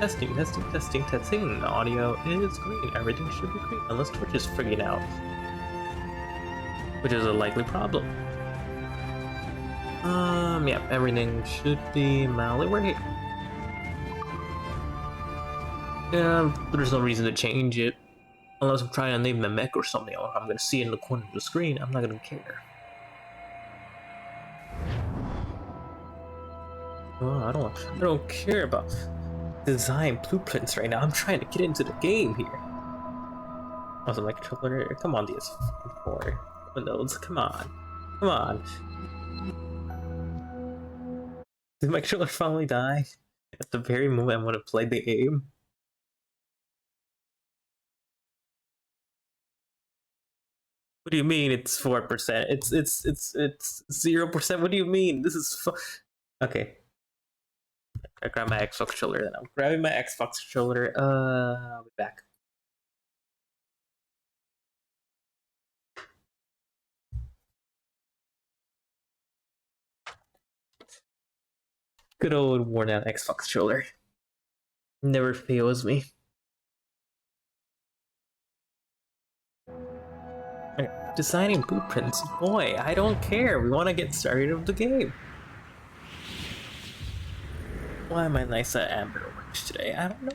testing. Audio is great. Everything should be great. Unless Twitch is freaking out. Which is a likely problem. Yeah, everything should be mildly right. Yeah, there's no reason to change it. Unless I'm trying to name the mech or something, or I'm gonna see it in the corner of the screen, I'm not gonna care. Oh, I don't care about design blueprints right now. I'm trying to get into the game here. Also, my controller, come on, DS4 Windows, come on. Did my controller finally die at the very moment I want to play the game? What do you mean it's 4%? It's 0%. What do you mean? This is okay. I grab my Xbox controller then. I'm grabbing my Xbox controller. I'll be back. Good old worn out Xbox controller. Never fails me. Designing blueprints, boy, I don't care. We want to get started with the game. Why am I nice at amber orange today? I don't know.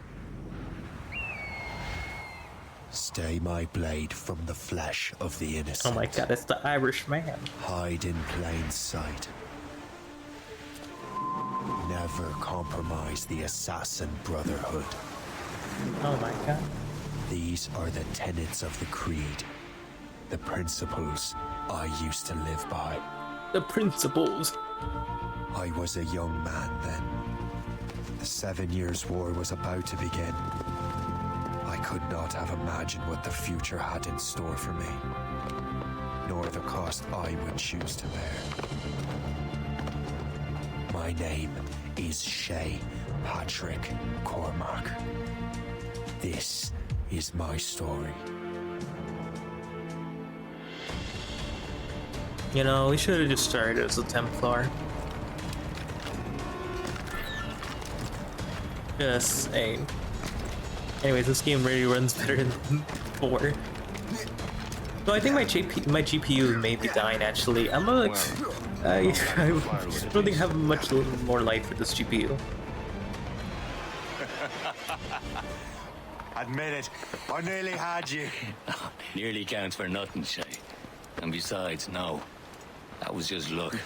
Stay my blade from the flesh of the innocent. Oh my god, it's the Irish man. Hide in plain sight. Never compromise the assassin brotherhood. Oh my god. These are the tenets of the creed. The principles I used to live by. The principles. I was a young man then. The 7 Years' War was about to begin. I could not have imagined what the future had in store for me, nor the cost I would choose to bear. My name is Shay Patrick Cormac. This is my story. You know, we should have just started as a Templar. Just saying. Anyways, this game really runs better than 4. So I think my GPU may be dying actually. I'm like, I don't think I have much more life for this GPU. Admit it, I nearly had you. Nearly counts for nothing, Shay. And besides, no. That was just luck.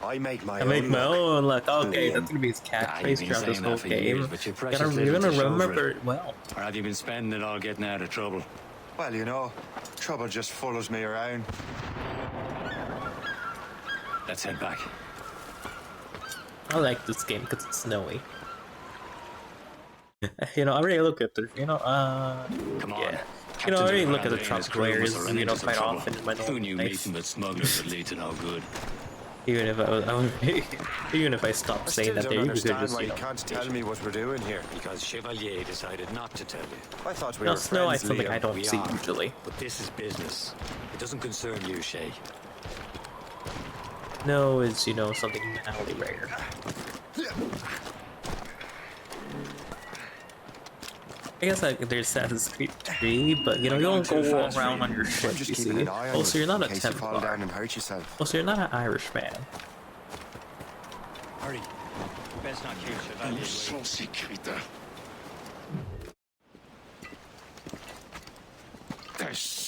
I make my own luck. Okay, that's gonna be his catchphrase throughout this whole game. You're gonna remember it well. Or have you been spending it all getting out of trouble? Well, you know, trouble just follows me around. Let's head back. I like this game because it's snowy. You know, I really look at the, Come on. yeah. You know, I really look at the Trump players, you know, quite often in my Who knew normal meeting with smugglers would lead to no good? Even if even if I stopped saying that, they usually just, you know. You can't tell me what we're doing here. Because Chevalier decided not to tell you. I thought we No, were snow friends, is something Liam. I don't We see are, usually. But this is business. It doesn't concern you, Shay. No is, you know, something highly rare. I guess like there's Assassin's Creed 3, but you know, you don't go around on your ship, I'm just you keeping see. an eye on Oh, so you're not a in case you fall Templar. down and hurt yourself. Oh, so you're not an Irish man. Hurry. Best not kill Chevalier.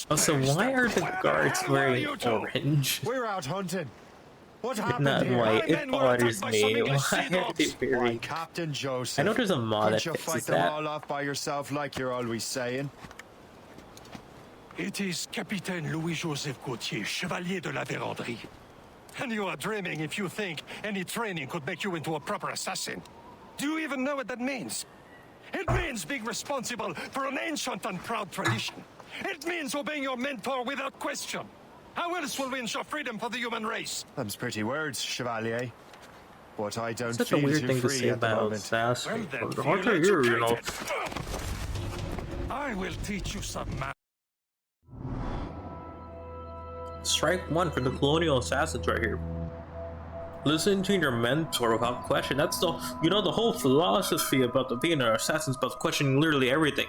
Also, why are the guards wearing orange? We're out hunting. What happened Not here? white. It bothers me. Why are they Why, wearing... Captain Joseph? I know there's a mod that Couldn't you fixes fight them that. all off by yourself like you're always saying? It is Capitaine Louis-Joseph Gauthier, Chevalier de la Vérendrye. And you are dreaming if you think any training could make you into a proper assassin. Do you even know what that means? It means being responsible for an ancient and proud tradition. It means obeying your mentor without question. How else will we ensure freedom for the human race? Them's pretty words, Chevalier. But I don't Such a feel weird too thing to free say at the about moment. Assassin. Well, then, Hard to feel hear, you know. educated. I will teach you some math. Strike 1 for the colonial assassins right here. Listen to your mentor without question. That's the, you know, the whole philosophy about being an assassin is about questioning literally everything.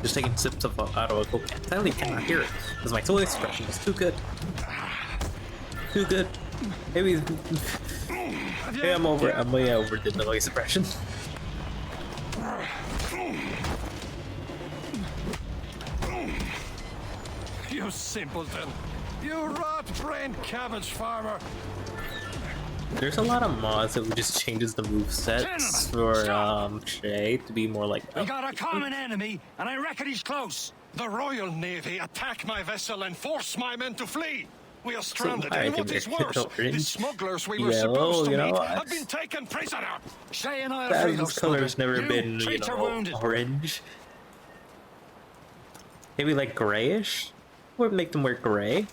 Just taking sips of out of a coke. I finally cannot hear it because my total expression is too good. Too good. Maybe I'm over. I'm way overdid the noise suppression. You simpleton! You rot-brained cabbage farmer! There's a lot of mods that just changes the movesets for Shay to be more like. We got a common enemy, and I reckon he's close. The Royal Navy attacked my vessel and forced my men to flee. We are stranded, and what is worse, the smugglers we were supposed to meet have been taken prisoner. Shay and I are free. This color's never been, you know, orange. Maybe like grayish? Or make them wear gray?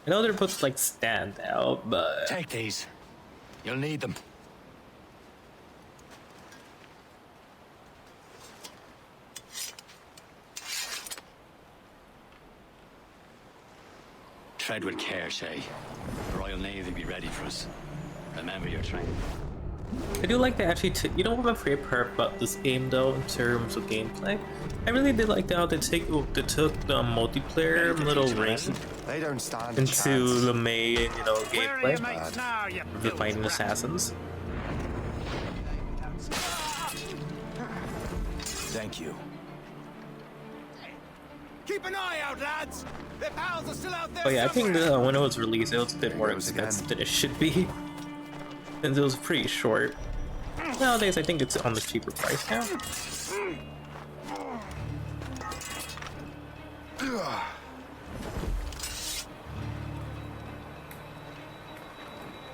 I know they're supposed to like stand out, but take these. You'll need them. Tread with care, Shay. The Royal Navy will be ready for us. Remember your training. I do like to actually, you know what my favorite part about this game though, in terms of gameplay? I really did like how they took the multiplayer little ring They don't stand a into chance. the main, you know, gameplay of the fighting assassins. Thank you. Keep an eye out, lads! Their pals are still out there. Oh yeah, I think somewhere. when it was released, it was a bit more expensive than it should be. Since it was pretty short. Nowadays, I think it's on the cheaper price now.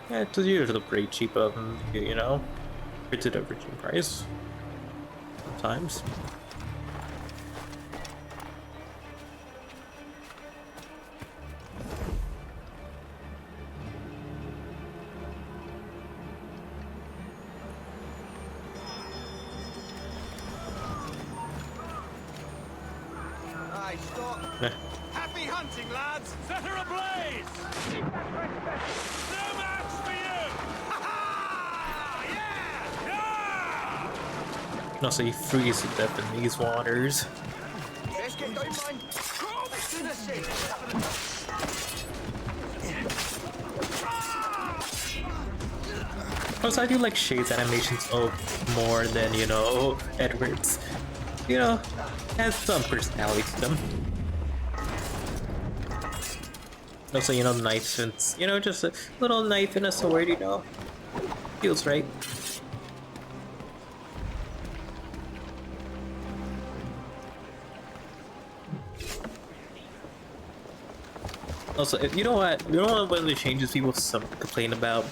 Yeah, it's usually pretty cheap of them, you know? It's at averaging price. Sometimes. Aye, stop. Happy hunting, lads! Set her ablaze! No match for you! Yeah! Also, you freeze to death in these waters. Let's get going, man. To the sea. Also, I do like Shay's animations more than, you know, Edward's. You know, has some personality to them. Also, you know, knife and, you know, just a little knife and a sword, you know, feels right. Also, you know what? You know what? One of the changes people complain about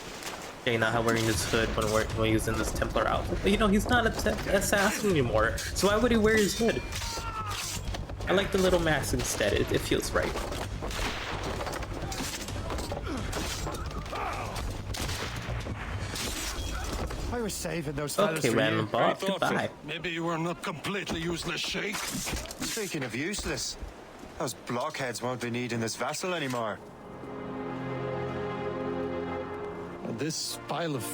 Jay not wearing his hood when he's in this Templar outfit. But you know, he's not an assassin anymore. So why would he wear his hood? I like the little mask instead. It feels right. I was saving those fellas Okay, for random you. bot. Goodbye. Maybe you were not completely useless, Shay. Speaking of useless, those blockheads won't be needing this vessel anymore. This pile of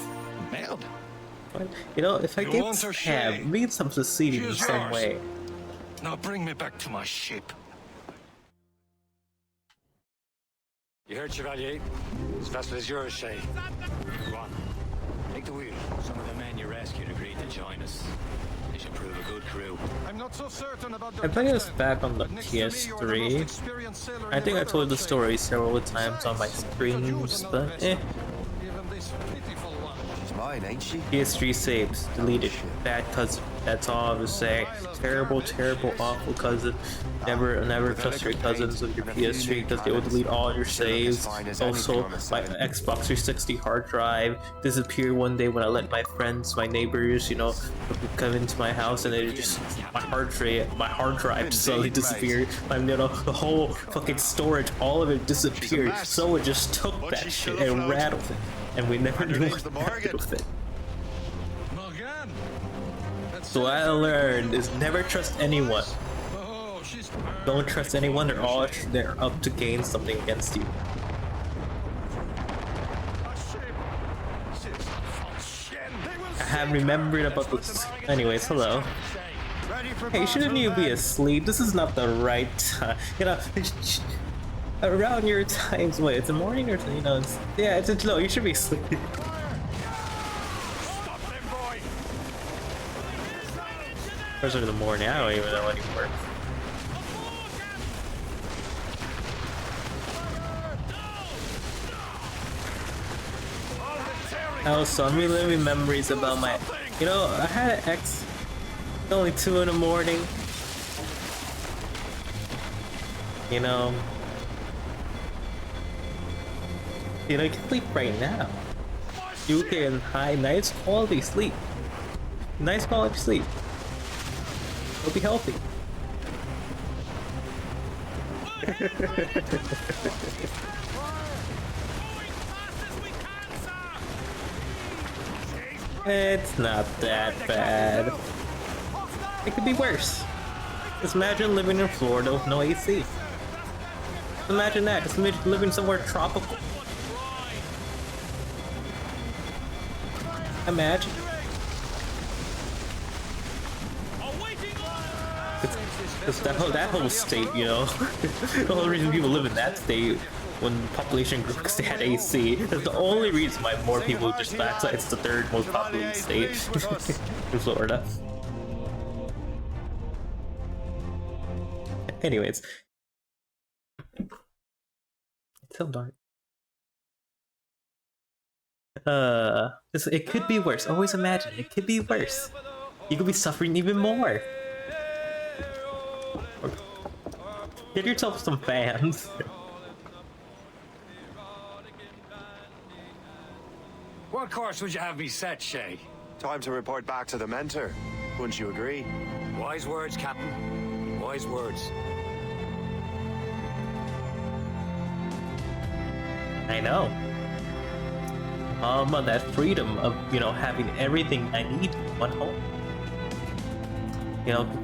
mail. But, you know, if I You get want her stabbed, Shay? read some succeeding in the She's same yours. way. Now bring me back to my ship. You heard, Chevalier? This vessel is yours, Shay. Go on. Take the wheel. Some of the men you rescued agreed to join us. They should prove a good crew. I'm not so certain about I played this back on the PS3. I think I told the story several times on my streams, but eh. She's mine, ain't she? PS3 saves, deleted. Bad cousin. That's all I would say. Terrible, terrible, awful cousin. Never trust your cousins with your PS3 because they will delete all your saves. Also, my Xbox 360 hard drive disappeared one day when I let my friends, my neighbors, you know, come into my house, and it just my hard drive just suddenly disappeared. My, you know, the whole fucking storage, all of it disappeared. Someone just took that shit and ran with it, and we never knew what happened with it. So what I learned is never trust anyone. Oh, she's Don't trust anyone, they're up to gain something against you. I have remembered about this. Anyways, hello. Hey, shouldn't you be asleep? This is not the right time. You know, around your times. Wait, it's the morning or you know? Yeah, it's no. You should be asleep. First of the morning. I don't even know anymore. Also, I'm reliving memories about my. You know, I had an ex. It's only 2 in the morning. You know, you can sleep right now. You can nice quality sleep. Nice quality sleep. You'll be healthy. It's not that bad. It could be worse. Just imagine living in Florida with no AC. Imagine that. Just imagine living somewhere tropical. Imagine. It's that whole state, you know. The whole reason people live in that state when population groups had AC. That's the only reason why more people just that's it's the 3rd most populated state in Florida. Anyways. It's so dark. It could be worse. Always imagine it could be worse. You could be suffering even more. Get yourself some fans. What course would you have me set, Shay? Time to report back to the mentor. Wouldn't you agree? Wise words, Captain. Wise words. I know. That freedom of, having everything I need in one home.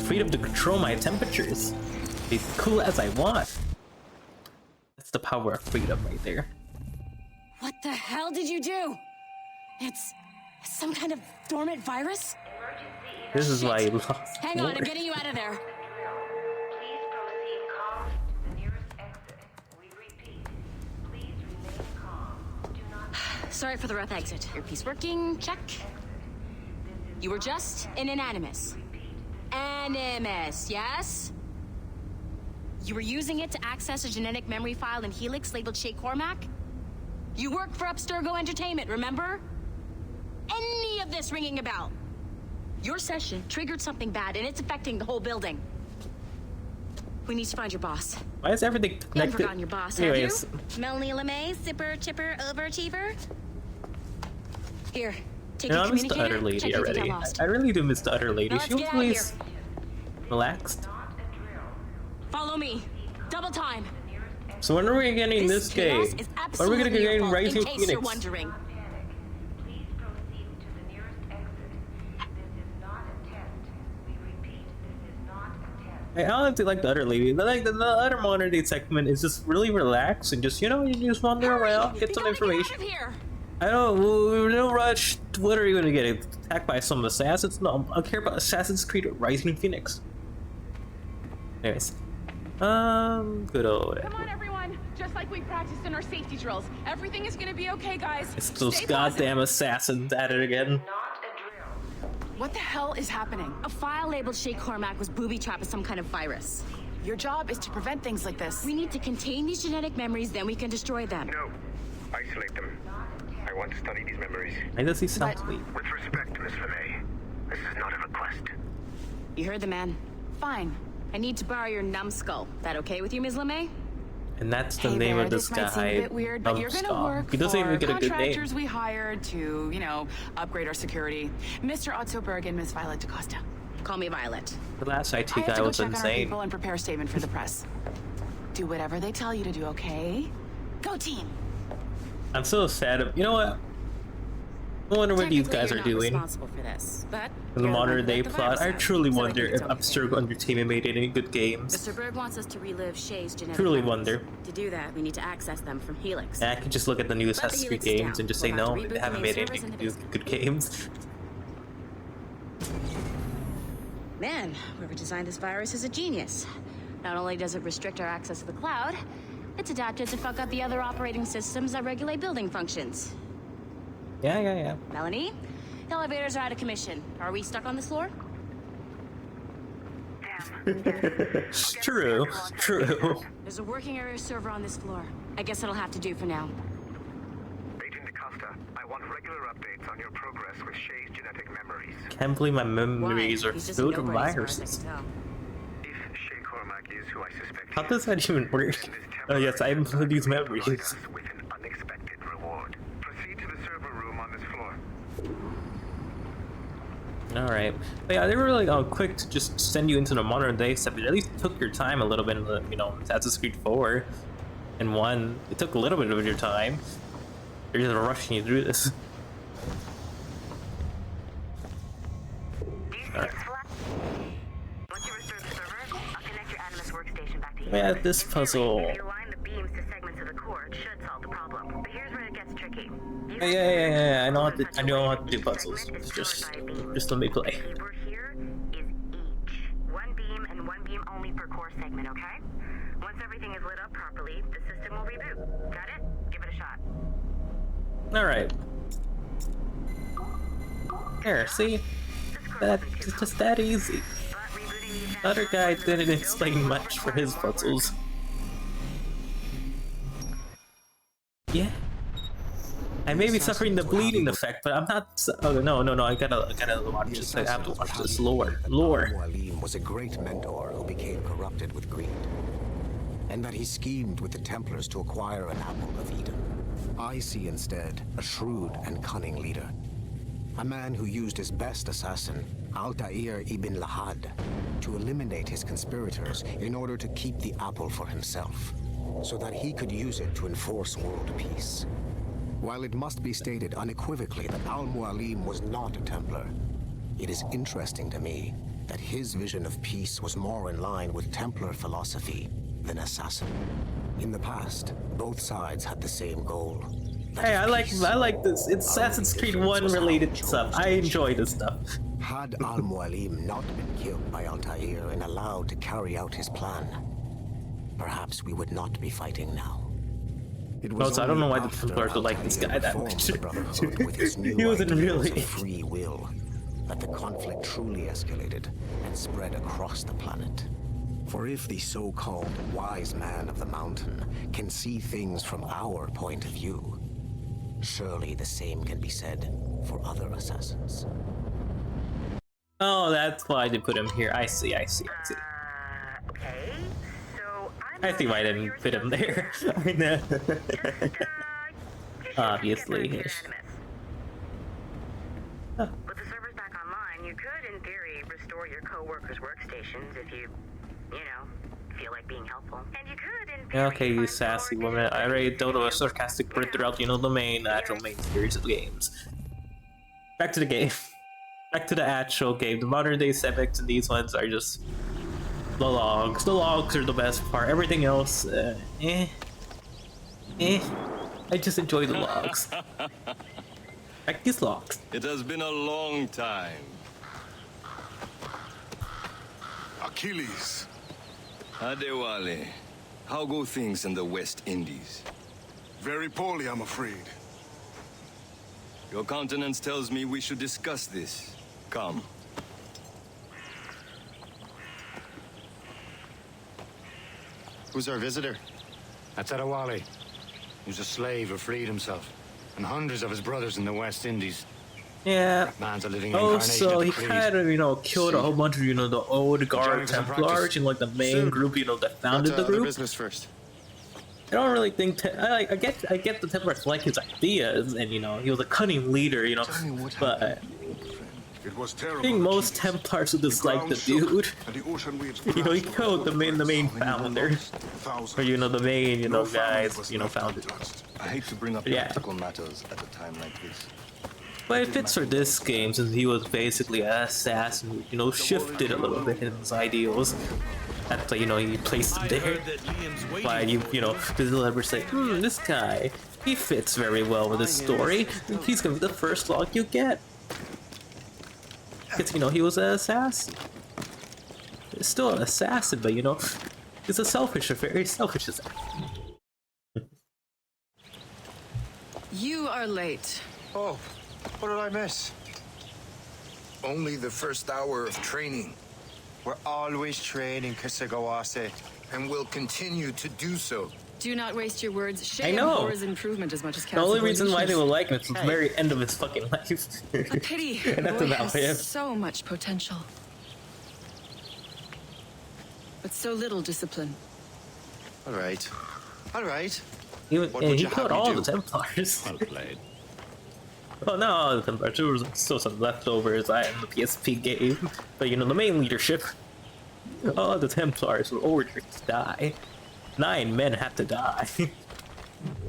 Freedom to control my temperatures. Be cool as I want. That's the power of freedom right there. What the hell did you do? It's some kind of dormant virus? This is why I lost. Hang on, I'm getting you out of there. Please proceed calm to the nearest exit. We repeat, please remain calm. Do not. Sorry for the rough exit. Earpiece working, check. You were just an animus. Animus, yes? You were using it to access a genetic memory file in Helix labeled Shay Cormac? You work for Abstergo Entertainment, remember? Any of this ringing a bell? Your session triggered something bad, and it's affecting the whole building. We need to find your boss. Why is everything You haven't connected? forgotten your boss, Anyways. have you? Melanie LeMay, zipper, chipper, overachiever? Here, take your I miss the communicator, Udder Lady check your already. detail lost. I really do miss the Udder Lady. Now She was let's get out of always here. relaxed. Follow me. Double time. So when are we getting this game? chaos is When are we gonna absolutely get your getting fault, Rising in case you're Phoenix? wondering. Please proceed to the nearest exit. This is not a test. We repeat, this is not a test. I honestly like the Udder Lady. The other modern day segment is just really relaxed and just, you just wander around, get some information. Get out of here. I don't, no rush. What are you gonna get attacked by some assassins? No, I don't care about Assassin's Creed or Rising Phoenix. Anyways, good old. Come on, everyone. Just like we practiced in our safety drills. Everything is gonna be okay, guys. It's those Stay goddamn assassins at it again. Not a drill. positive. What the hell is happening? A file labeled Shay Cormac was booby-trapped with some kind of virus. Your job is to prevent things like this. We need to contain these genetic memories, then we can destroy them. No. Isolate them. I want to study these memories. Why does he sound But- sweet? With respect, Miss LeMay, this is not a request. You heard the man. Fine. I need to borrow your numbskull. That okay with you, Ms. LeMay? And that's the Hey name there, of this might seem guy. a bit weird, but you're gonna work He doesn't for even get a good name. contractors we hired to, upgrade our security. Mr. Otto Berg and Miss Violet DaCosta. Call me Violet. The last IT I have guy to go was check on our insane. people and prepare a statement for the press. Do whatever they tell you to do, okay? Go team! I'm so sad. You know what? I wonder what these Technically, guys you're are not doing. responsible for this, but In the you're one modern who day let the plot, virus I out, truly so I wonder think if it's Absurd Entertainment made any good games. Mr. Berg wants us to relive Shay's genetic Truly memories. wonder. To do that, we need to access them from Helix. I could just look at the new But the Assassin's Creed Helix is games down. and just say We'll have no, to reboot they the haven't main made any servers in the good games. Man, whoever designed this virus is a genius. Not only does it restrict our access to the cloud, it's adapted to fuck up the other operating systems that regulate building functions. Yeah. Melanie, the elevators are out of commission. Are we stuck on this floor? True. There's a working area server on this floor. I guess it'll have to do for now. Agent DaCosta, I want regular updates on your progress with Shay's genetic memories. Can't believe my memories Why? are He's just a filled with nobody as far as I viruses. If can tell. Shay Cormac is who I suspect How he does is, that even work? then this Oh yes, I temporary have these setback will memories. provide us with an unexpected reward. Proceed to the server room on this floor. Alright. But yeah, they were really quick to just send you into the modern day stuff. It at least took your time a little bit in the, Assassin's Creed 4 and 1. It took a little bit of your time. They're just rushing you through this. Alright. Once you restore the server, I'll connect your Animus workstation back to you. Yeah, this puzzle. If you align the beams to segments of the core, it should solve the problem. But here's where it gets tricky. Yeah. I know how to do puzzles. Just let me play. The keyboard here is each. One beam and one beam only per core segment, okay? Once everything is lit up properly, the system will reboot. Got it? Give it a shot. Alright. There, see? That's just that easy. But rebooting the The other guy didn't explain much for his puzzles. Yeah. I may be suffering the bleeding effect, but I'm not. Oh no! I gotta watch this. I have to watch this lore. Al-Mualim was a great mentor who became corrupted with greed, and that he schemed with the Templars to acquire an apple of Eden. I see instead a shrewd and cunning leader, a man who used his best assassin, Altair ibn Lahad, to eliminate his conspirators in order to keep the apple for himself, so that he could use it to enforce world peace. While it must be stated unequivocally that Al-Mualim was not a Templar, it is interesting to me that his vision of peace was more in line with Templar philosophy than assassin. In the past, both sides had the same goal. Hey, I like this. It's Assassin's Creed 1 related stuff. I enjoy this stuff. Had Al-Mualim not been killed by Altair and allowed to carry out his plan, perhaps we would not be fighting now. It was So I don't know why the after Templars would like this Altair guy that formed much. the Brotherhood with his new He wasn't ideals really. of free will that the conflict truly escalated and spread across the planet. For if the so-called wise man of the mountain can see things from our point of view, surely the same can be said for other assassins. Oh, that's why they put him here. I see. Okay. So I see why I didn't fit him there. I know. Obviously. With the servers back online, you could, in theory, restore your co-workers' workstations if you feel like being helpful. And you could, in theory, Okay, you sassy woman. I already told a sarcastic word throughout, the actual main series of games. Back to the game. Back to the actual game. The modern day setbacks and these ones are just the logs. The logs are the best part. Everything else, I just enjoy the logs. Like these logs. It has been a long time. Achilles. Adewale, how go things in the West Indies? Very poorly, I'm afraid. Your countenance tells me we should discuss this. Come. Who's our visitor? That's Adewale. He was a slave who freed himself, and hundreds of his brothers in the West Indies. Yeah. Man's a living Oh, incarnation so of the he creed. kind of, killed a whole bunch of, the old guard Templars and like the main group, that founded the group. Business first. I don't really think I get the Templars like his ideas, and he was a cunning leader, but It was I terrible. think most Templars would dislike the dude. And the ocean waves He killed the main founder, or the main guys, founded. I hate to bring up Yeah. practical matters at a time like this. But it fits for this game since he was basically an assassin, you know, shifted a little bit in his ideals. That's why, you know, he placed him there. Why you know, the developers say, this guy, he fits very well with this story. He's gonna be the first log you get. Because, you know, he was an assassin. He's still an assassin, but, you know, he's a very selfish assassin. You are late. Oh, what did I miss? Only the first hour of training. We're always training, Kisagawase. And will continue to do so. Do not waste your words. I Shay know. abhors improvement as much as The only reason why they will like him is the very end of his fucking life. A pity. And that's Boy about has him. so much potential. But so little discipline. All right. All right. He What would you killed have me all do? the Templars. Well played. Well, not all the Templars. There was still some leftovers in the PSP game. But, you know, the main leadership, all the Templars were ordered to die. 9 men had to die.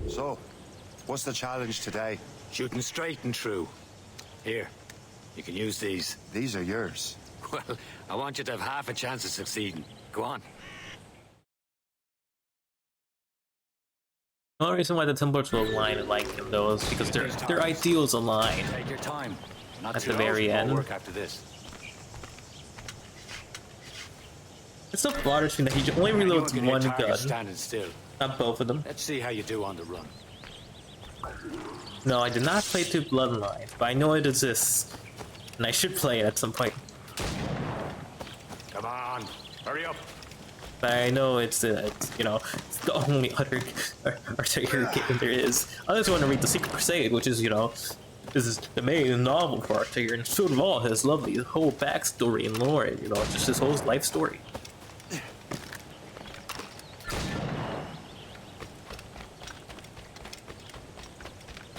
So, what's the challenge today? Shooting straight and true. Here, you can use these. These are yours. Well, I want you to have half a chance of succeeding. Go on. The only reason why the Templars will align and like him, though, is because their ideals align Take your time. Not at too the very long, more end. work after this. It still bothers me that he only reloads Anyone can one hit targets gun, standing still. not both of them. Let's see how you do on the run. No, I did not play through Bloodline, but I know it exists, and I should play it at some point. Come on, hurry up. But I know it's you know, it's the only other artillery game there is. Others want to read The Secret Crusade, which is, you know, this is the main novel for Artillery, and filled with all his lovely whole backstory and lore, you know, just his whole life story.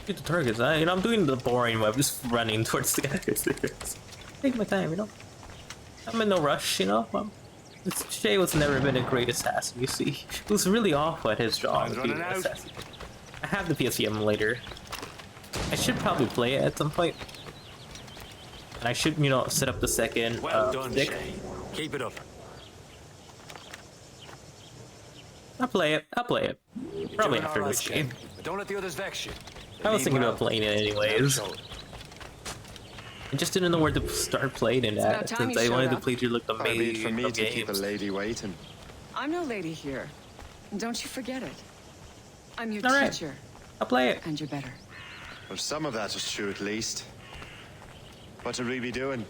Get the targets. You know, I'm doing the boring way. I'm just running towards the guys. Take my time, you know. I'm in no rush, you know. Shay was never been a great assassin, you see. He was really awful at his job of being an assassin. I have the PSP emulator. I should probably play it at some point. And I should, you know, set up the second Well done, stick. Shay. Keep it up. I'll play it. Probably Doing after all right, this Shay. game. But don't let the others vex you. I was thinking about playing it anyways. Show it. I just didn't know where to start playing it about at, time since you I showed wanted to up. play through like the I mean, for main me of to keep a games. lady waiting. I'm no lady here. And don't you forget it. I'm your All right. teacher. I'll play it. And you're better. Well, some of that is true at least. What should we be doing?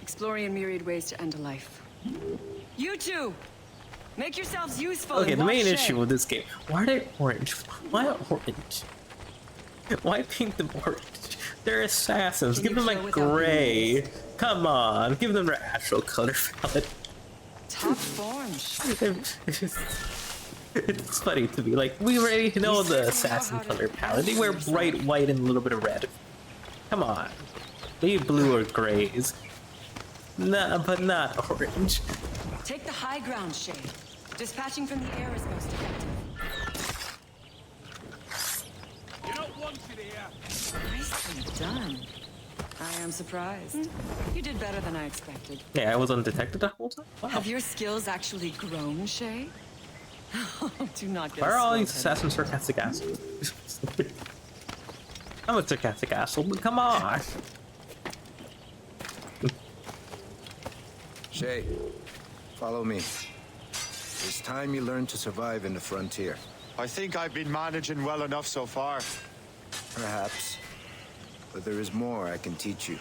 Exploring a myriad ways to end a life. You two! Make yourselves useful. Okay, and the main watch issue Shay. with this game. Why are they orange? Why orange? Why paint them orange? They're assassins. Can Give you them kill like without gray. Come on, give them their actual color palette. Top form. It's funny to me. Like, we already know the assassin color palette. They wear bright white and a little bit of red. Come on. They blue or grays. Nah, but not orange. Take the high ground, Shay. Dispatching from the air is most effective. You don't want it here. Nicely done. I am surprised. You did better than I expected. Yeah, I was undetected the whole time? Wow. Have your skills actually grown, Shay? Do not get Why are all these slow-headed. assassins sarcastic assholes? I'm a sarcastic asshole, but come on. Shay, follow me. It's time you learn to survive in the frontier. I think I've been managing well enough so far. Perhaps. But there is more I can teach you.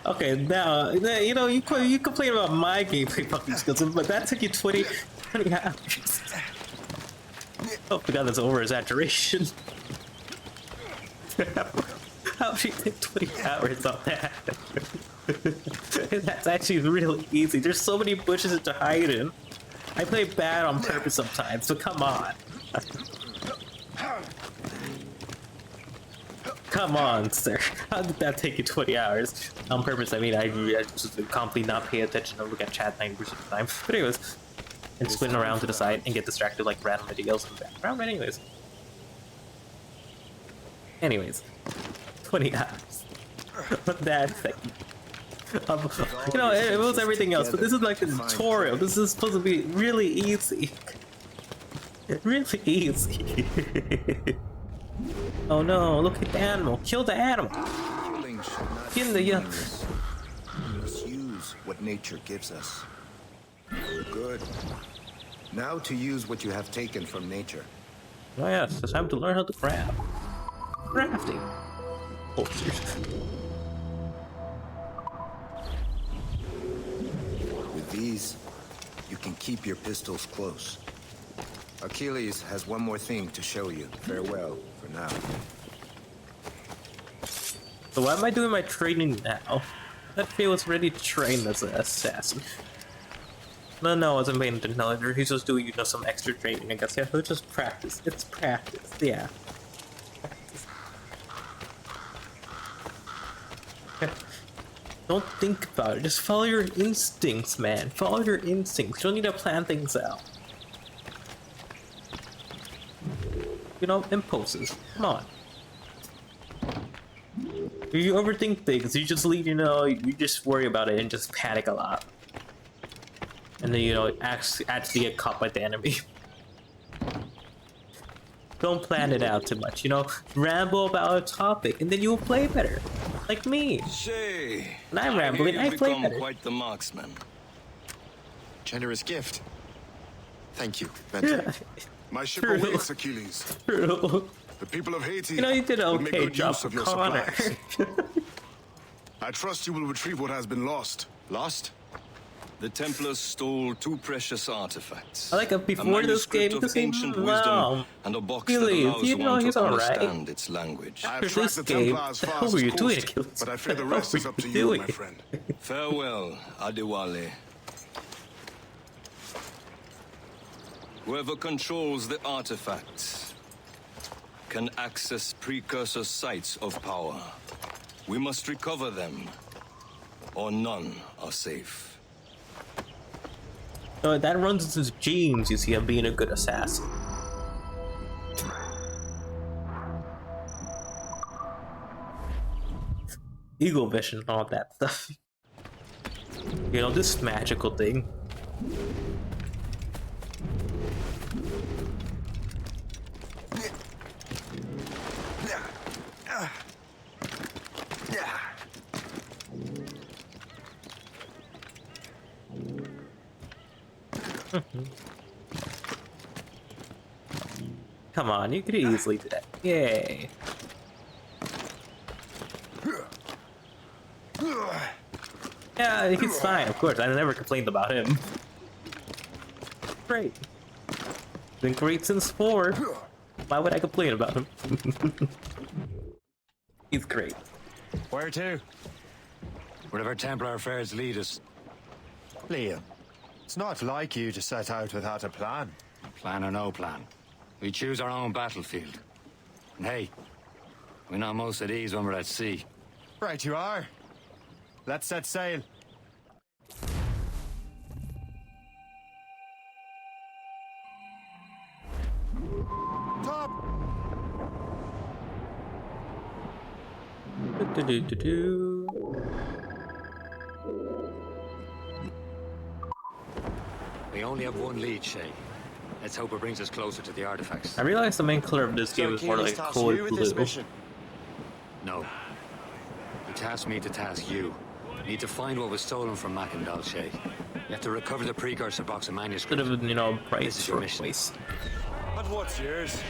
Okay, now, you know, you complain about my gameplay fucking skills, but that took you 20 hours. Oh my god, that's over exaggeration. How did you take 20 hours on that? That's actually really easy. There's so many bushes to hide in. I play bad on purpose sometimes, so come on. Come on, sir. How did that take you 20 hours? On purpose, I mean, I just completely not pay attention to look at chat 90% of the time. But anyways, and spin around to the side and get distracted like random videos in the background. Anyways. 20 hours. That thing. You know, it was everything else, but this is like the tutorial. This is supposed to be really easy. Really easy. Oh no, look at the animal. Kill the animal. Kill the Let's use what nature gives us. Good. Now to use what you have taken from nature. Oh yes, it's time to learn how to craft. Crafting. Posters. With these, you can keep your pistols close. Achilles has one more thing to show you. Farewell for now. So why am I doing my training now? That Faye was ready to train as an assassin. No, I wasn't paying attention. No, he's just doing, you know, some extra training, I guess. Yeah, he'll just practice. It's practice, yeah. Practice. Don't think about it. Just follow your instincts, man. Follow your instincts. You don't need to plan things out. You know, impulses. Come on. If you overthink things, you just leave, you know, you just worry about it and just panic a lot. And then, you know, actually get caught by the enemy. Don't plan it out too much, you know? Ramble about a topic, and then you'll play better. Like me. Shay, when I'm rambling, I play better. Quite the marksman. Generous gift. Thank you, Benton. My ship awaits, Achilles. True. The people of Haiti, you know, you did an will make okay good job, use of your Connor. supplies. I trust you will retrieve what has been lost. Lost? The Templars stole 2 precious artifacts. I like it before this game. Of ancient wisdom and a box that allows one to understand its language. I have tracked the Templar as far as the coast, but I fear the rest is up to you, my friend. Farewell, Adewale. Whoever controls the artifacts can access precursor sites of power. We must recover them, or none are safe. So that runs into his genes, you see, of being a good assassin. Eagle vision and all that stuff. You know, this magical thing. Come on, you could easily do that. Yay. Yeah, he's fine, of course. I never complained about him. Great. Been great since 4. Why would I complain about him? He's great. Where to? Wherever Templar affairs lead us. Liam, it's not like you to set out without a plan. Plan or no plan. We choose our own battlefield. And hey, we're not most at ease when we're at sea. Right you are. Let's set sail. Top! We only have one lead, Shay. Let's hope it brings us closer to the artifacts. I realize the main color of this game is more like cold blue. No. He tasked me to task you. You need to find what was stolen from Mackendal, Shay. You have to recover the precursor box of manuscript. Could have been, you know, price this is your for mission. place. And what's yours?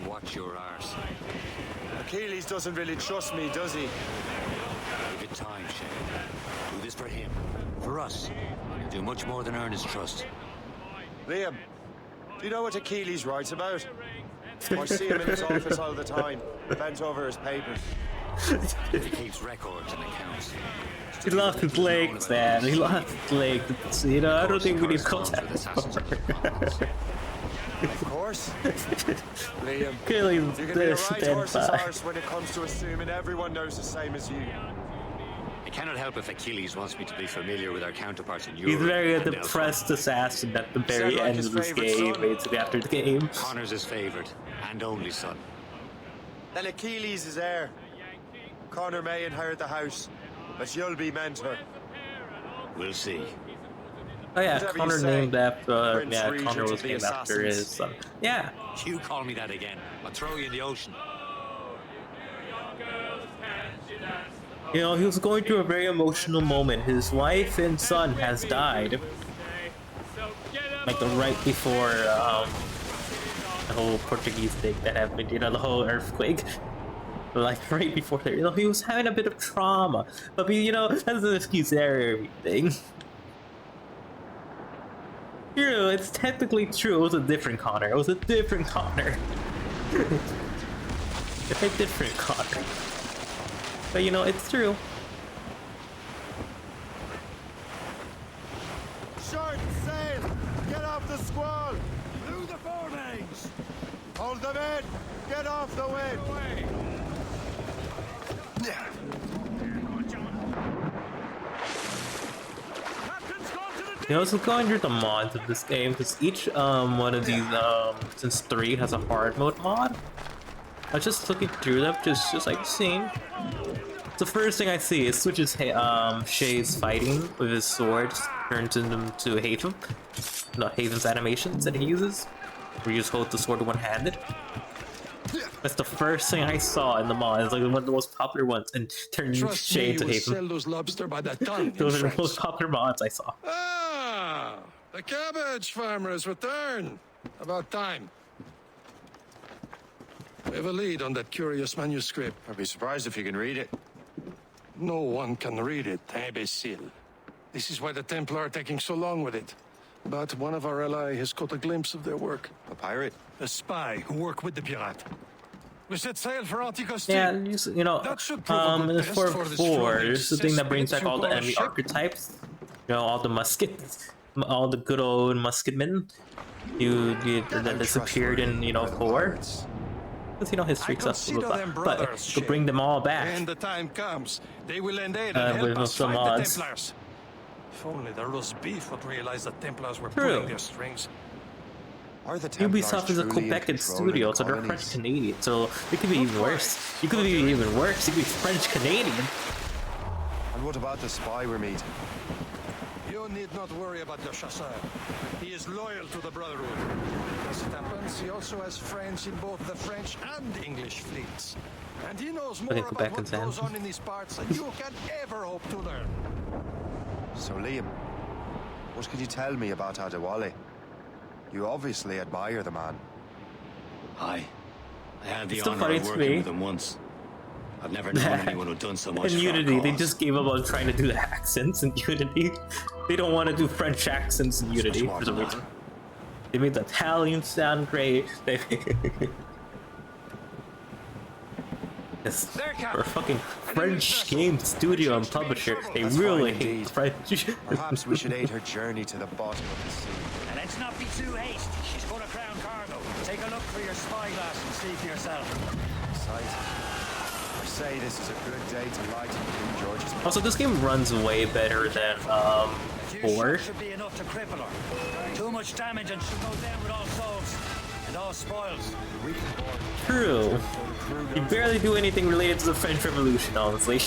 Watch your arse. Achilles doesn't really trust me, does he? Give it time, Shay. Do this for him. For us. You'll do much more than earn his trust. Liam, do you know what Achilles writes about? I see him in his office all the time, bent over his papers. He keeps records and accounts. He lost his legs, man. He lost his legs. You know, I don't think we need to call that. Of course. Liam, Achilles you can be a right horse's arse when it comes to assuming everyone knows the same as you. I cannot help if Achilles wants me to be familiar with our counterparts in Europe. He's very and depressed assassin at the very like end his of this favourite game, son? basically after the game. Connor's his favorite and only son. Then Achilles is heir. Connor may inherit the house, but you'll be mentor. We'll see. Oh yeah, Whatever you Connor say, named after, Prince yeah, Regent Connor of was the named after his Assassins. son. Yeah. You call me that again, I'll throw you in the ocean. You know, he was going through a very emotional moment. His wife and son has died. Like right before the whole Portuguese thing that happened, you know, the whole earthquake. Like right before there, you know, he was having a bit of trauma. But you know, that's an excuse for everything. You know, it's technically true. It was a different Connor. It was a different Connor. A different Connor. But you know, it's true. Short sail! Get off the squall! Through the foremains! Hold them in! Get off the wind! You know, I was going through the mods of this game because each one of these since 3 has a hard mode mod. I was just looking through them, just like seeing. The first thing I see is switches Shay's fighting with his sword, turns him to Haven. Not Haven's animations that he uses, where you just hold the sword one-handed. That's the first thing I saw in the mod. It's like one of the most popular ones, and turning Shay into Haven. Sell those lobster by the ton. Those are the most popular mods I saw. Ah, the cabbage farmer's return. About time. We have a lead on that curious manuscript. I'd be surprised if you can read it. No one can read it, imbecile. This is why the Templar are taking so long with it. But one of our ally has caught a glimpse of their work. A pirate? A spy who worked with the pirate. We set sail for Anticosti. Yeah, you know, in this 4-4, there's the thing that brings back all the enemy archetypes. You know, all the muskets, all the good old musketmen. That disappeared in, you know, 4. Because, you know, history stuff, but you could bring them all back. When the time comes, they will end and help us some fight the mods. Templars. If only the roast beef would realize the Templars were True. pulling their strings. Are the Templars Ubisoft is a truly in Quebec control studio, of so the they're colonies? French Canadian. So it could be even worse. You could be even worse. You could be French Canadian. And what about the spy we're meeting? You need not worry about the chasseur. He is loyal to the Brotherhood. As it happens, he also has friends in both the French and English fleets. And he knows more about Quebec what and Sam. goes on in these parts than you can ever hope to learn. So Liam, what can you tell me about Adewale? You obviously admire the man. I had the It's so honor funny of to working me. with him once. I've never known anyone who'd done so much In for our Unity, they cause. just gave up on trying to do the accents in Unity. They don't want to do French accents in Unity for some reason. They made the Italian sound great. They yes, for a fucking French game studio and publisher, they That's really fine hate indeed. French. Perhaps we should aid her journey to the bottom of the sea. And let's not be too hasty. She's full of crown cargo. Take a look through your spyglass and see for yourself. Exciting. I say this is a good day to light King George's. Also, this game runs way better than 4. Should be enough to cripple her. Too much damage and she'll go down with all souls and all spoils. True. You barely do anything related to the French Revolution, honestly.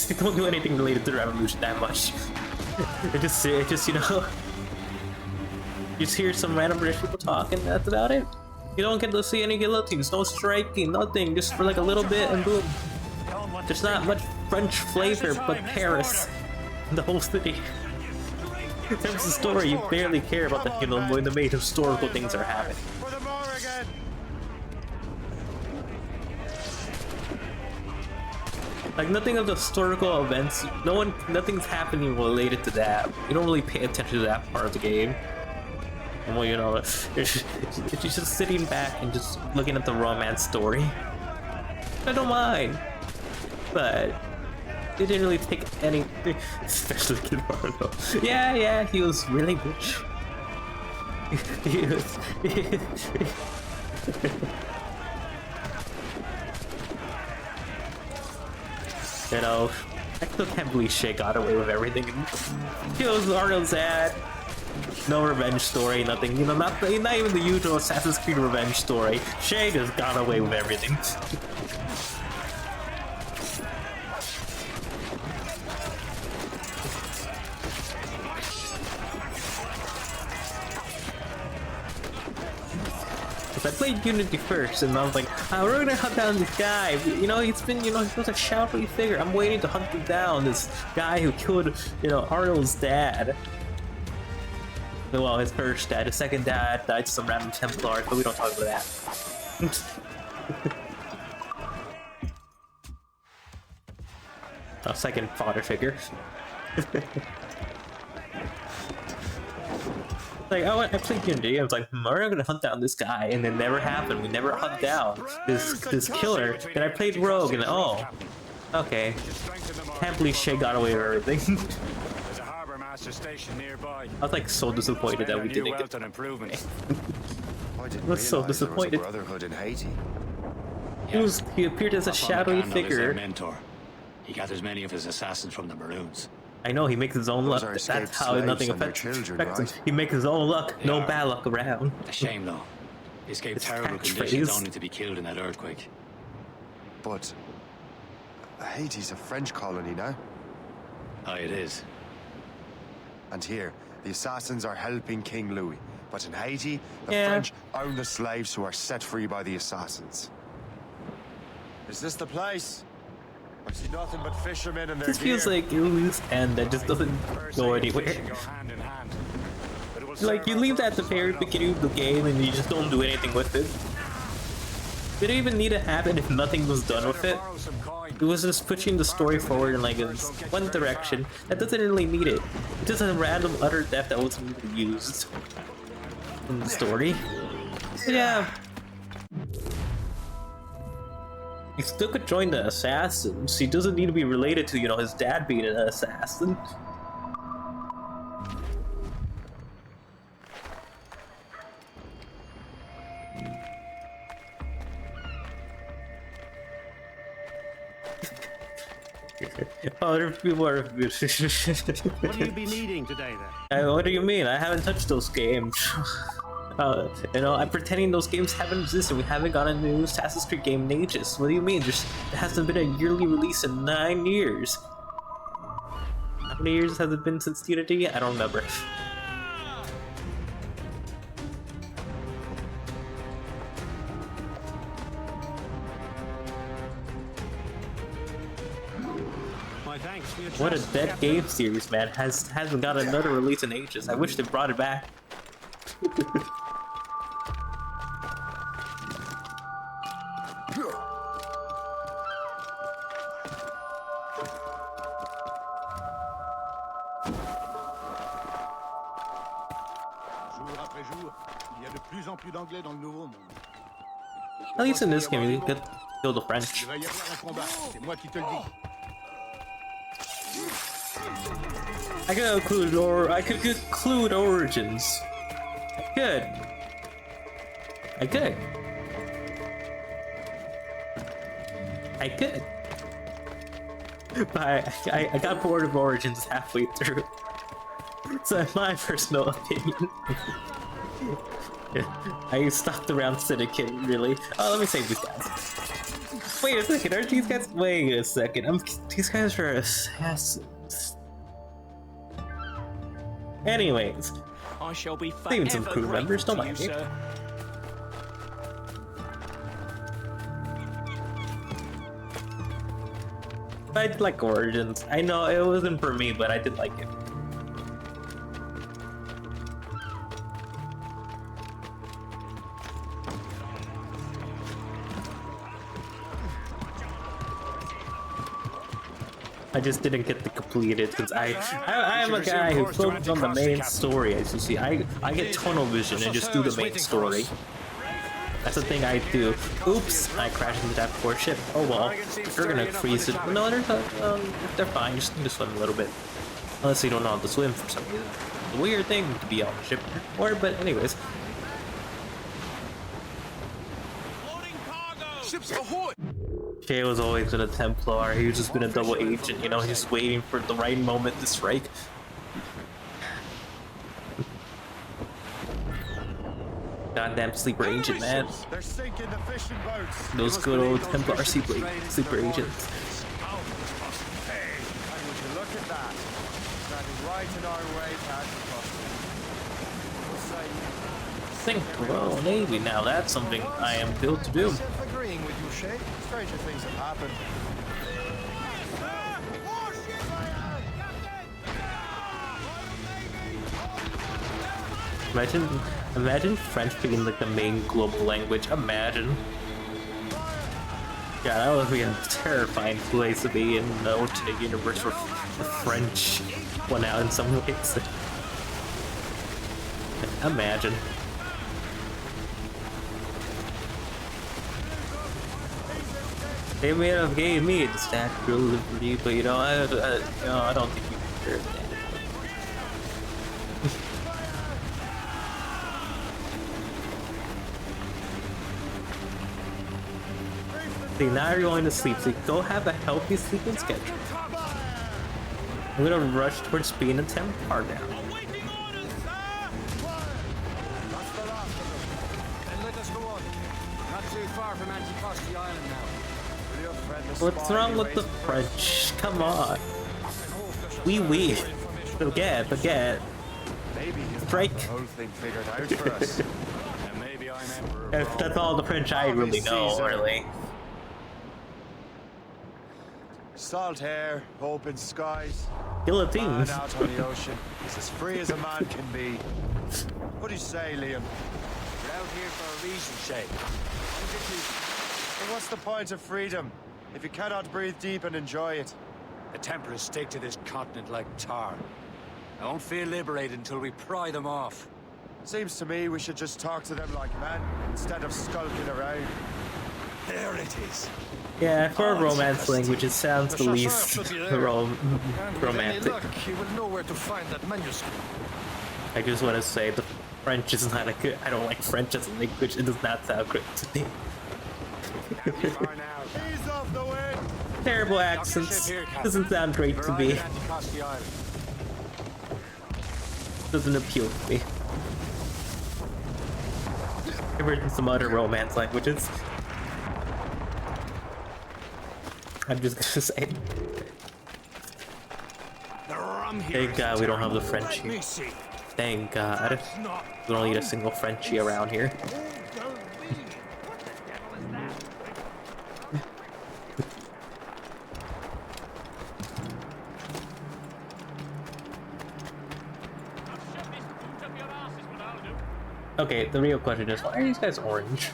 You don't do anything related to the Revolution that much. It just, you know, you just hear some random British people talking. That's about it. You don't get to see any guillotines, no striking, nothing. Just for like a little bit, and boom. There's not much French flavor, but Paris, the whole city. In terms of story, you barely care about the, you know, when the main historical things are happening. For the more again. Like nothing of the historical events, nothing's happening related to that. You don't really pay attention to that part of the game. Well, you know, you're just sitting back and just looking at the romance story. I don't mind, but it didn't really take anything, especially Kid Marlo. Yeah, he was really rich. He was. You know, I still can't believe Shay got away with everything. Kills Arnold's dad. No revenge story, nothing. You know, not even the usual Assassin's Creed revenge story. Shay just got away with everything. I played Unity first, and I was like, oh, we're gonna hunt down this guy. You know, he's been, you know, he was a shadowy figure. I'm waiting to hunt him down. This guy who killed, you know, Arnold's dad. Well, his first dad. His second dad died to some random Templars, but we don't talk about that. A second father figure. Like, I played Unity, I was like, we're not gonna hunt down this guy, and it never happened. We never hunt down this killer. Then I played Rogue, and oh, okay. Can't believe Shay got away with everything. There's a harbor master station nearby. I was like so disappointed that we didn't get I was so disappointed. Brotherhood in Haiti. He appeared as a shadowy figure. Mentor. He gathers many of his assassins from the Maroons. I know, he makes his own luck. That's how nothing affects him. He makes his own luck. No bad luck around. A shame, though. He escaped terrible conditions only to be killed in that earthquake. But Haiti's a French colony now. Aye, it is. And here, the assassins are helping King Louis. But in Haiti, the French own the slaves who are set free by the assassins. Is this the place? I see nothing but fishermen and their This feels like a loose end that just doesn't go anywhere. Like, you leave that at the very beginning of the game and you just don't do anything with it. Did it even need to happen if nothing was done with it? It was just pushing the story forward in like one direction. That doesn't really need it. It's just a random utter death that wasn't even used in the story. But yeah. He still could join the assassins. He doesn't need to be related to, you know, his dad being an assassin. Other people are. What will you be needing today, then? What do you mean? I haven't touched those games. You know, I'm pretending those games haven't existed. We haven't got a new Assassin's Creed game in ages. What do you mean? There hasn't been a yearly release in 9 years. How many years has it been since Unity? I don't remember. What a dead game series, man. Hasn't got another release in ages. I wish they brought it back. At least in this game, you could kill the French. I could include origins. I could. But I got bored of Origins halfway through. So in my personal opinion, I stopped around Syndicate, really. Oh, let me save these guys. Wait a second, aren't these guys? Wait a second, these guys are assassins. Anyways, I shall be even some crew members, don't mind me. I did like Origins. I know it wasn't for me, but I did like it. I just didn't get to complete it because I am a guy who focuses on the main story. As you see, I get tunnel vision and just do the main story. That's the thing I do. Oops, I crashed into that poor ship. Oh well, they're gonna freeze it. No, they're fine. Just need to swim a little bit. Unless you don't know how to swim for some reason. It's a weird thing to be on a ship for, but anyways. Ships ahoy! Jay was always been a Templar. He was just been a double agent, you know, he's just waiting for the right moment to strike. Goddamn sleeper agent, man. They're sinking the fishing boats. Those good old Templar sleeper agents. And would you look at that? Standing right in our way past the Sink Royal Navy, now that's something I am built to do. Agreeing with you, Shay. Stranger things have happened. Imagine French being like the main global language. Imagine. Yeah, that would be a terrifying place to be in the alternate universe where the French won out in some ways. Imagine. They may have gave me the Statue of Liberty, but you know, I don't think you deserve that. See, now you're going to sleep, so go have a healthy sleeping schedule. I'm gonna rush towards being a Templar now. What's wrong with the French? Come on. Oui. Forget. Strike. If that's all the French I really know, really. Salt air, open skies. Guillotine. Man out on the ocean. It's as free as a man can be. What do you say, Liam? We're out here for a reason, Shay. Well, what's the point of freedom if you cannot breathe deep and enjoy it? The Templars stick to this continent like tar. I won't feel liberated until we pry them off. Seems to me we should just talk to them like men instead of skulking around. There it is. Yeah, for a romance language, it sounds the least romantic. You will know where to find that manuscript. I just want to say the French is not a good. I don't like French as a language. It does not sound great to me. Terrible accents. Doesn't sound great to me. Doesn't appeal to me. I've heard in some other romance languages. I'm just gonna say. Thank God we don't have the Frenchie. Thank God. We don't need a single Frenchie around here. Okay, the real question is, why are these guys orange?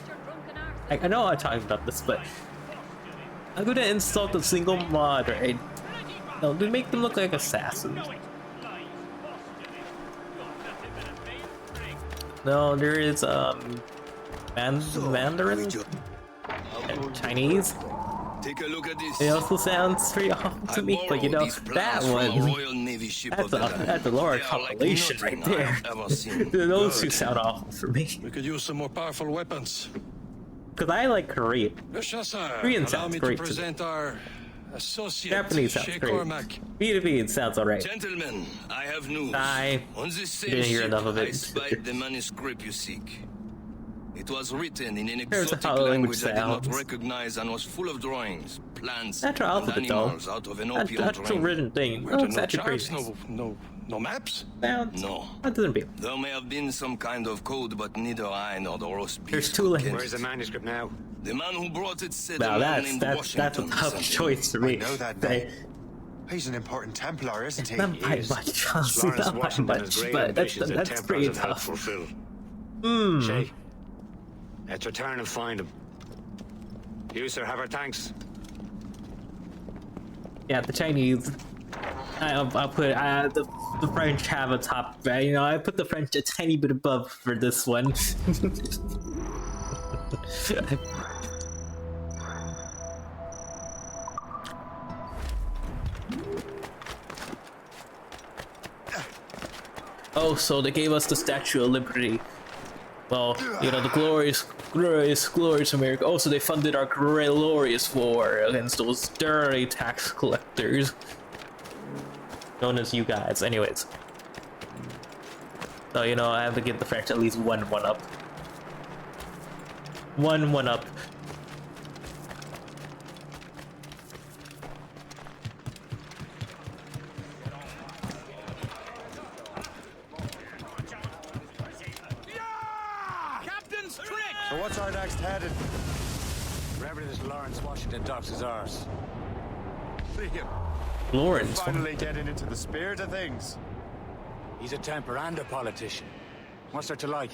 I know I talked about this, but I'm gonna insult a single mod, right? No, to make them look like assassins. No, there is Mandarin and Chinese. Take a look at this. It also sounds pretty awful to me, but you know, that one, that's a large population right there. Those two sound awful for me. We could use some more powerful weapons. Because I like Korean. Korean Allow sounds me great to present our associate, Japanese sounds Shay great. Cormac. B2B sounds alright. Gentlemen, I have news. On this same didn't hear ship, enough of I it. spied the manuscript you seek. It was written in an Here's exotic how the language language I did not sounds. recognize and was full of drawings, plants, Natural and alphabet though. animals out of an That's opium a drain. written thing. Where No, there it's no actually charts, crazy. no maps? Sounds. No. That doesn't be. There may have been some kind of code, but neither I nor the roast beef There's two could languages. get Where's the manuscript now? The man who brought it said Now a man named that's a Washington tough sent it. choice for me. I know that They- name. He's an important Templar, isn't he? Not by much, honestly, Lawrence not by Washington has much, great but ambitions that that's Templars pretty have helped tough. fulfill. Hmm. Shay, let's return and find him. You, sir, have our thanks. Yeah, the Chinese. I'll put the French have a top. You know, I put the French a tiny bit above for this one. Oh, so they gave us the Statue of Liberty. well, you know, the glorious America. Also, they funded our glorious war against those dirty tax collectors, known as you guys. Anyways, so you know, I have to give the French at least one up. One up. So what's our next headed? Wherever this Lawrence Washington docks is ours. Liam. Lawrence. Finally getting into the spirit of things. He's a Templar and a politician. What's there to like?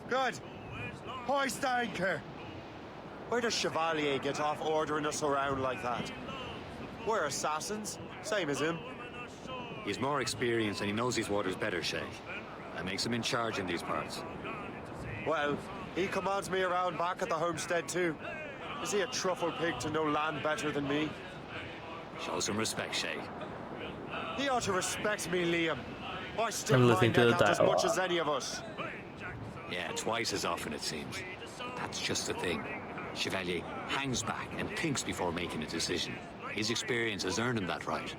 Good. Hoist anchor. Where does Chevalier get off ordering us around like that? We're assassins, same as him. He's more experienced and he knows these waters better, Shay. That makes him in charge in these parts. Well, he commands me around back at the homestead too. Is he a truffle pig to know land better than me? Show some respect, Shay. He ought to respect me, Liam. I stick I'm my listening to neck the out as much dialogue. as any of us. Yeah, twice as often it seems. That's just the thing. Chevalier hangs back and thinks before making a decision. His experience has earned him that right.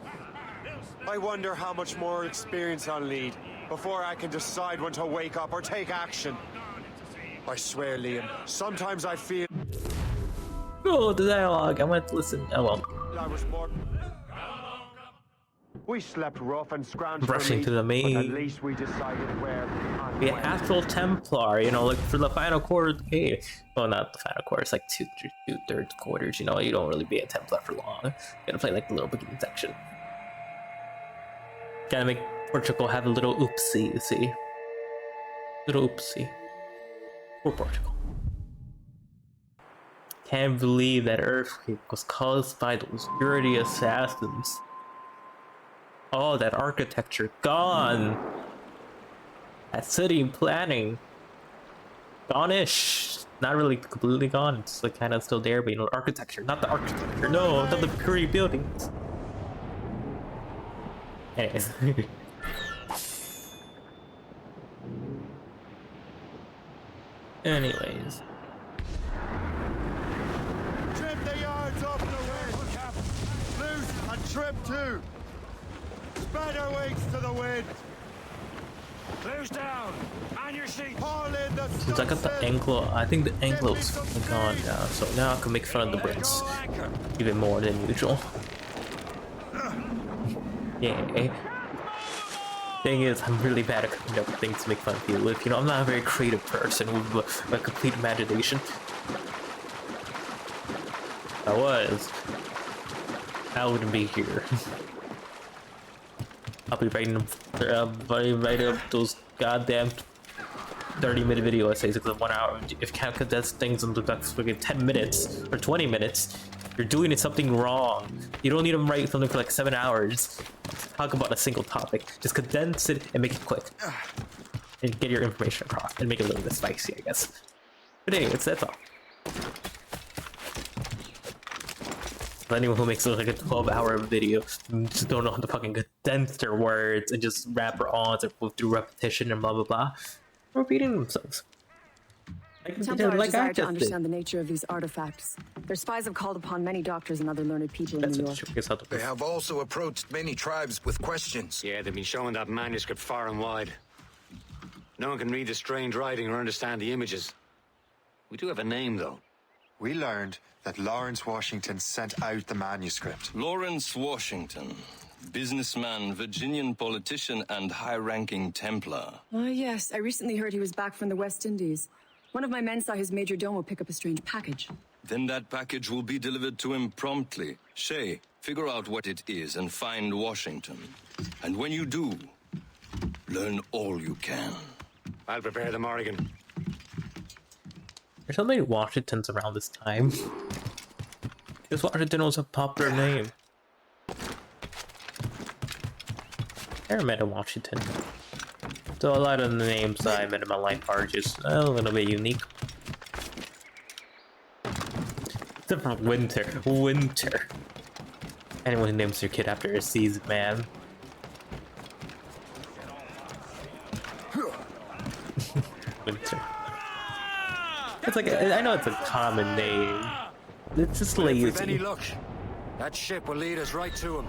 I wonder how much more experience I'll need before I can decide when to wake up or take action. I swear, Liam, sometimes I feel... Oh, the dialogue. I went to listen. Oh well. I was more... We slept rough and scrounged Rushing for to the meat, but at main. least we decided where and The when. actual Templar, you know, like for the final quarter. Hey, well, not the final quarter. It's like two-thirds quarters. You know, you don't really be a Templar for long. You gotta play like the little beginning section. Gotta make Portugal have a little oopsie. You see, little oopsie. Poor Portugal. Can't believe that earthquake was caused by those dirty assassins. Oh, that architecture gone. That city planning gone-ish. Not really completely gone. It's like kind of still there, but you know, architecture, not the architecture. No, not the pretty buildings. Anyways. Anyways. Trim the yards off the wind, Cap. Loose and trim too. Spread our wings to the wind. Close down! On your seat! Haul in the Since I got the Anglo, I think the Anglo's gone now, so now I can make fun of the Brits even more than usual. Yeah. Thing is, I'm really bad at coming up with things to make fun of people with. You know, I'm not a very creative person with a complete imagination. I was. I wouldn't be here. I'll be writing up those goddamn 30-minute video essays because of 1 hour. If you can't condense things into like 10 minutes or 20 minutes, you're doing something wrong. You don't need to write something for like 7 hours. Talk about a single topic. Just condense it and make it quick. And get your information across and make it a little bit spicy, I guess. But anyways, that's all. Anyone who makes like a 12-hour video just don't know how to fucking condense their words and just rapper on or through repetition and blah blah blah. Repeating themselves. Templars desire to understand the nature of these artifacts. Their spies have called upon many doctors and other learned people in New York. They have also approached many tribes with questions. Yeah, they've been showing that manuscript far and wide. No one can read the strange writing or understand the images. We do have a name, though. We learned that Lawrence Washington sent out the manuscript. Lawrence Washington, businessman, Virginian politician, and high-ranking Templar. Yes, I recently heard he was back from the West Indies. One of my men saw his major domo pick up a strange package. Then that package will be delivered to him promptly. Shay, figure out what it is and find Washington. And when you do, learn all you can. I'll prepare the Morrigan. There's so many Washingtons around this time. Because Washington was a popular name. I never met a Washington. So a lot of the names I met in my life are just a little bit unique. Except for Winter. Winter. Anyone who names their kid after a season, man. Winter. It's like I know it's a common name. It's just lazy. With any luck, that ship will lead us right to him.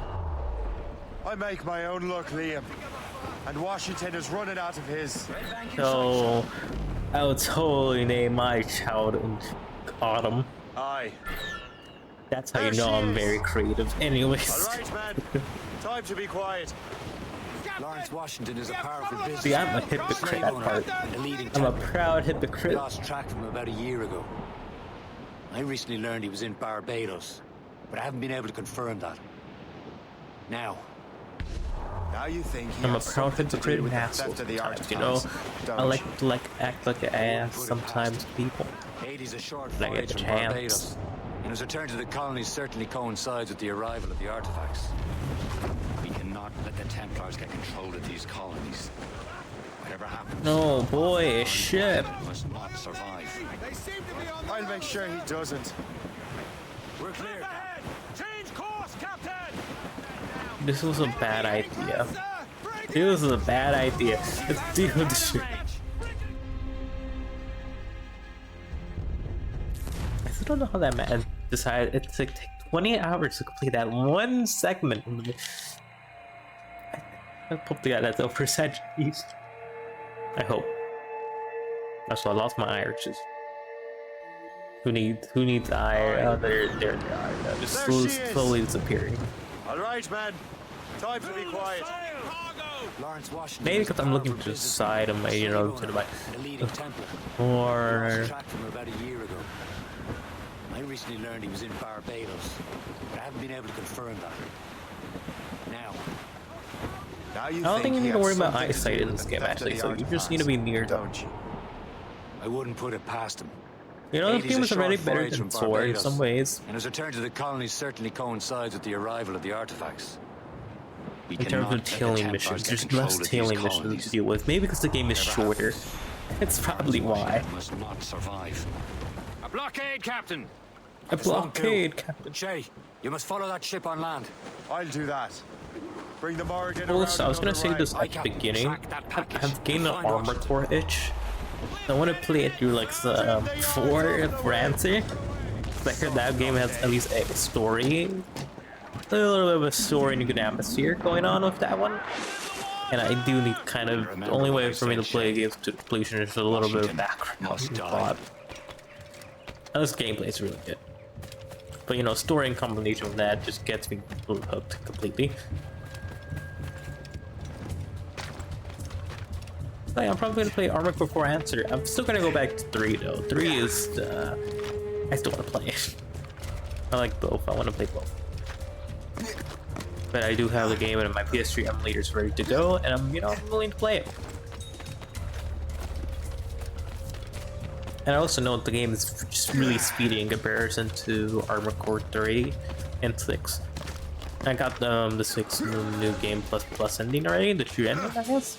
I make my own luck, Liam. And Washington is running out of his. So I would totally name my child in Autumn. Aye. That's how you know I'm very creative. Anyways. Alright, man. Time to be quiet. Lawrence Washington is a powerful business. See, I'm a hypocrite at heart. I'm a proud hypocrite. I lost track of him about a year ago. I recently learned he was in Barbados, but I haven't been able to confirm that. Now you think I'm a proud hypocrite and asshole sometimes, you know? I like to act like an ass sometimes to people. Haiti's a short when I get the chance. Barbados, and his return to the colonies certainly coincides with the arrival of the artifacts. We cannot let the Templars get control of these colonies. Whatever happens. No, boy, a ship. Must not survive. I'll make sure he doesn't. We're clear. Change course, Captain! This was a bad idea. This was a bad idea. Let's deal with the ship. I still don't know how that man decided it's like take 20 hours to complete that one segment. I hope the guy that's over centuries. I hope. That's why I lost my Irishes. Who needs iron? Oh, there they are. No, just slowly disappearing. Alright, man. Time to be quiet. Maybe because I'm looking to the side of my, you know, to the right. Or about a year ago. I recently learned he was in Barbados, but I haven't been able to confirm that. Now I don't think you need to worry about eyesight in this game, actually, so you just need to be near them. I wouldn't put it past him. You know, this game is already better than 4 in some ways. And his return to the colonies certainly coincides with the arrival of the artifacts. In terms of tailing missions, there's less tailing missions to deal with. Maybe because the game is shorter. It's probably why. Must not survive. A blockade, Captain! A blockade, Captain. Shay, you must follow that ship on land. I'll do that. Bring the Morgan Also, I was gonna say this at the beginning. I've gained an armor core itch. I want to play it through like 4 for answer. I heard that game has at least a story. A little bit of a story and a good atmosphere going on with that one. And I do need kind of, the only way for me to play games to completion is a little bit of background thought. And this gameplay is really good. But you know, story in combination with that just gets me hooked completely. Like, I'm probably gonna play Armored Core 4 Answer. I'm still gonna go back to 3 though. 3 is I still wanna play it. I like both. I wanna play both. But I do have the game and my PS3 emulators ready to go, and I'm, you know, willing to play it. And I also know that the game is just really speedy in comparison to Armored Core 3 and 6. I got the 6 new game plus ending already, the true ending, I guess.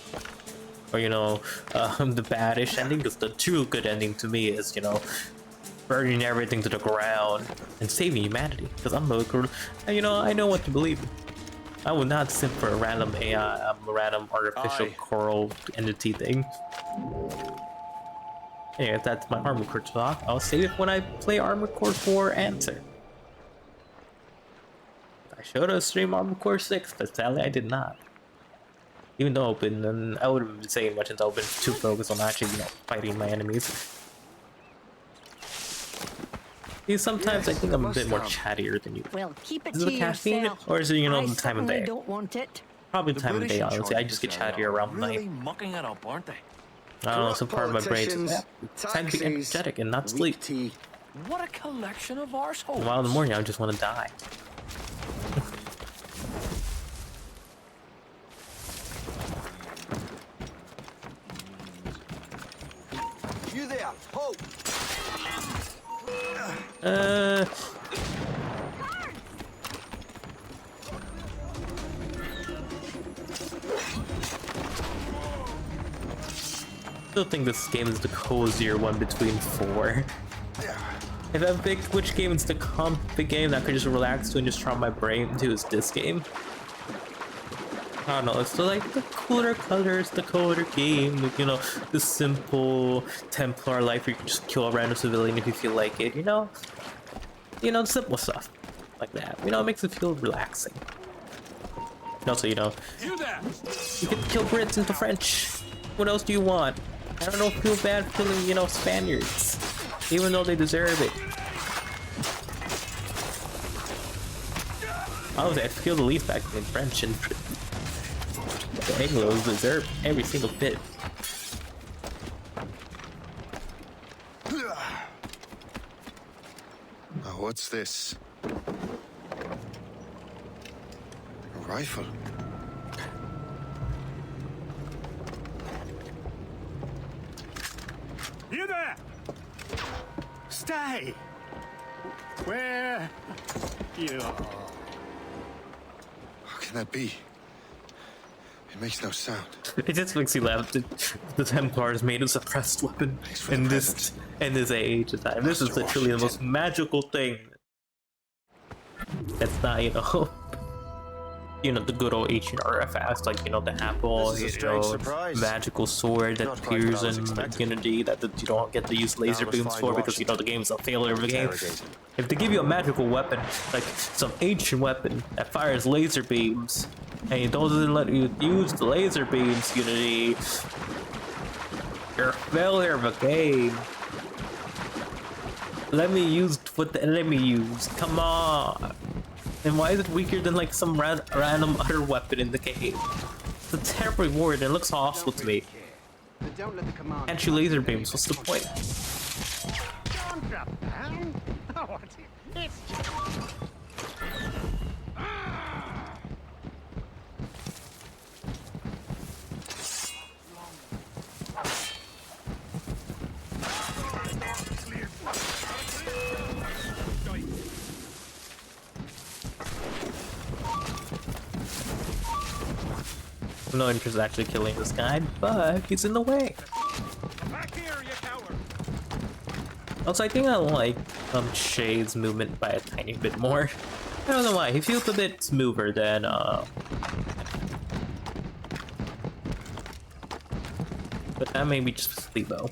Or, you know, the badish ending, because the true good ending to me is, you know, burning everything to the ground and saving humanity. Because I'm a, you know, I know what to believe in. I would not simp for a random AI, random artificial coral entity thing. Yeah, that's my Armored Core talk. I'll save it when I play Armored Core 4 Answer. I should have streamed Armored Core 6, but sadly I did not. Even though I wouldn't been saying much since I've been too focused on actually, you know, fighting my enemies. See, sometimes I think I'm a bit more chattier than you. Well, keep it is it the caffeine, or is it, you know, the time of day? Don't want it. Probably the time of day, honestly. I just get chattier around night. Mucking it up, aren't they? I don't know, some part of my brain says, yeah, it's time to be energetic and not sleep. What a collection of arseholes. While in the morning, I just want to die. You there, Hope. I still think this game is the cozier one between 4. If I pick which game is the comfy game that I could just relax to and just try my brain to, is this game. I don't know, it's like the cooler colors, the cooler game, you know, the simple Templar life where you can just kill a random civilian if you feel like it, you know? You know, simple stuff like that. You know, it makes it feel relaxing. And also, you know, you can kill Brits into French. What else do you want? I don't know, feel bad killing, you know, Spaniards, even though they deserve it. Honestly, I feel the least back in French and the Anglos deserve every single bit. Oh, what's this? A rifle. You there! Stay! Where you are? How can that be? It makes no sound. It just makes you laugh that the Templars made a suppressed weapon in this age of time. This is literally the most magical thing. That's not, you know, the good old ancient artifacts, like, you know, the apple, you know, magical sword that appears in Unity that you don't get to use laser beams for because, you know, the game's a failure of the game. If they give you a magical weapon, like some ancient weapon that fires laser beams, and it doesn't let you use the laser beams, Unity, you're a failure of a game. Let me use what the enemy used. Come on. And why is it weaker than like some random other weapon in the game? It's a terrible word and it looks awful to me. Can't shoot laser beams, what's the point? No interest in actually killing this guy, but he's in the way. Also, I think I like Shay's movement by a tiny bit more. I don't know why, he feels a bit smoother than but that may be just placebo.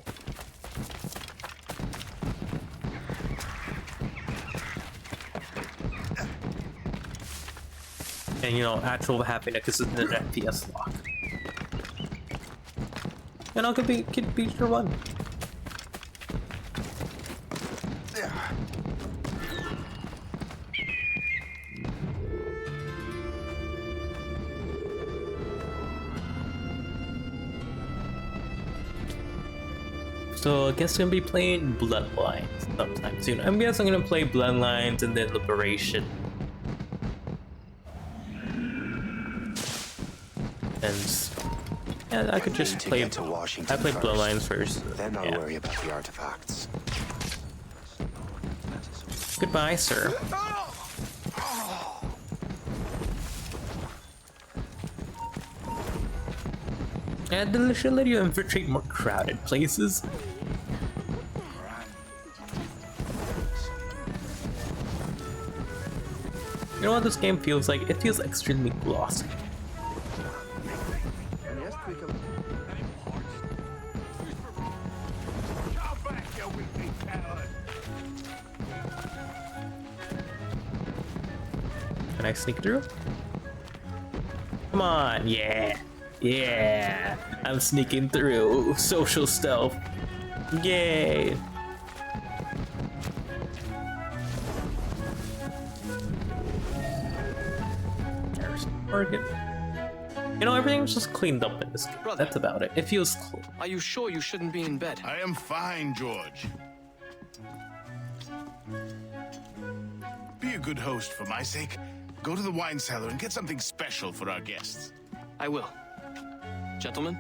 And you know, actual happiness is an FPS lock. And I could be your one. So I guess I'm gonna be playing Bloodlines sometime soon. I guess I'm gonna play Bloodlines and then Liberation. And yeah, I could just play. I played Bloodlines first. Then I'll worry about the artifacts. Goodbye, sir. Yeah, they should let you infiltrate more crowded places. You know what this game feels like? It feels extremely glossy. Can I sneak through? Come on, yeah. Yeah, I'm sneaking through. Social stealth. Yay. Market. You know, everything's just cleaned up in this game. Brother, that's about it. It feels cool. Are you sure you shouldn't be in bed? I am fine, George. Be a good host for my sake. Go to the wine cellar and get something special for our guests. I will. Gentlemen?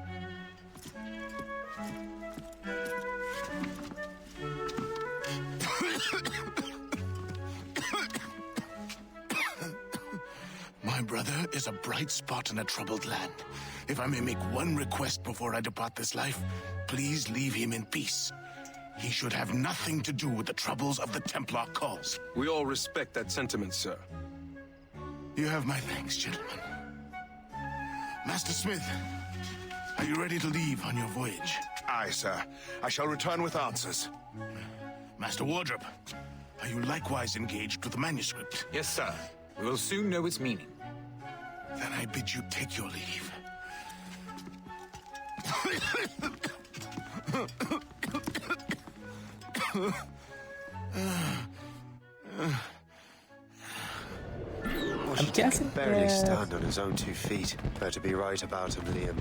My brother is a bright spot in a troubled land. If I may make one request before I depart this life, please leave him in peace. He should have nothing to do with the troubles of the Templar cause. We all respect that sentiment, sir. You have my thanks, gentlemen. Master Smith, are you ready to leave on your voyage? Aye, sir. I shall return with answers. Master Wardrop, are you likewise engaged with the manuscript? Yes, sir. We will soon know its meaning. Then I bid you take your leave. I'm guessing he can barely stand on his own 2 feet. Better be right about him, Liam.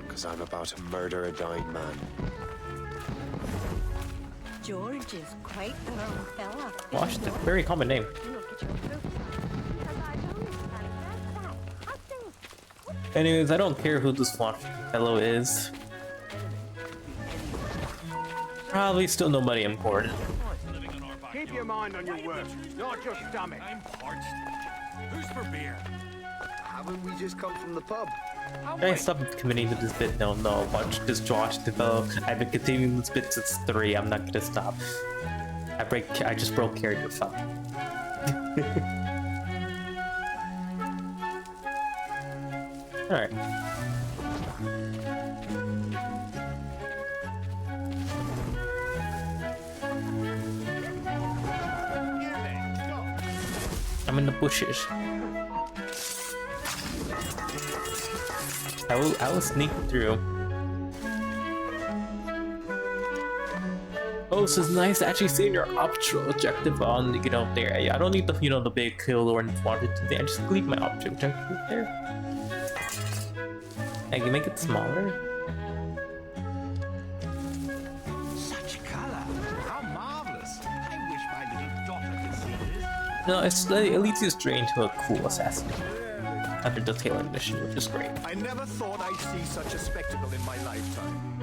Because I'm about to murder a dying man. George is quite the little fella. Washington, very common name. Anyways, I don't care who this Washington fellow is. Probably still nobody important. Keep your mind on your work, not your stomach. I'm parched. Who's for beer? Haven't we just come from the pub? Guys, stop committing to this bit. No, watch this Josh develop. I've been continuing this bit since 3. I'm not gonna stop. I just broke character. Fuck. Alright. I'm in the bushes. I will sneak through. Oh, this is nice actually seeing your objective on, you know, there. I don't need the, you know, the big kill or wanted to. I just leave my objective there. I can make it smaller. Such color. How marvelous. I wish my little daughter could see this. No, it leads you straight into a cool assassin. Under the tail end mission, which is great. I never thought I'd see such a spectacle in my lifetime.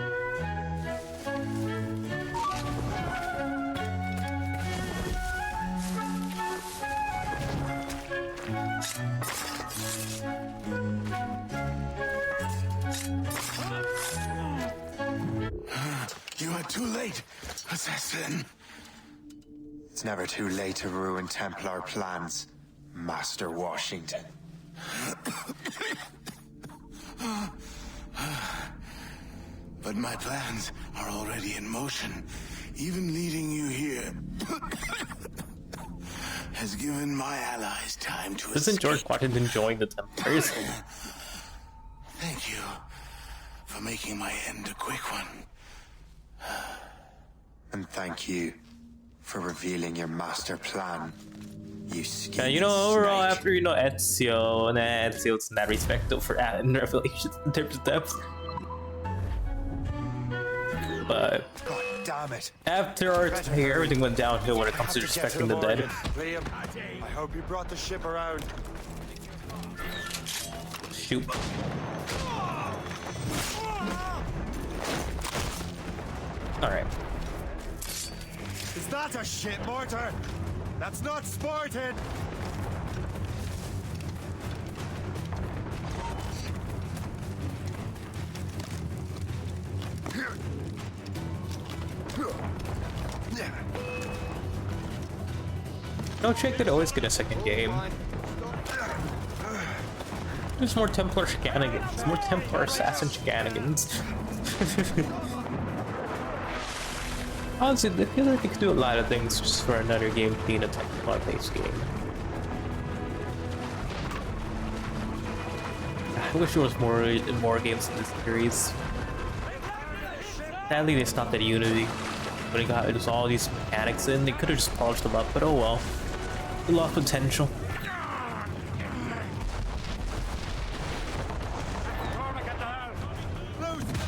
You are too late, assassin. It's never too late to ruin Templar plans, Master Washington. But my plans are already in motion. Even leading you here has given my allies time to Doesn't escape. George Washington join the Templars? Thank you for making my end a quick one. And thank you for revealing your master plan. You You know, overall, after, you know, Ezio, and Ezio's in that respect, though, for adding revelations in terms of depth. But God damn it! After Earth, everything went downhill when it comes to respecting the dead. Liam, I hope you brought the ship around. Shoot. Alright. Is that a shit mortar? That's not sporting! No trick could always get a second game. There's more Templar shenanigans. More Templar assassin shenanigans. Honestly, I feel like they could do a lot of things just for another game being a Templar-based game. I wish there was more games in this series. Sadly, they stopped at Unity. When it got just all these mechanics in, they could have just polished them up, but oh well. They lost potential.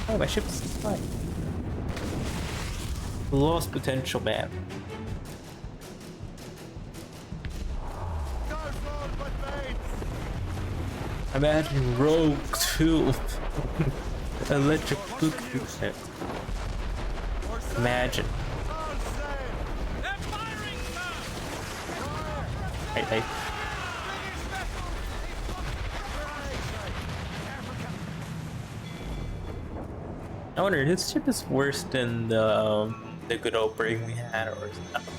Oh, my ship's fine. Lost potential, man. Imagine Rogue 2. Electric Boogaloo. Imagine. Hey. I wonder, his ship is worse than the good old brig we had, or something.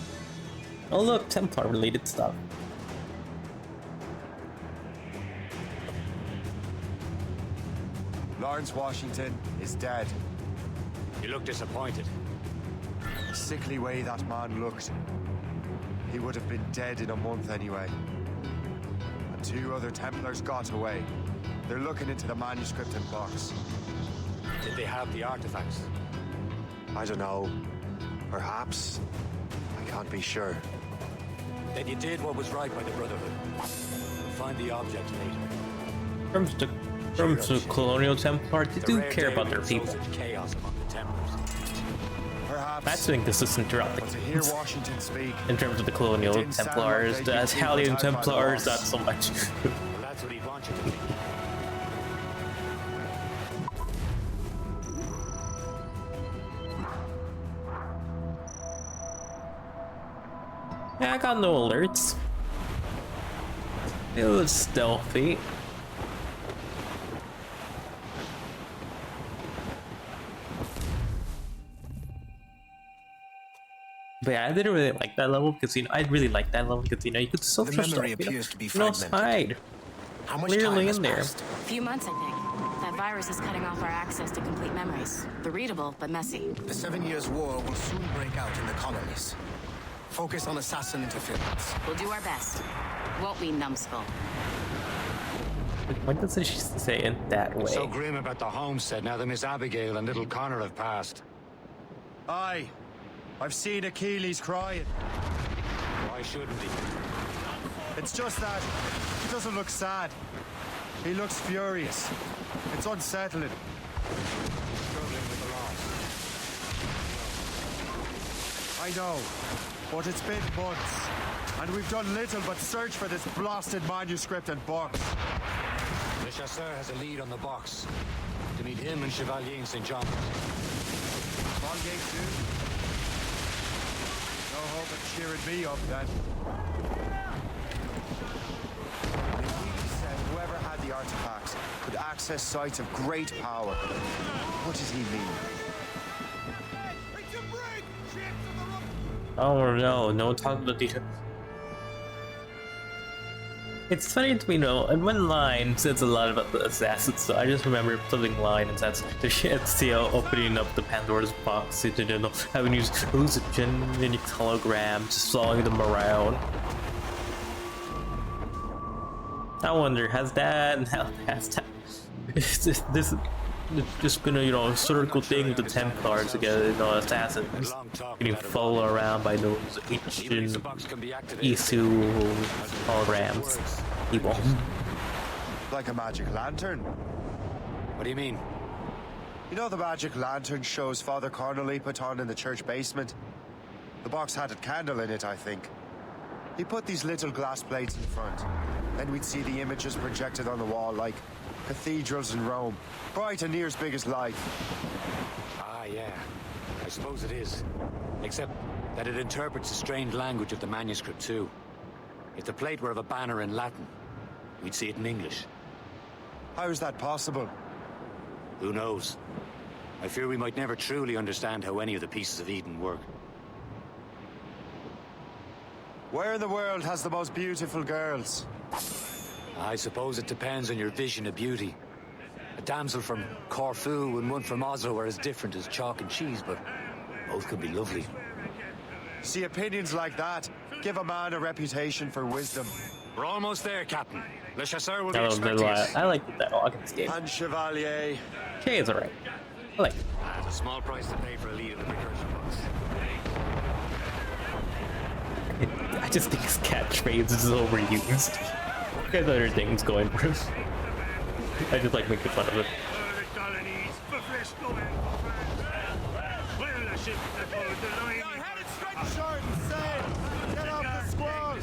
Oh look, Templar related stuff. Lawrence Washington is dead. You look disappointed. The sickly way that man looked. He would have been dead in a month anyway. And 2 other Templars got away. They're looking into the manuscript and box. Did they have the artifacts? I don't know. Perhaps. I can't be sure. Then you did what was right by the Brotherhood. We'll find the object later. From the colonial Templar, they do care about their people. Chaos among the Templars. Perhaps. That's been consistent throughout the But to hear Washington speak, in terms of the colonial Templars, like the Italian Templars, not so much. Well, that's what he'd want you to think. Yeah, I got no alerts. It was stealthy. But yeah, I didn't really like that level because I really like that level because you could still trust memory stuff, appears to be no fragmented. hide. How much Clearly time has in there. passed? A few months, I think. That virus is cutting off our access to complete memories. They're readable, but messy. The 7 Years' War will soon break out in the colonies. Focus on assassin interference. We'll do our best. Won't we, numbskull? Why doesn't she say it that way? It's so grim about the homestead now that Miss Abigail and little Connor have passed. aye. I've seen Achilles crying. Why shouldn't he? It's just that he doesn't look sad. He looks furious. It's unsettling. Struggling with the loss. I know, but it's been months, and we've done little but search for this blasted manuscript and box. Le Chasseur has a lead on the box. To meet him and Chevalier in St. John. Chevalier too? No hope of cheering me up then. He said whoever had the artifacts could access sites of great power. What does he mean? Oh no, no one talked about the... It's funny to me, and when Line says a lot about the assassins, so I just remember flipping Line and that's the shit, opening up the Pandora's box, having used hallucinogenic holograms, just following them around. I wonder, has that this just been a historical thing with the Templars to get assassins getting followed around by those ancient Isu holograms people. Like a magic lantern. What do you mean? You know the magic lantern shows Father Connolly put on in the church basement? The box had a candle in it, I think. He put these little glass plates in front. Then we'd see the images projected on the wall like cathedrals in Rome. Bright and near as big as life. Ah, yeah. I suppose it is. Except that it interprets the strange language of the manuscript, too. If the plate were of a banner in Latin, we'd see it in English. How is that possible? Who knows? I fear we might never truly understand how any of the pieces of Eden work. Where in the world has the most beautiful girls? I suppose it depends on your vision of beauty. A damsel from Corfu and one from Oslo are as different as chalk and cheese, but both could be lovely. See, opinions like that give a man a reputation for wisdom. We're almost there, Captain. Le Chasseur will be I expecting us. like the dialogue in this game. And Chevalier. Okay, it's alright. I like it. It's a small price to pay for a lead in the precursor box. I just think his catchphrase is overused. He has other things going for him. I just like making fun of it. Get off the squad!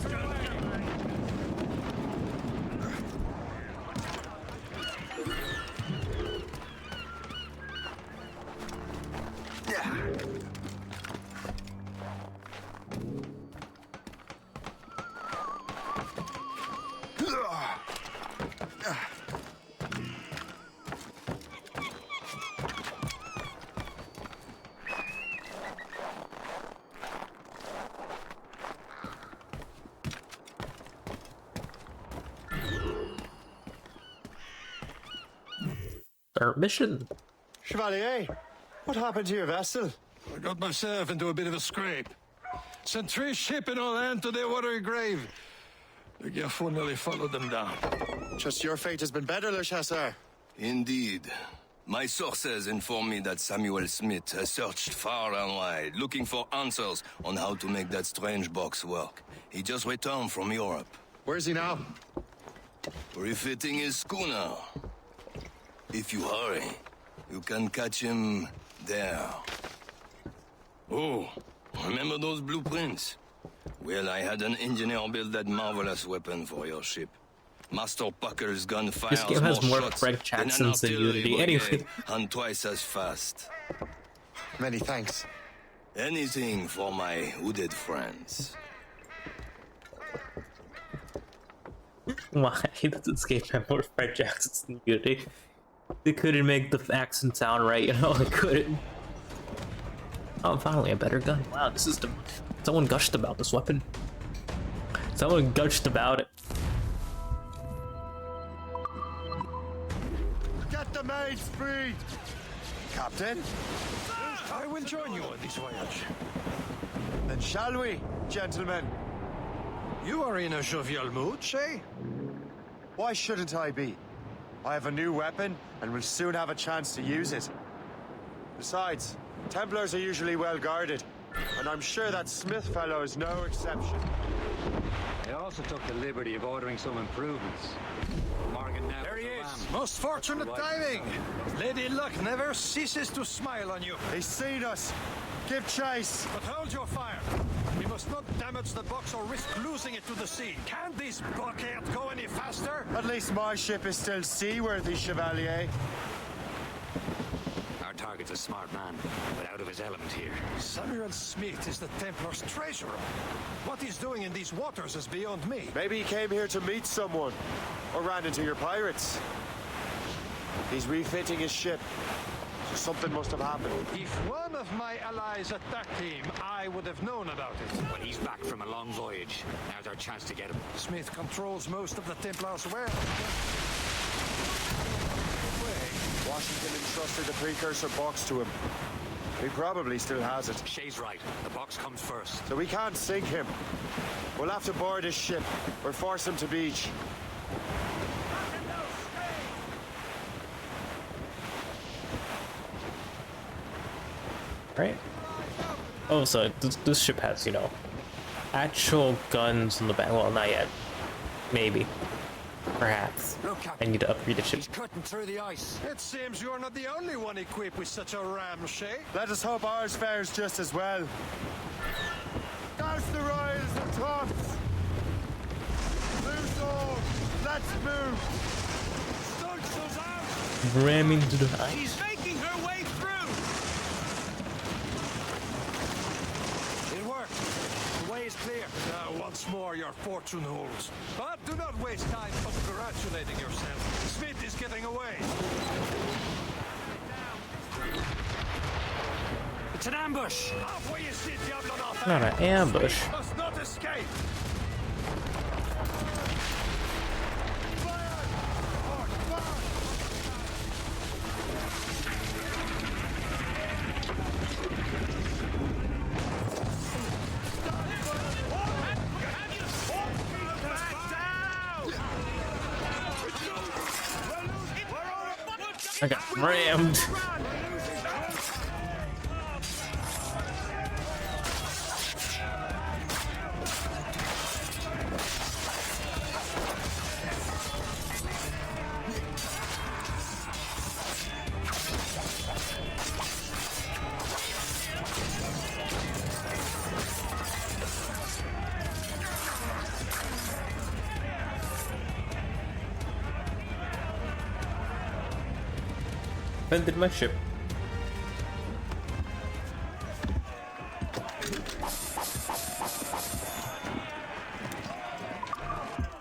Current mission. Chevalier, what happened to your vessel? I got myself into a bit of a scrape. Sent 3 ship in all hand to their watery grave. The Gaffo nearly followed them down. Just your fate has been better, Le Chasseur. Indeed. My sources inform me that Samuel Smith has searched far and wide, looking for answers on how to make that strange box work. He just returned from Europe. Where is he now? Refitting his schooner. If you hurry, you can catch him there. Oh, remember those blueprints? Well, I had an engineer build that marvelous weapon for your ship. Master Pucker's gun fires this game has more shots Frank Jacksons than Unity anyway. And twice as fast. Many thanks. Anything for my hooded friends. Why does this game have more Frank Jacksons than Unity? They couldn't make the accent sound right, you know, they couldn't. Oh, finally a better gun. Wow, this is someone gushed about this weapon. Someone gushed about it. Get the maids free! Captain? I will join you on this voyage. Then shall we, gentlemen? You are in a jovial mood, Shay? Why shouldn't I be? I have a new weapon, and will soon have a chance to use it. Besides, Templars are usually well guarded, and I'm sure that Smith fellow is no exception. I also took the liberty of ordering some improvements. Morgan now. There he is. Most fortunate timing. Lady Luck never ceases to smile on you. He's seen us. Give chase. But hold your fire. We must not damage the box or risk losing it to the sea. Can this blockade go any faster? At least my ship is still seaworthy, Chevalier. Our target's a smart man, but out of his element here. Samuel Smith is the Templar's treasurer. What he's doing in these waters is beyond me. Maybe he came here to meet someone, or ran into your pirates. He's refitting his ship, so something must have happened. If one of my allies attacked him, I would have known about it. Well, he's back from a long voyage. Now's our chance to get him. Smith controls most of the Templars' wares. Washington entrusted the precursor box to him. He probably still has it. Shay's right. The box comes first. So we can't sink him. We'll have to board his ship, or force him to beach. Right? Oh, so this ship has, you know, actual guns in the back. Well, not yet. Maybe. Perhaps. I need to upgrade the ship. He's cutting through the ice. It seems you're not the only one equipped with such a ram, Shay. Let us hope ours fares just as well. Douse the royals and tops! Loose all! Let's move! Stokes out! Ramming to the ice. She's making her way through! It worked. The way is clear. Once more, your fortune holds. But do not waste time congratulating yourself. Smith is getting away. It's an ambush! Off where you sit, Diablo! Not an ambush. Smith must not escape! I got rammed. Defended my ship.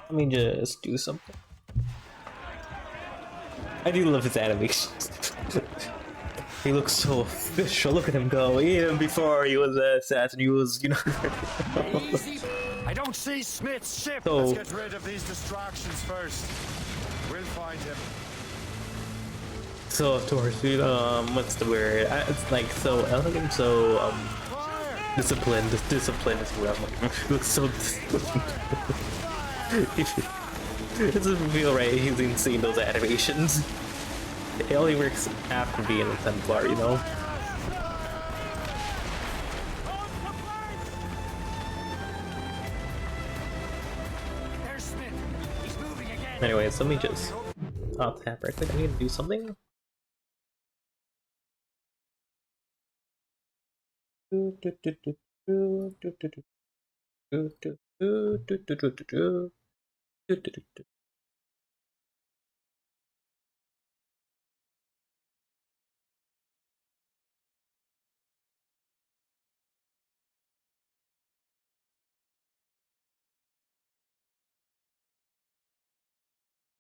Let me just do something. I do love his animations. He looks so official. Look at him go. Even before he was an assassin, he was, you know. I don't see Smith's ship. So, let's get rid of these distractions first. We'll find him. So towards what's the word? It's like so elegant, so disciplined. Disciplined is what I'm like. He looks so disciplined. It doesn't feel right using seeing those animations. It only works after being a Templar, you know? Anyways, let me just tap right quick. I need to do something.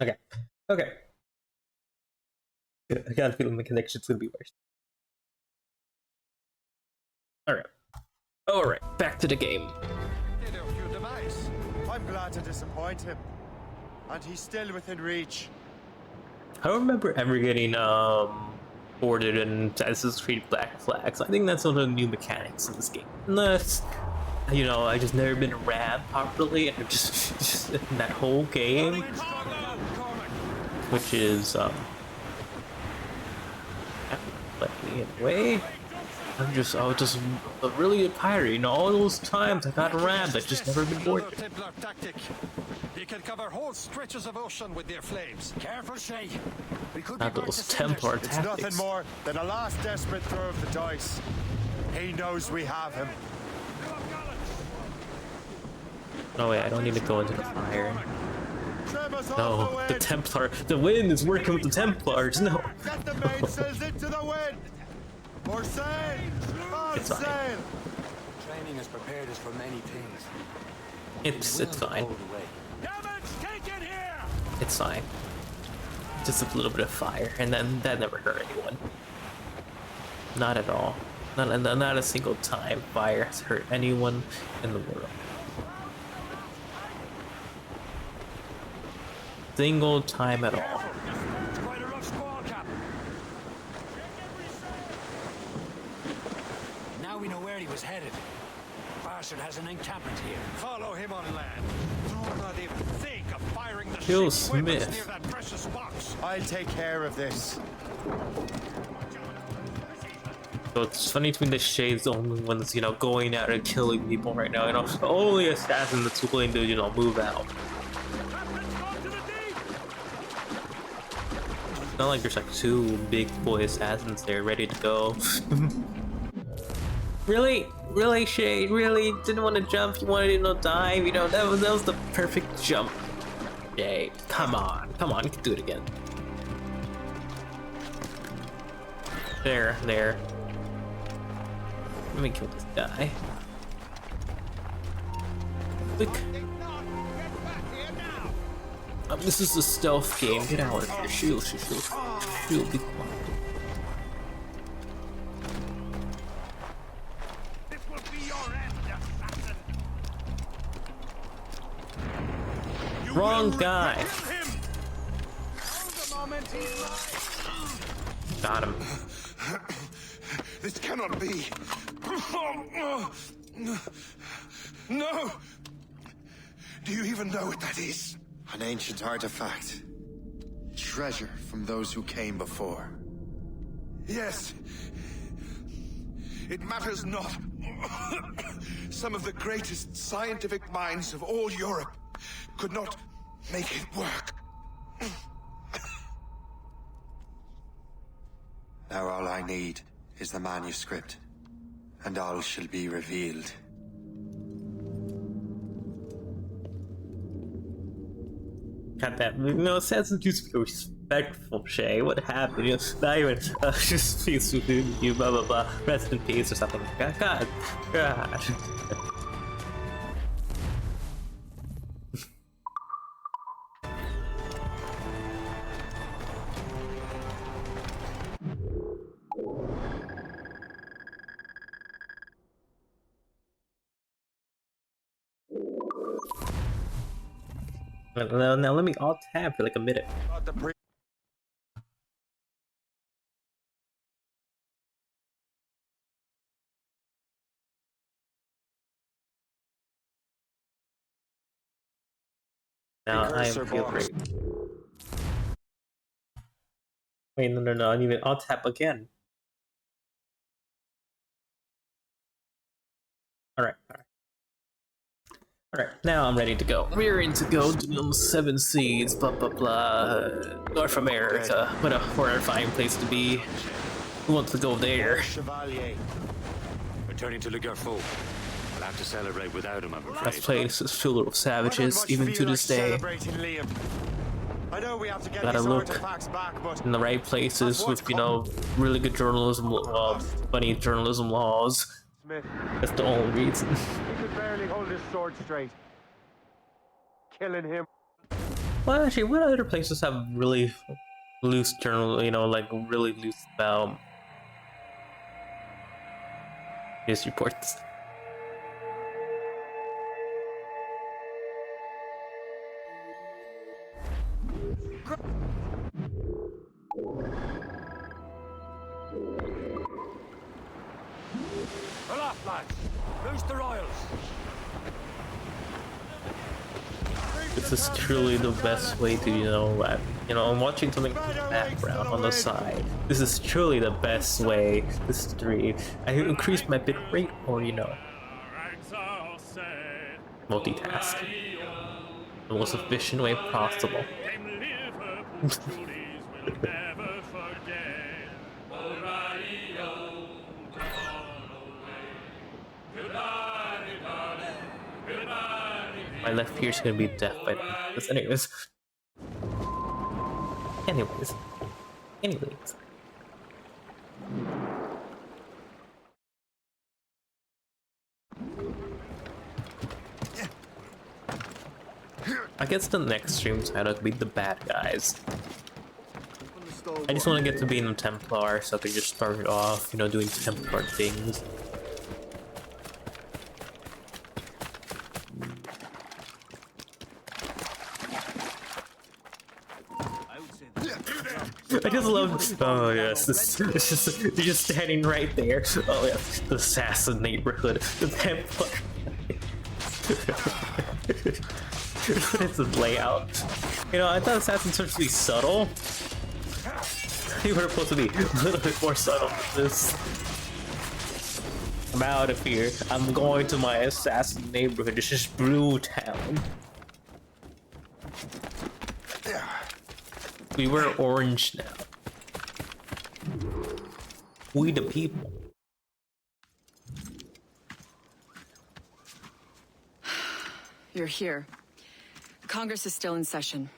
Okay. Okay. I got a feeling the connection's gonna be worse. Alright. Alright, back to the game. I'm glad to disappoint him. And he's still within reach. I don't remember ever getting boarded in Assassin's Creed Black Flags. I think that's one of the new mechanics in this game. Unless, you know, I just never been rammed properly and just in that whole game. Which is let me anyway. I was just really a pirate, you know, all those times I got rammed, I just never been boarded. You can cover whole stretches of ocean with their flames. Careful, Shay. We could Not those Templar It's tactics. nothing more than a last desperate throw of the dice. He knows we have him. No way, I don't need to go into the fire. No, the Templar, the wind is working with the Templars, no. Get the mainsails into the wind! Or sail! All It's fine. sail! Training has prepared us for many things. It's fine. It's fine. Just a little bit of fire, and then that never hurt anyone. Not at all. Not a single time fire has hurt anyone in the world. Single time at all. Now we know where he was headed. Bastard has an encampment here. Follow him on land. Do not even think of firing the Kill ship's weapons Smith. near that precious box. I'll take care of this. So it's funny to me that Shay's the only one that's, you know, going out and killing people right now. You know, the only assassin that's willing to, you know, move out. It's not like there's like two big boy assassins there ready to go. Really? Really, Shade? Really? Didn't want to jump? You wanted to, you know, dive? You know, that was the perfect jump. Shade, come on. Come on, you can do it again. There. Let me kill this guy. Quick. This is a stealth game. Get out of here. Shield. Be quiet. Wrong guy. Got him. This cannot be. No! Do you even know what that is? An ancient artifact. Treasure from those who came before. Yes. It matters not. Some of the greatest scientific minds of all Europe could not make it work. Now all I need is the manuscript, and all shall be revealed. Got that. No, Assassin's Creed respectful, Shay. What happened? You know, not even just peace with you, blah blah blah. Rest in peace or something. God. Now let me alt tab for like a minute. Now I feel great. Wait, no, I'll tap again. Alright. Alright, now I'm ready to go. We're in to go to 7 seas, blah blah blah. North America. What a horrifying place to be. Who wants to go there? Chevalier. Returning to Le Garfaux. I'll have to celebrate without him, I'm afraid. This place is filled with savages, even to this day. I know we have to get Gotta these look artifacts back, but in the right places with, you know, really good journalism, funny journalism laws. Smith. That's the only reason. He could barely hold his sword straight. Killing him. Well, actually, what other places have really loose journal, you know, like really loose about news reports? Aloft, lads! Loose the royals! This is truly the best way to, you know, I'm watching something in the background on the side. This is truly the best way to stream. I increase my bit rate or, you know, multitask. The most efficient way possible. My left ear's gonna be deaf by this. Anyways. I guess the next stream title could be the bad guys. I just want to get to being a Templar so I can just start it off, you know, doing Templar things. I just love. Oh yes, you're just standing right there. Oh yes, the assassin neighborhood, the Templar. What is the layout? You know, I thought assassins were supposed to be subtle. They were supposed to be a little bit more subtle than this. I'm out of here. I'm going to my assassin neighborhood. This is Blue Town. We wear orange now. We the people. You're here. Congress is still in session.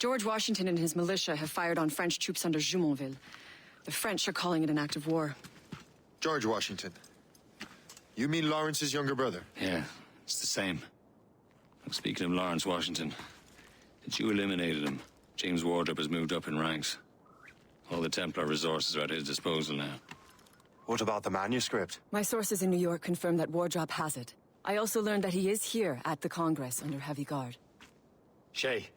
George Washington and his militia have fired on French troops under Jumonville. The French are calling it an act of war. George Washington. You mean Lawrence's younger brother? Yeah, it's the same. Speaking of Lawrence Washington, since you eliminated him, James Wardrop has moved up in ranks. All the Templar resources are at his disposal now. What about the manuscript? My sources in New York confirm that Wardrop has it. I also learned that he is here at the Congress under heavy guard. Shay,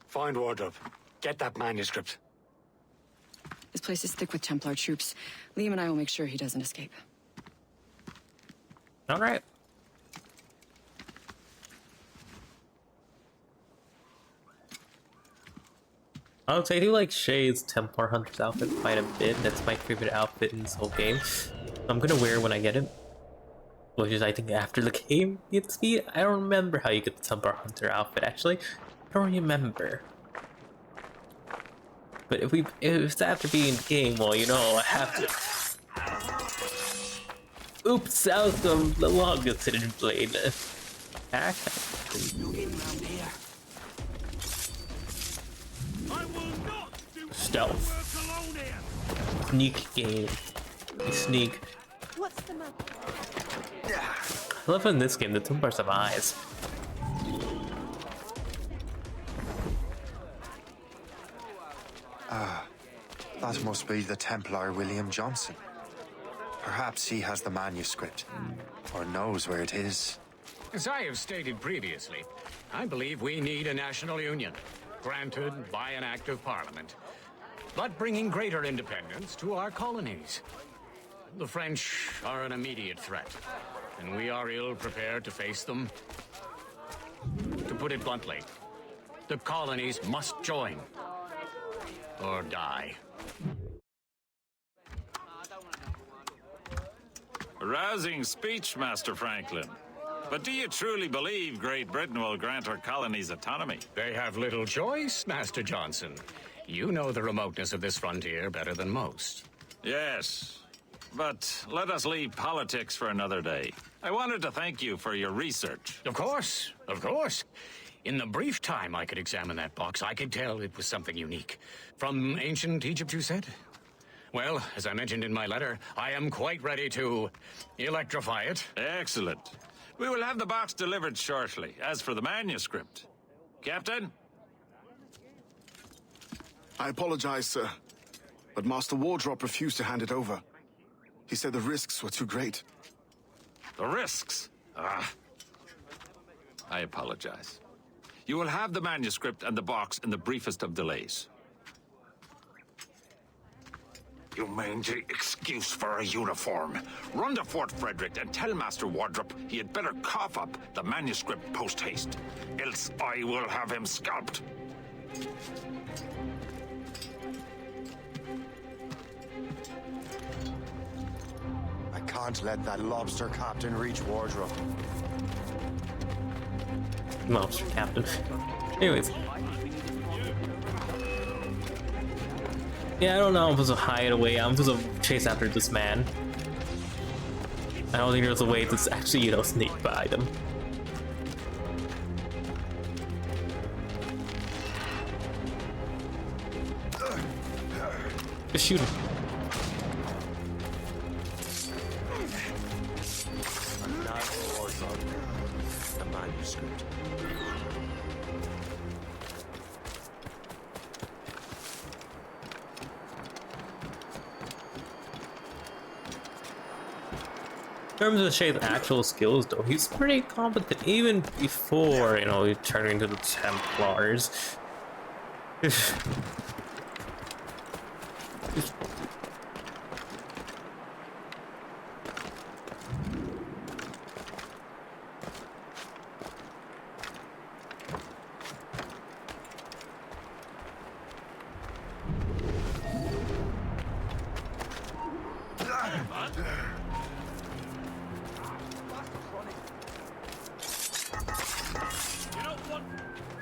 find Wardrop. Get that manuscript. This place is thick with Templar troops. Liam and I will make sure he doesn't escape. All right. I would say I do like Shay's Templar Hunter's outfit quite a bit. That's my favorite outfit in this whole game. I'm gonna wear it when I get it. Which is, I think, after the game gets beat. I don't remember how you get the Templar Hunter outfit, actually. I don't remember. But if it's after being the game, well, you know, I have to. Oops, out of the longest hidden blade. Attack. Stealth. Sneak game. You sneak. What's the matter? I love in this game the Templars have eyes. That must be the Templar William Johnson. Perhaps he has the manuscript, or knows where it is. As I have stated previously, I believe we need a national union, granted by an act of parliament, but bringing greater independence to our colonies. The French are an immediate threat, and we are ill prepared to face them. To put it bluntly, The colonies must join. Or die. Rousing speech, Master Franklin. But do you truly believe Great Britain will grant her colonies autonomy? They have little choice, Master Johnson. You know the remoteness of this frontier better than most. Yes, but let us leave politics for another day. I wanted to thank you for your research. Of course, of course. In the brief time I could examine that box, I could tell it was something unique. From ancient Egypt, you said? Well, as I mentioned in my letter, I am quite ready to electrify it. Excellent. We will have the box delivered shortly. As for the manuscript, Captain? I apologize, sir, but Master Wardrop refused to hand it over. He said the risks were too great. The risks? Ah. I apologize. You will have the manuscript and the box in the briefest of delays. You mangy excuse for a uniform. Run to Fort Frederick and tell Master Wardrop he had better cough up the manuscript post-haste. Else I will have him scalped. I can't let that lobster captain reach Wardrop. Lobster captain. Anyways. Yeah, I don't know if I'm supposed to hide away. I'm supposed to chase after this man. I don't think there's a way to actually, you know, sneak by them. Just shoot him. The manuscript. In terms of Shay's actual skills, though, he's pretty competent even before, you know, he turned into the Templars.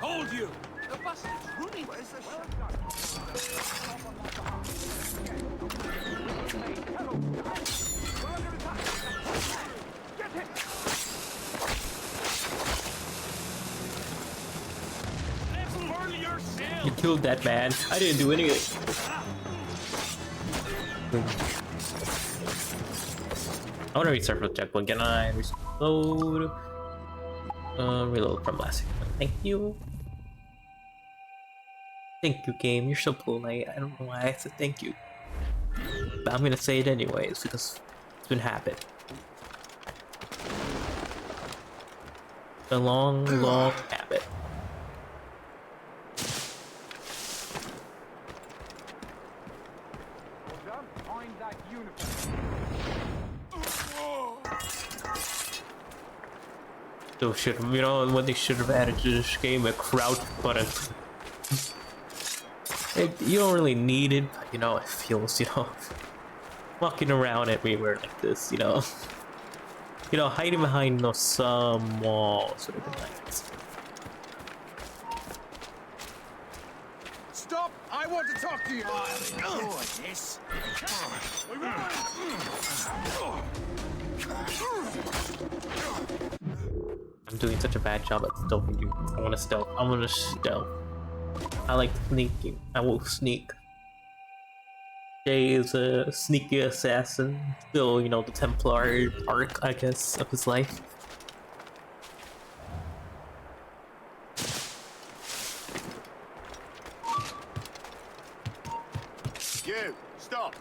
Hold you! The bastard's running! Where's the You killed that man. I didn't do anything. I want to restart for the checkpoint. Can I reload? Reload from last second. Thank you. Thank you, game. You're so polite. I don't know why I said thank you. But I'm gonna say it anyways because it's been habit. A long, long habit. So should, you know what they should have added to this game? A crouch button. You don't really need it, but you know, it feels, you know, walking around everywhere like this, you know. You know, hiding behind, you know, some walls would have been nice. Stop! I want to talk to you! Yes. I'm doing such a bad job at stealthing you. I want to stealth. I want to stealth. I like sneaking. I will sneak. Jay is a sneaky assassin. Still, you know, the Templar arc, I guess, of his life. You! Stop!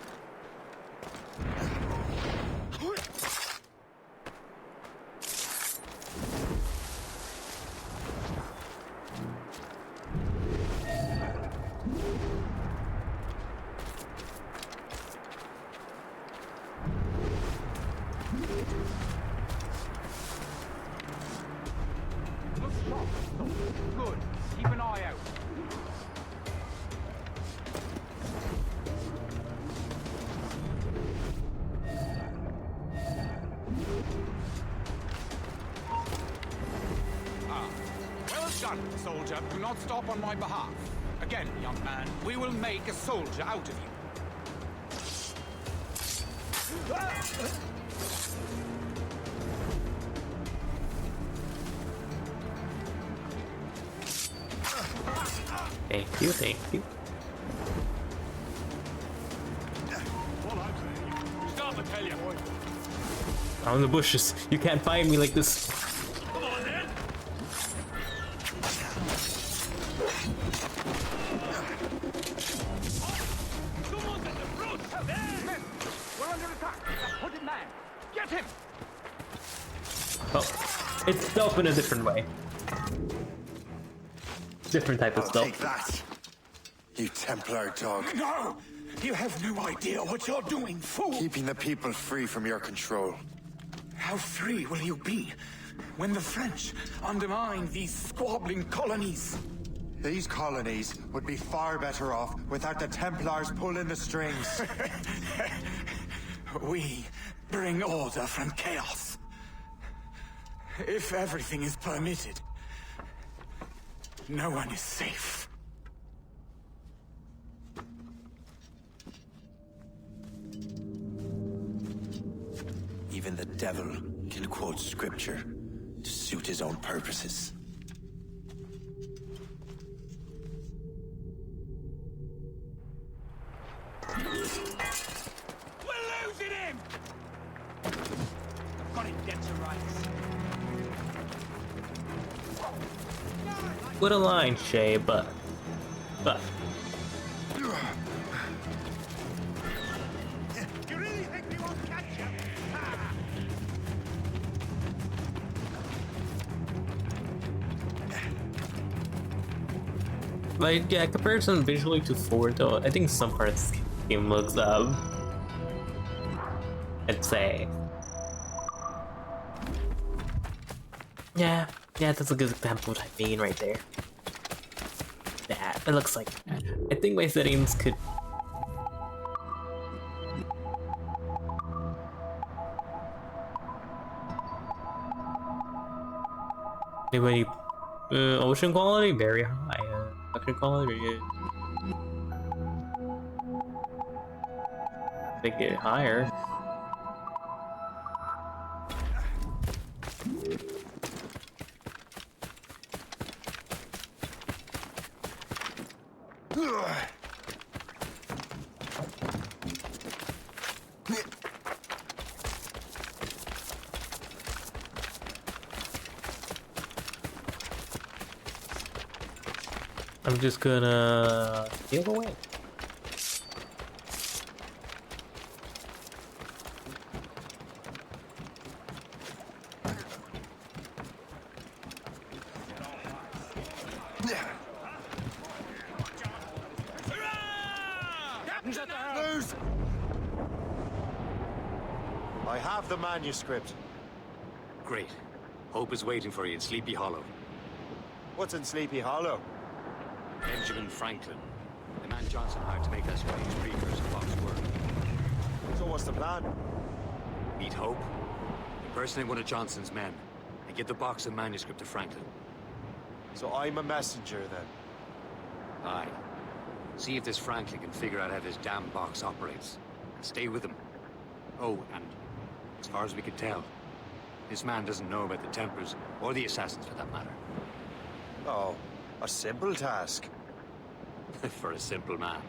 Good. Keep an eye out. Well done, soldier. Do not stop on my behalf. Again, young man, we will make a soldier out of you. Thank you, thank you. Stop, I tell you. I'm in the bushes. You can't find me like this. Come on, then. Someone's in the front. Men, we're under attack. That hooded man. Get him. Oh, it's stealth in a different way. Different type of stealth. Take that, you Templar dog. No! You have no idea what you're doing, fool! Keeping the people free from your control. How free will you be when the French undermine these squabbling colonies? These colonies would be far better off without the Templars pulling the strings. We bring order from chaos. If everything is permitted, no one is safe. Even the devil can quote scripture to suit his own purposes. We're losing him! I've got him dead to rights. What a line, Shay, but. You really think we won't catch you? Like, yeah, comparison visually to 4, though, I think some parts of the game looks, I'd say. Yeah, that's a good example of what I mean right there. Yeah, it looks like. I think my settings could. Anybody, ocean quality very high. Ocean quality, make it higher. I'm just gonna give away. Lose! I have the manuscript. Great. Hope is waiting for you in Sleepy Hollow. What's in Sleepy Hollow? Benjamin Franklin, the man Johnson hired to make that strange precursor box work. So what's the plan? Meet Hope, impersonate one of Johnson's men, and get the box and manuscript to Franklin. So I'm a messenger then? Aye. See if this Franklin can figure out how this damn box operates. And stay with him. Oh, and as far as we can tell, this man doesn't know about the Templars, or the Assassins for that matter. Oh, a simple task. For a simple man.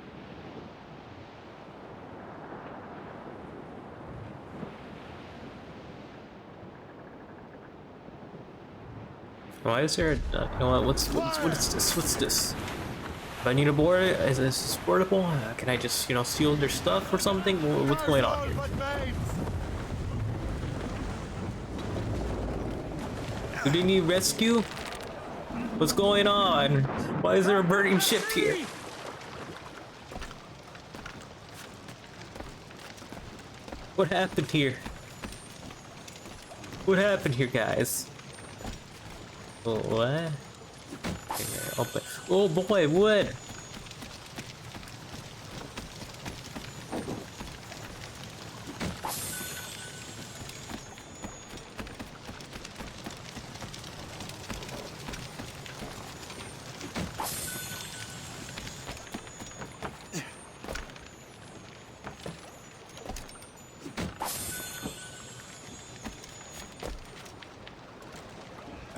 Why is there? You know what? What is this? What's this? If I need a board, is this portable? Can I just, steal their stuff or something? What's going on here? Do they need rescue? What's going on? Why is there a burning ship here? What happened here? What happened here, guys? What? Okay, open. Oh boy, wood!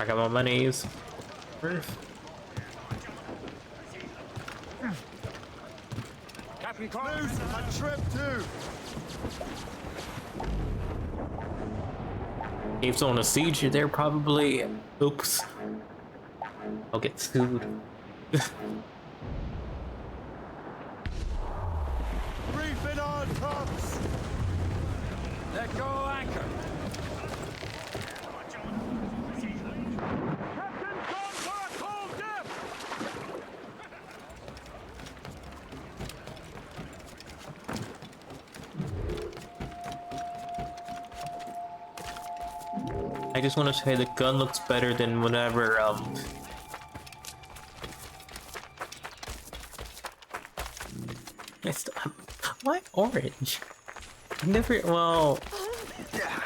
I got my monies. Captain Close, a trip too. Cave's on a siege, they're probably... Oops. I'll get sued. Reefing on tops. Let go anchor. I just want to say the gun looks better than whatever, why orange? Never, well,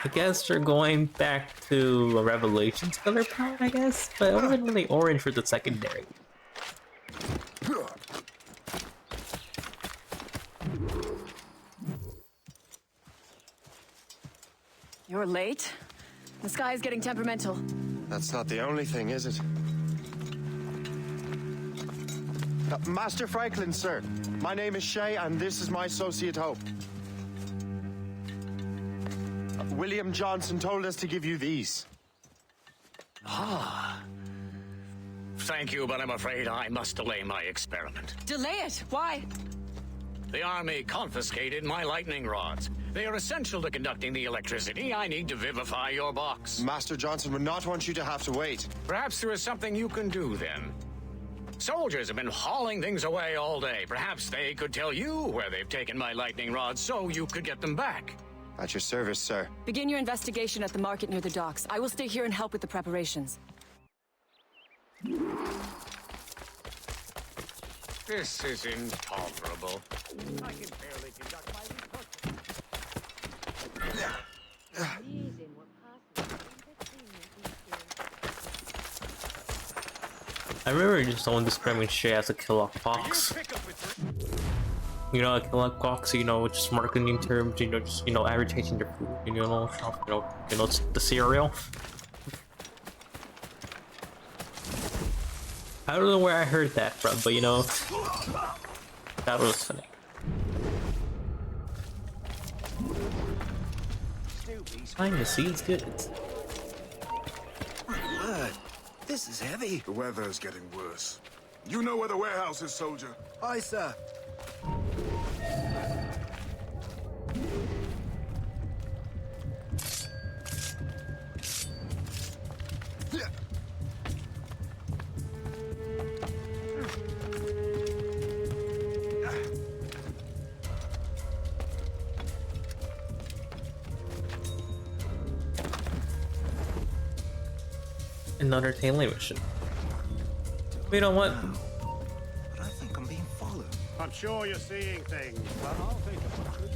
I guess they're going back to a Revelations color palette, I guess, but it wasn't really orange for the secondary. You're late? The sky is getting temperamental. That's not the only thing, is it? Master Franklin, sir. My name is Shay, and this is my associate Hope. William Johnson told us to give you these. Ah. Thank you, but I'm afraid I must delay my experiment. Delay it? Why? The army confiscated my lightning rods. They are essential to conducting the electricity I need to vivify your box. Master Johnson would not want you to have to wait. Perhaps there is something you can do then. Soldiers have been hauling things away all day. Perhaps they could tell you where they've taken my lightning rods so you could get them back. At your service, sir. Begin your investigation at the market near the docks. I will stay here and help with the preparations. This is intolerable. I can barely conduct my I remember just on describing Shay as a killer fox. You know, a killer fox, you know, just marketing terms, you know, just, you know, advertising their food, you know, the cereal. I don't know where I heard that from, but you know, that was funny. Behind the scenes goods. This is heavy. The weather is getting worse. You know where the warehouse is, soldier? Aye, sir. Another tailing mission. You know what? But I think I'm being followed. I'm sure you're seeing things, but I'll take a picture.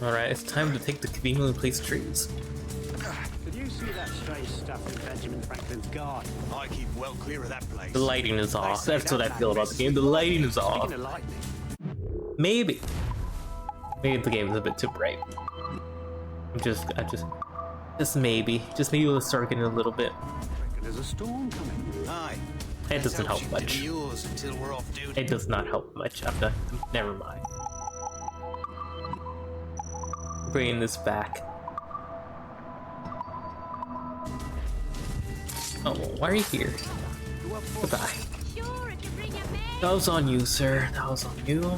Alright, it's time to take the conveniently placed trees. Did you see that strange stuff in Benjamin Franklin's garden? I keep well clear of that place. The lighting is off. That's what I feel about the game. The lighting is off. Maybe the game is a bit too bright. Just maybe we'll start getting a little bit. There's a storm coming. Aye. It doesn't help much. Until we're off duty. It does not help much. Never mind. Bringing this back. Oh, why are you here? Goodbye. That was on you, sir. That was on you.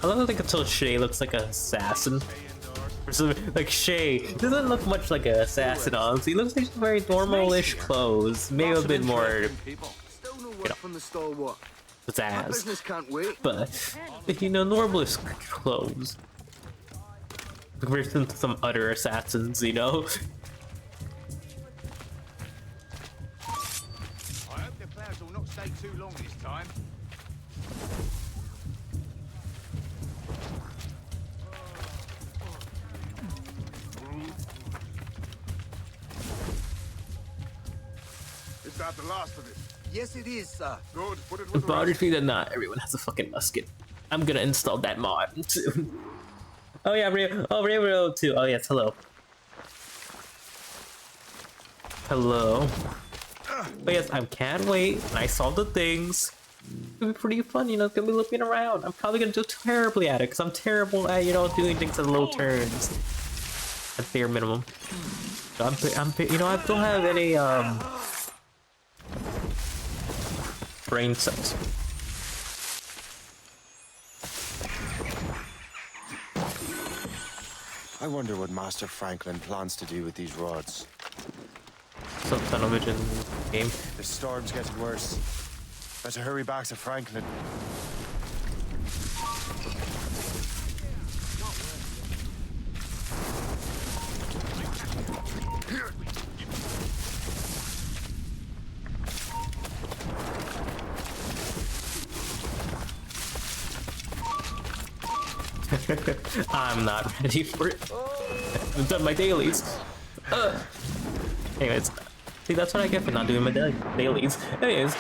I love that I can tell Shay looks like an assassin. Like Shay doesn't look much like an assassin, honestly. He looks like very normal-ish clothes. Maybe a bit more, you know, From the stalwart. My pizzazz. business can't wait. But, you know, normal-ish clothes. Compared to some other assassins, you know? I hope the clouds will not stay too long this time. Is that the last of it? Yes, it is, sir. Good. Put it The with the body rest. fee that not everyone has a fucking musket. I'm gonna install that mod soon. Oh yeah, Railroad too. Oh yes, hello. Hello. But yes, I can't wait. I saw the things. It's gonna be pretty fun, you know, it's gonna be looking around. I'm probably gonna do terribly at it, because I'm terrible at, you know, doing things at low turns. At bare minimum. So you know, I don't have any, brain cells. I wonder what Master Franklin plans to do with these rods. Some television game. The storm's getting worse. Better hurry back to Franklin. I'm not ready for it. I've done my dailies. Anyways, see, that's what I get for not doing my dailies. Anyways,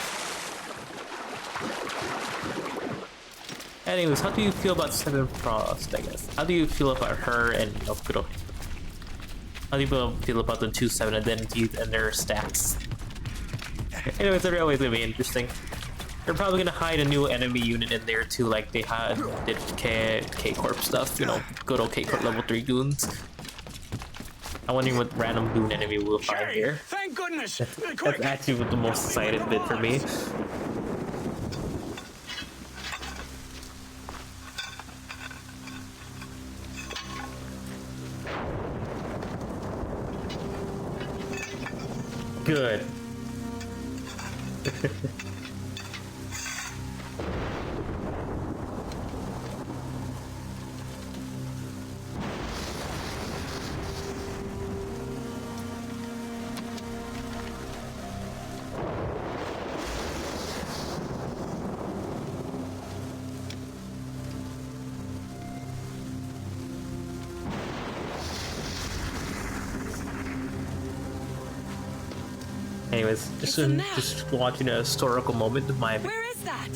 how do you feel about Seven Frost, I guess? How do you feel about her and, you know, good old... How do you feel about the 2-7 identities and their stats? Anyways, they're always gonna be interesting. They're probably gonna hide a new enemy unit in there too, like they did K-Corp stuff, you know, good old K-Corp level 3 goons. I'm wondering what random goon enemy we'll find here. Thank goodness! That's actually the most excited bit for me. Good. Anyways, just watching a historical moment of my. Where is that?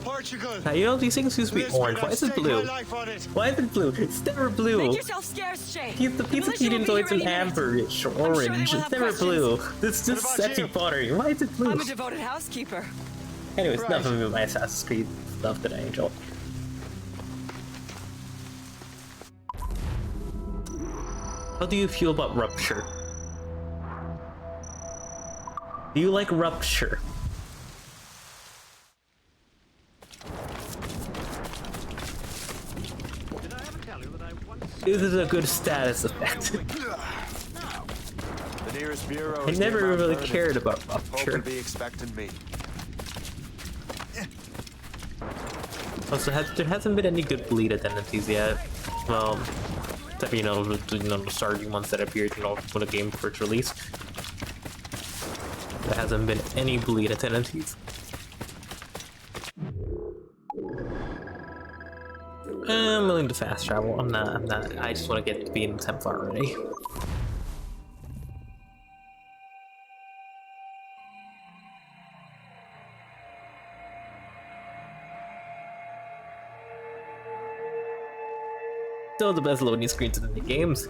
Portugal. Now, you know, these things used to be orange. Why is it blue? Why is it blue? It's never blue. Make yourself scarce, Shay. The pizza eating always an amberish or orange. It's never blue. It's just sexy pottery. Why is it blue? I'm a devoted housekeeper. Anyways, enough of my Assassin's Creed stuff today, Angel. How do you feel about Rupture? Do you like Rupture? This is a good status effect. The nearest bureau I is never near Mount really Vernon. cared about Hope Rupture. will be expecting me. Also, there hasn't been any good bleed identities yet. Well, except you know the starting ones that appeared, you know, when the game first released. There hasn't been any bleed identities. I'm willing to fast travel. I'm not. I just want to get to be in Templar already. Still the best loading screens in the games.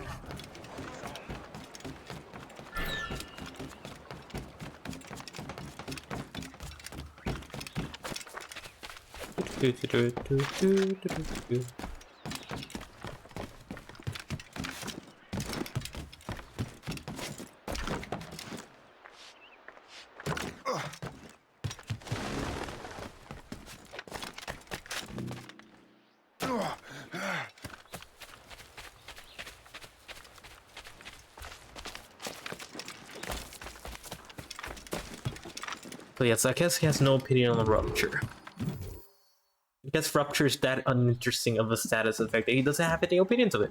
But yes, I guess he has no opinion on the rupture. I guess rupture is that uninteresting of a status effect that he doesn't have any opinions of it.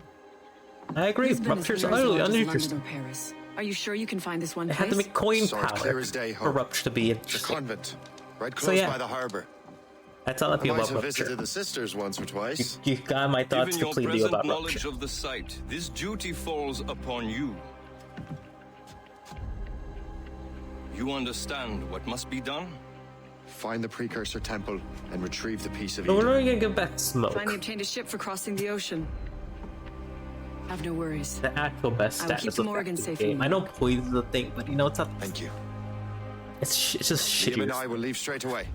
I agree, rupture is utterly uninteresting. Paris. Are you sure you can find this one I place? had to make coin Sword powder clear as day, for rupture to be The interesting. convent, right So close yeah. by the harbor. That's all I I feel might about have rupture. visited the sisters once or twice. You got my thoughts Given your completely present about knowledge rupture. of the site, this duty falls upon you. You understand what must be done? Find the precursor temple and retrieve the piece of But we're Eden. not gonna get back smoke. Finally obtained a ship for crossing the ocean. Have no worries. The actual best I will keep status the effect Morgan in the safe game. in I know poison's a thing, but you know it's not. Thank you. It's just Liam shitty. and I will leave straight away.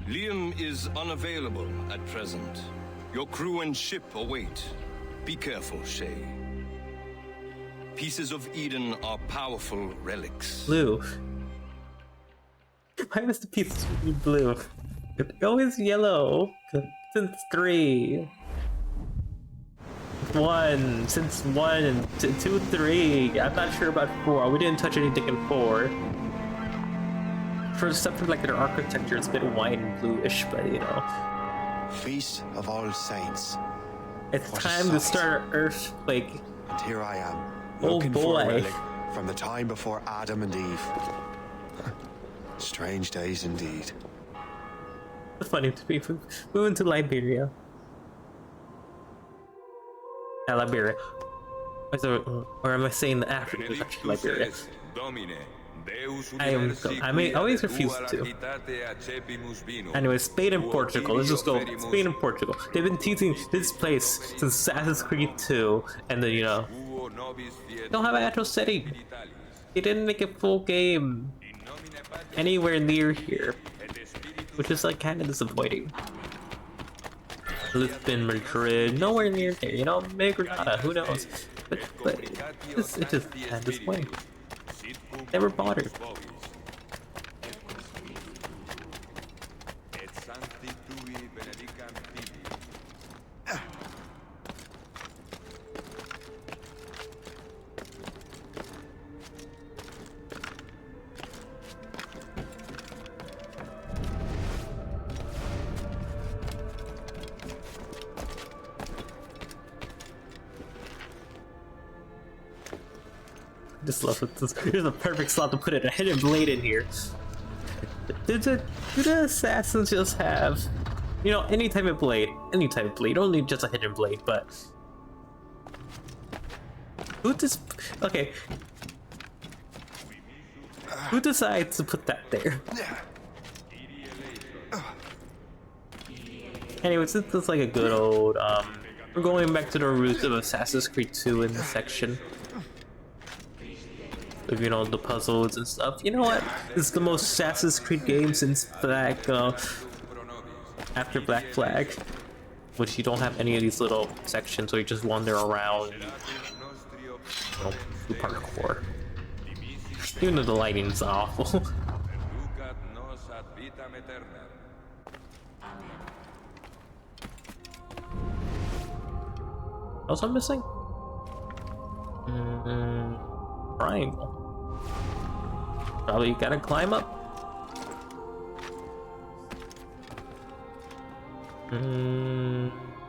Liam is unavailable at present. Your crew and ship await. Be careful, Shay. Pieces of Eden are powerful relics. Blue. Why was the piece blue? It's always yellow. Since 3. 1. Since 1 and 2, 3. I'm not sure about 4. We didn't touch anything in 4. For something like their architecture, it's a bit white and bluish, but you know. Feast of All Saints. It's What a time to sight. start an earthquake. And here I am, Oh looking for a boy. relic from the time before Adam and Eve. Strange days indeed. It's funny to be moving to Liberia. Liberia. Or am I saying the Africa is actually Liberia? I always refuse to. Anyway, Spain and Portugal. Let's just go. Spain and Portugal. They've been teasing this place since Assassin's Creed 2, and then you know, they don't have an actual setting. They didn't make a full game anywhere near here, which is like kind of disappointing. Lisbon, Madrid, nowhere near there. You know, maybe Granada. Who knows? But it's just kind of disappointing. Never bothered. Just love it. Here's a perfect slot to put a hidden blade in here. Do the assassins just have, you know, any type of blade? Any type of blade. You don't need just a hidden blade, but who okay. Who decides to put that there? Anyways, this is like a good old we're going back to the roots of Assassin's Creed 2 in this section. With, you know, the puzzles and stuff. You know what? This is the most Assassin's Creed game since after Black Flag, which you don't have any of these little sections where you just wander around and, you know, do parkour. Even though the lighting's awful. What else I'm missing? Triangle. Probably gotta climb up.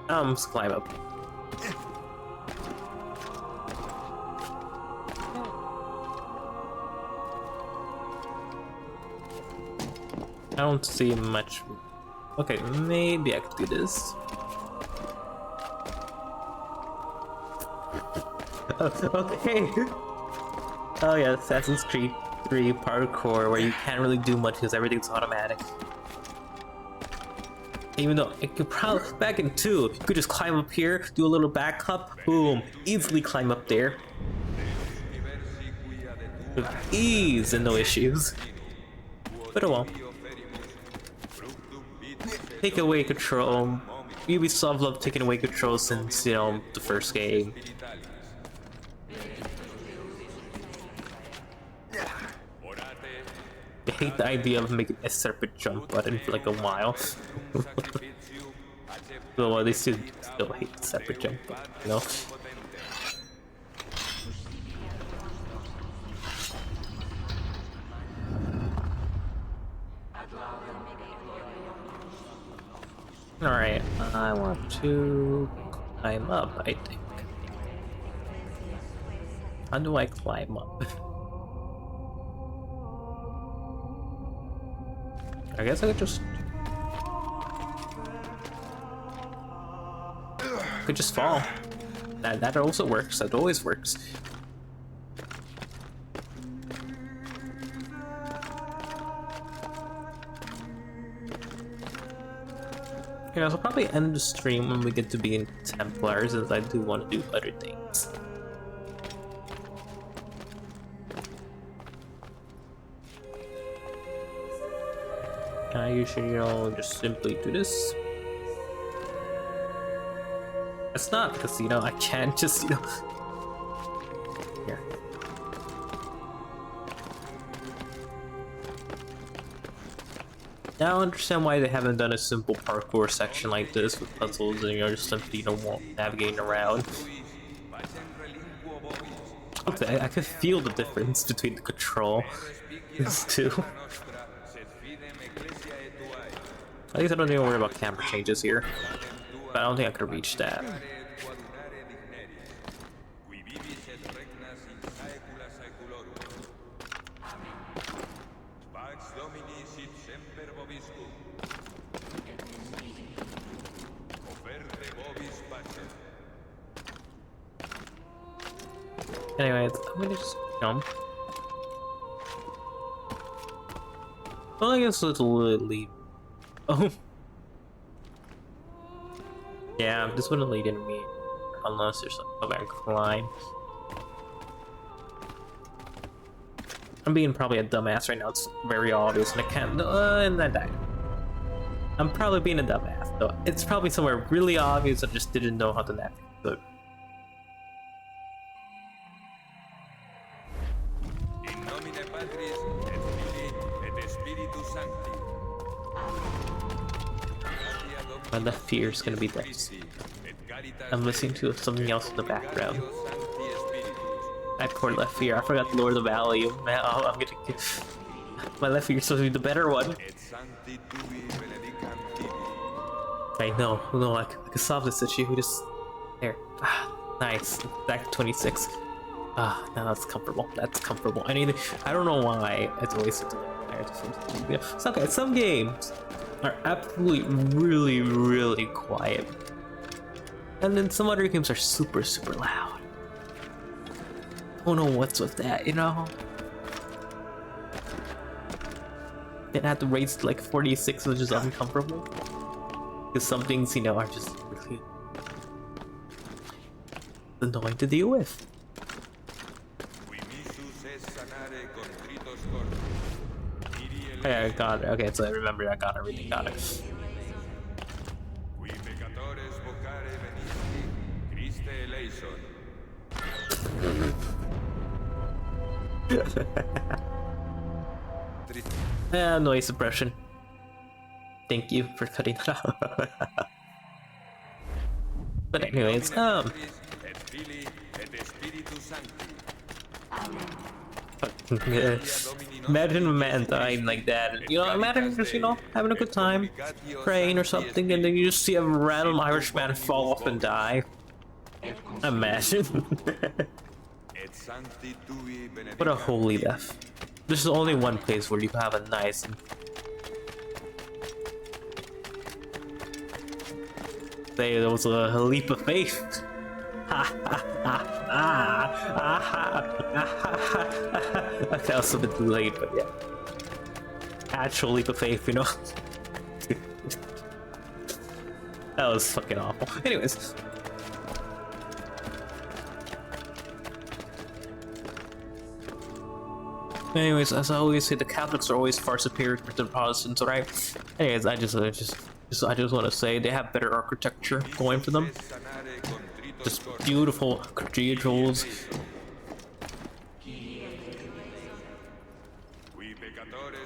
Let's climb up. I don't see much. Okay, maybe I could do this. Okay. Oh yeah, Assassin's Creed 3 parkour, where you can't really do much because everything's automatic. Even though it could probably, back in 2, you could just climb up here, do a little back hop, boom, easily climb up there. With ease and no issues. But oh well. Take away control. Ubisoft love taking away control since, you know, the first game. I hate the idea of making a separate jump button for like a while. Though at least still hate the separate jump button, you know? I want to climb up, I think. How do I climb up? I guess I could just fall. That also works. That always works. Yeah, I'll probably end the stream when we get to be in Templars, as I do want to do other things. I usually, just simply do this. It's not because, I can't just, Here. Now I understand why they haven't done a simple parkour section like this with puzzles and, just simply, navigating around. Okay, I could feel the difference between the control. These two. At least I don't need to worry about camera changes here. But I don't think I could reach that. Anyways, I'm gonna just jump. Well, I guess let's leave. Oh. Yeah, this wouldn't lead into me unless there's a back line. I'm being probably a dumbass right now. It's very obvious, and I can't. And I died. I'm probably being a dumbass, though. It's probably somewhere really obvious. I just didn't know how to navigate. But my left ear is gonna be dead. I'm listening to something else in the background. That poor left ear. I forgot to lower the volume. Man, I'm gonna get... My left ear is supposed to be the better one. I know. No, I can solve this issue. We just... There. Nice. Back to 26. Now that's comfortable. That's comfortable. I don't know why it's always something like that. It's okay. Some games are absolutely really, really quiet. And then some other games are super, super loud. I don't know what's with that, Then I have to raise to like 46, which is uncomfortable. Because some things, are just really annoying to deal with. Okay, I got it. Okay, so I remember I got everything. Got it. Noise suppression. Thank you for cutting it out. But anyways, imagine a man dying like that. Imagine just, having a good time, praying or something, and then you just see a random Irish man fall off and die. Imagine. What a holy death. There's only one place where you can have a nice... Say there was a leap of faith. That was a bit too late, but yeah. Actual leap of faith, That was fucking awful. Anyways. As I always say, the Catholics are always far superior to the Protestants, right? Anyways, I just want to say they have better architecture going for them. Just beautiful cathedrals.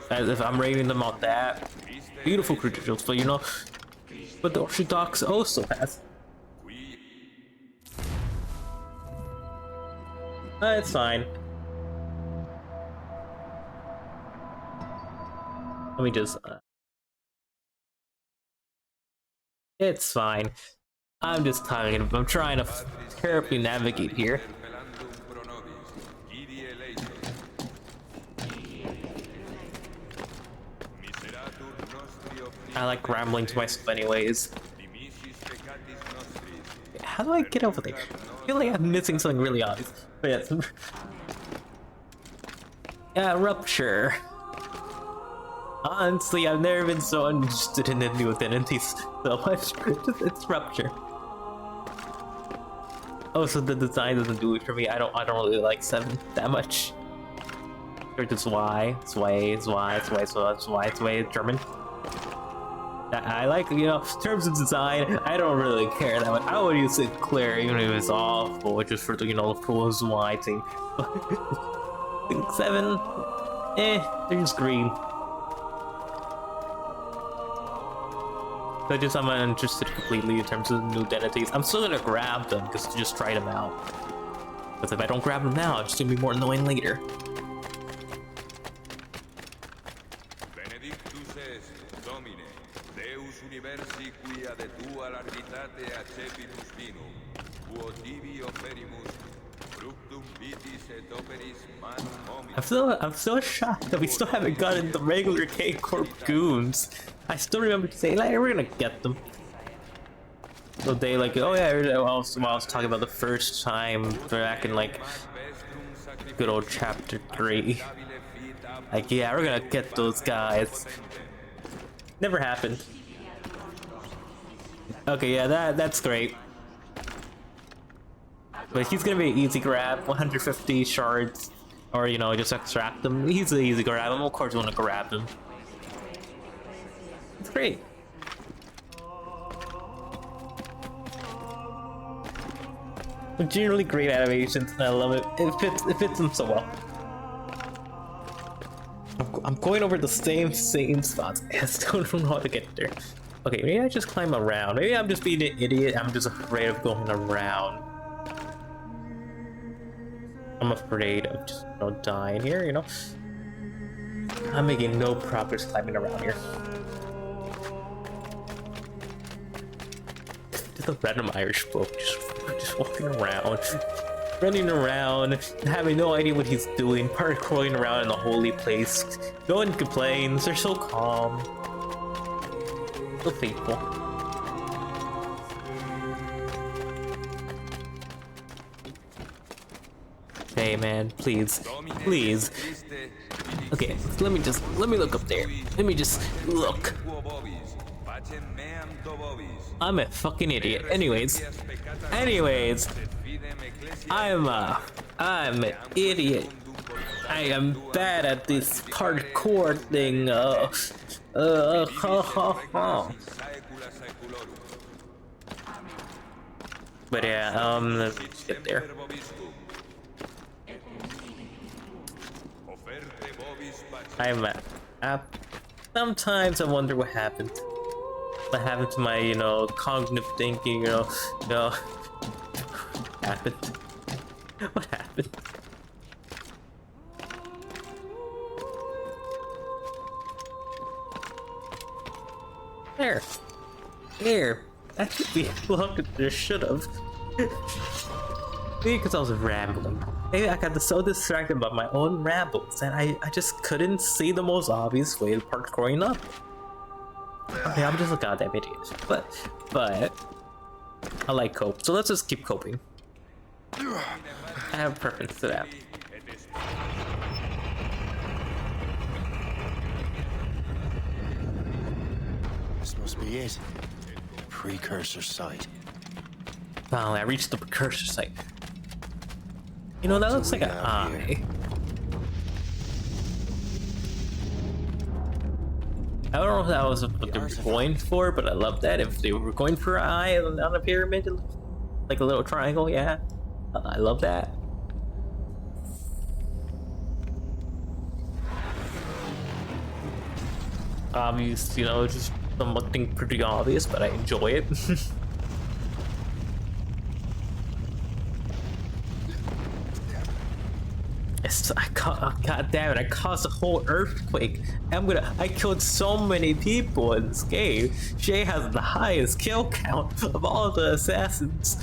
As if I'm rating them on that. Beautiful cathedrals, but the Orthodox also has. It's fine. Let me just It's fine. I'm just talking. I'm trying to carefully navigate here. I like rambling to myself anyways. How do I get over there? I feel like I'm missing something really obvious. But yes. Yeah, rupture. Honestly, I've never been so interested in the new identities so much. It's rupture. Oh, so the design doesn't do it for me. I don't really like 7 that much. Or just Y. It's German. I like, you know, in terms of design, I don't really care that much. I would use it clear, even if it's awful, just for the, you know, the full Y thing. I think 7, they're just green. So I'm uninterested completely in terms of new identities. I'm still gonna grab them, because to just try them out. Because if I don't grab them now, it's gonna be more annoying later. I'm still shocked that we still haven't gotten the regular K-Corp goons. I still remember saying, like, we're gonna get them. So they like, oh yeah, I was talking about the first time back in like good old chapter 3. Like, yeah, we're gonna get those guys. Never happened. Okay, yeah, that's great. But he's gonna be an easy grab, 150 shards, or you know, just extract them. He's an easy grab. I'm of course want to grab him. It's great. Generally great animations, and I love it. It fits them so well. I'm going over the same spots. I still don't know how to get there. Okay, maybe I just climb around. Maybe I'm just being an idiot. I'm just afraid of going around. I'm afraid of just, you know, dying here, you know? I'm making no progress climbing around here. Just a random Irish folk just walking around, running around, having no idea what he's doing, parkouring around in a holy place. No one complains, they're so calm. So faithful. Hey man, please. Okay, let me look up there. Let me just look. I'm a fucking idiot. Anyways, I'm an idiot. I am bad at this parkour thing. But yeah, let's get there. Sometimes I wonder what happened. What happened to my, you know, cognitive thinking, you know, what happened? What happened? There. That should be longer than it should have. Maybe because I was rambling. Maybe I got so distracted by my own rambles and I just couldn't see the most obvious way to parkouring up. Okay, I'm just a goddamn idiot. But I like cope, so let's just keep coping. I have a preference to that. This must be it. The precursor site. Finally, I reached the precursor site. You know, that looks like an eye. I don't know if that was what they were going for, but I love that. If they were going for an eye on a pyramid, like a little triangle, yeah. I love that. Obvious, you know, just something pretty obvious, but I enjoy it. God damn it! I caused a whole earthquake. I killed so many people in this game. Shay has the highest kill count of all the assassins.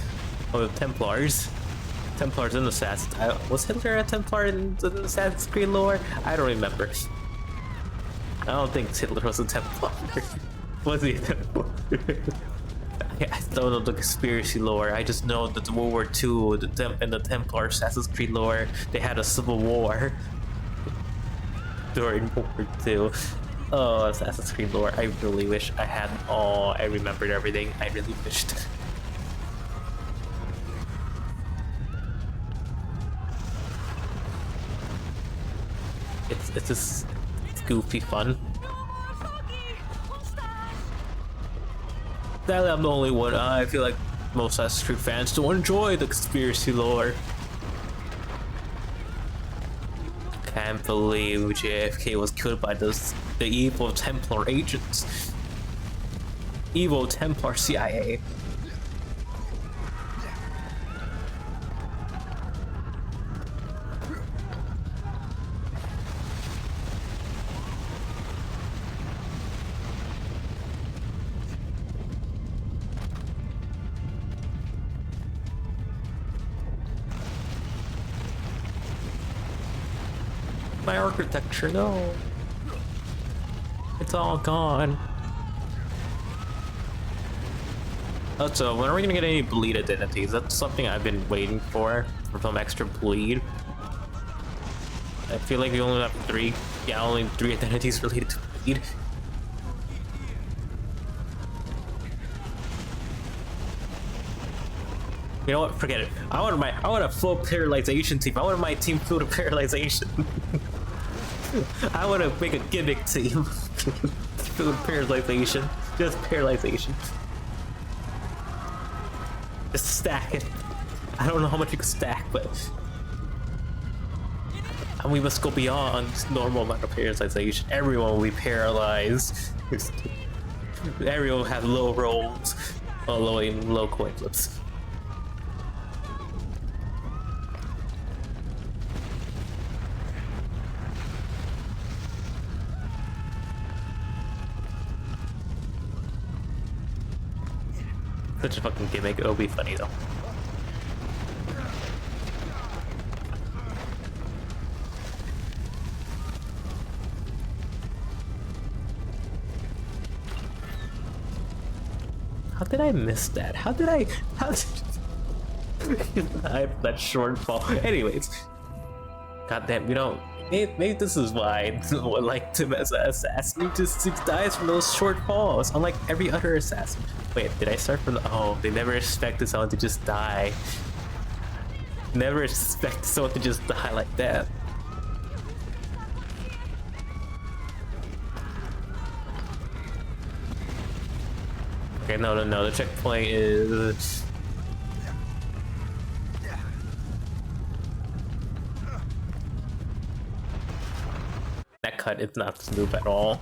Oh, the Templars. Templars and assassins. Was Hitler a Templar in the Assassin's Creed lore? I don't remember. I don't think Hitler was a Templar. Was he a Templar? I don't know the conspiracy lore. I just know that the World War II and the Templar Assassin's Creed lore, they had a civil war during World War II. Oh, Assassin's Creed lore. I really wish I had. Oh, I remembered everything. I really wished. It's just goofy fun. That I'm the only one. I feel like most Assassin's Creed fans don't enjoy the conspiracy lore. Can't believe JFK was killed by the evil Templar agents. Evil Templar CIA. My architecture, no. It's all gone. Also, when are we gonna get any bleed identities? That's something I've been waiting for some extra bleed. I feel like we only have three. Yeah, only 3 identities related to bleed. You know what? Forget it. I want a full paralyzation team. I want my team full of paralyzation. I want to make a gimmick team. Full of paralyzation. Just paralyzation. Just stack it. I don't know how much you can stack, but and we must go beyond normal amount of paralyzation. Everyone will be paralyzed. Everyone will have low rolls, or low coin flips. Such a fucking gimmick. It'll be funny though. How did I miss that? How did I have that shortfall? Anyways, goddamn, you know, maybe this is why no one liked him as an assassin. He just dies from those short falls, unlike every other assassin. Wait, did I start from the? Oh, they never expected someone to just die. Never expected someone to just die like that. Okay, no, the checkpoint is... That cut is not smooth at all.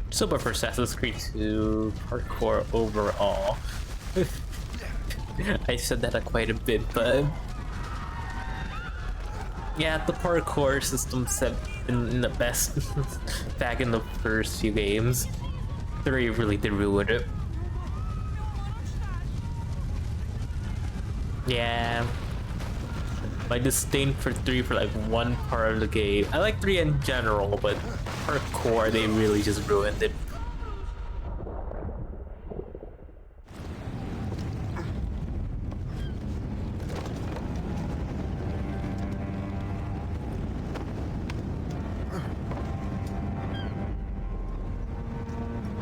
So, but for Assassin's Creed 2 parkour overall, I said that quite a bit, but yeah, the parkour systems have been the best back in the first few games. 3 really did ruin it. Yeah, my disdain for 3 for like one part of the game. I like 3 in general, but parkour, they really just ruined it.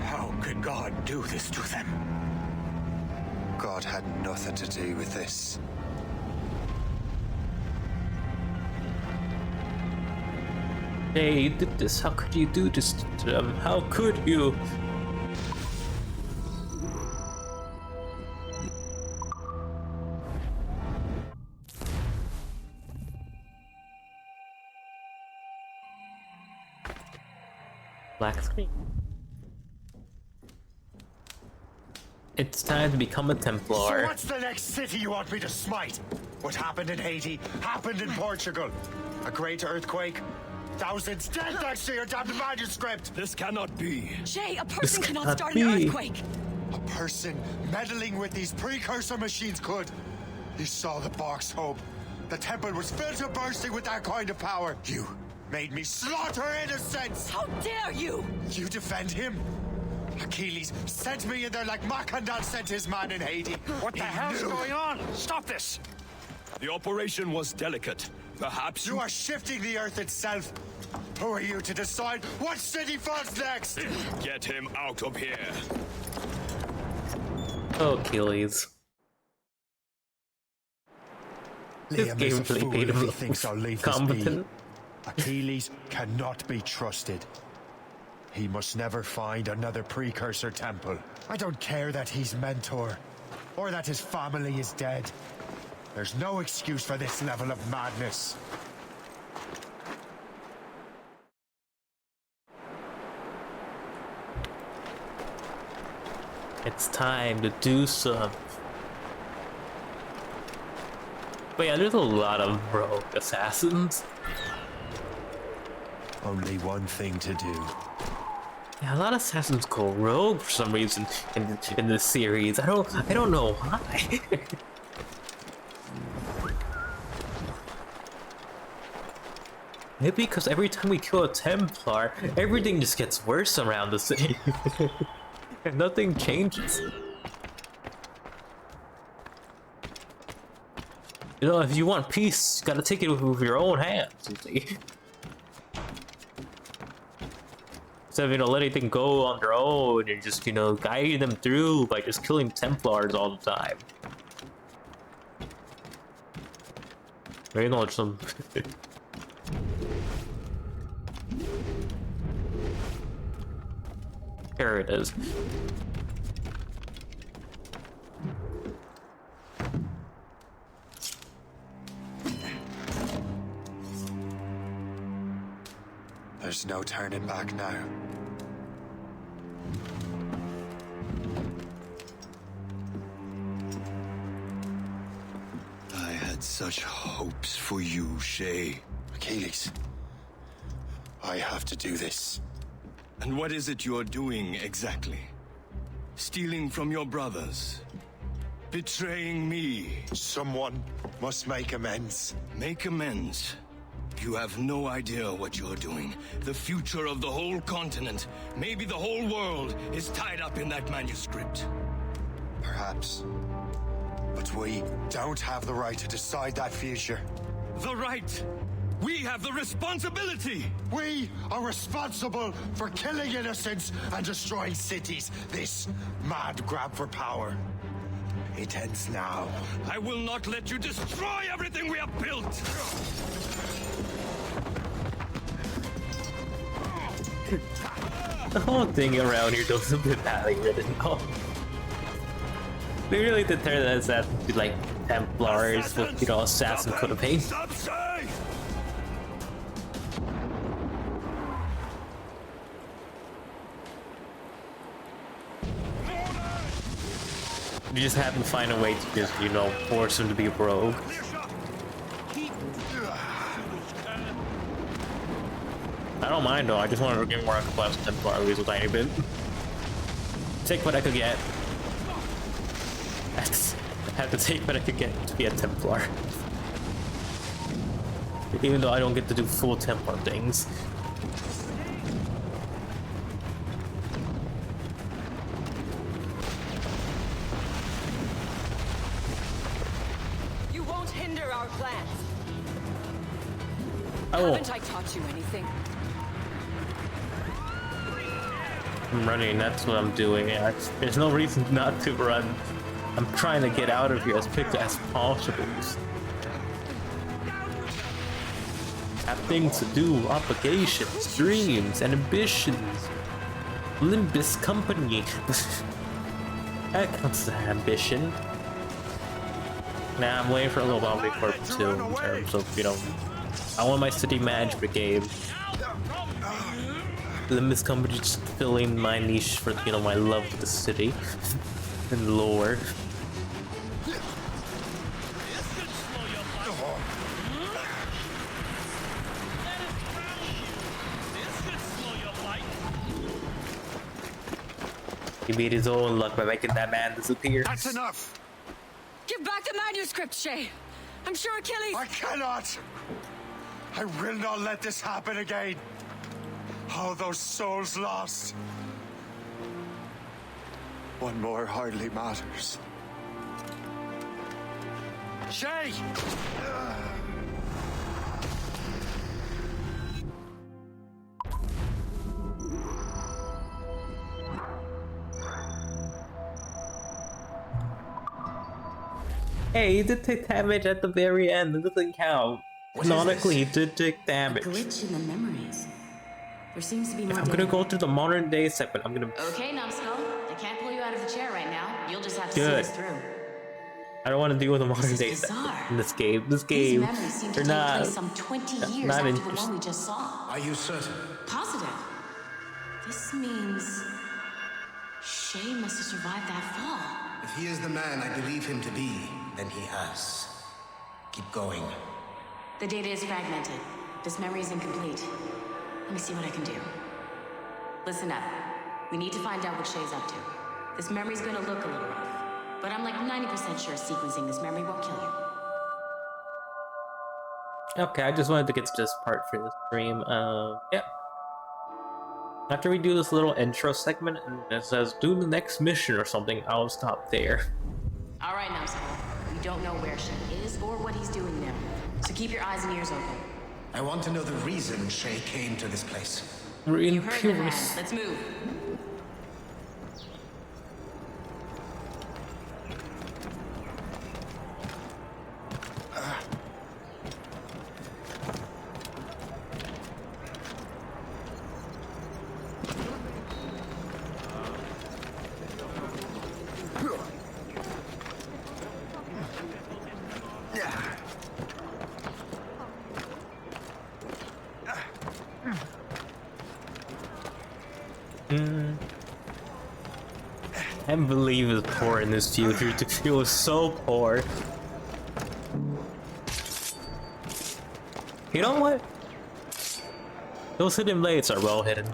How could God do this to them? God had nothing to do with this. Hey, you did this. How could you do this to them? How could you? Black screen. It's time to become a Templar. So what's the next city you want me to smite? What happened in Haiti happened in Portugal. A great earthquake. Thousands dead thanks to your damned manuscript. This cannot be. Jay, a person cannot start an earthquake. A person meddling with these precursor machines could. You saw the box, Hope. The temple was filled to bursting with that kind of power. You made me slaughter innocents. How dare you? You defend him? Achilles sent me in there like Macandan sent his man in Haiti. What the hell's going on? Stop this! The operation was delicate. Perhaps you are shifting the earth itself. Who are you to decide what city falls next? Get him out of here. Oh, Achilles. This Liam is a gameplay fool made if him he look thinks I'll leave this be. competent. Achilles cannot be trusted. He must never find another precursor temple. I don't care that he's mentor, or that his family is dead. There's no excuse for this level of madness. It's time to do some. But yeah, there's a lot of rogue assassins. Only one thing to do. Yeah, a lot of assassins go rogue for some reason in this series. I don't know why. Maybe because every time we kill a Templar, everything just gets worse around the city. And nothing changes. You know, if you want peace, you gotta take it with your own hands, you see. Instead of, you know, letting things go on their own and just, you know, guiding them through by just killing Templars all the time. You know, some... Here it is. There's no turning back now. I had such hopes for you, Shay. Achilles, I have to do this. And what is it you're doing exactly? Stealing from your brothers? Betraying me? Someone must make amends. Make amends? You have no idea what you're doing. The future of the whole continent, maybe the whole world, is tied up in that manuscript. Perhaps. But we don't have the right to decide that future. The right! We have the responsibility! We are responsible for killing innocents and destroying cities. This mad grab for power. It ends now. I will not let you destroy everything we have built! The whole thing around here does a bit badly written now. They really did turn that assassin to be like Templars with, you know, assassin could have been. You just have to find a way to just, you know, force him to be a rogue. I don't mind though, I just want to get more class Templar a little tiny bit. Take what I could get. I have to take what I could get to be a Templar. Even though I don't get to do full Templar things. You won't hinder our plans. Oh. Haven't I taught you anything? I'm running, that's what I'm doing. There's no reason not to run. I'm trying to get out of here as quick as possible. Have things to do, obligations, dreams, and ambitions. Limbus Company. That counts as ambition. Nah, I'm waiting for a little while before too, in terms of, you know, I want my city management game. Limbus Company just filling my niche for, you know, my love of the city and lore. He made his own luck by making that man disappear. That's enough! Give back the manuscript, Shay! I'm sure Achilles... I cannot! I will not let this happen again! All those souls lost! One more hardly matters. Shay! Hey, he did take damage at the very end. It doesn't count. Canonically, he did take damage. A glitch in the memories. There seems to be more. I'm gonna go through the modern day segment. I'm gonna. Okay, numbskull. I can't pull you out of the chair right now. You'll just have to see Good. this through. I don't want to deal with the modern day segment in this game. This game, These memories seem to they're take not. place some 20 years not after the interesting. one we just saw. Are you certain? Positive. This means Shay must have survived that fall. If he is the man I believe him to be, then he has. Keep going. The data is fragmented. This memory is incomplete. Let me see what I can do. Listen up. We need to find out what Shay's up to. This memory's gonna look a little rough, but I'm like 90% sure sequencing this memory won't kill you. Okay, I just wanted to get to this part for the stream. Yeah. After we do this little intro segment and it says do the next mission or something, I'll stop there. All right, numbskull. We don't know where Shay is or what he's doing now, so keep your eyes and ears open. I want to know the reason Shay came to this place. We're in You heard the man. Purus. Let's move. I can't believe it's poor in this future. It was so poor. You know what? Those hidden blades are well hidden.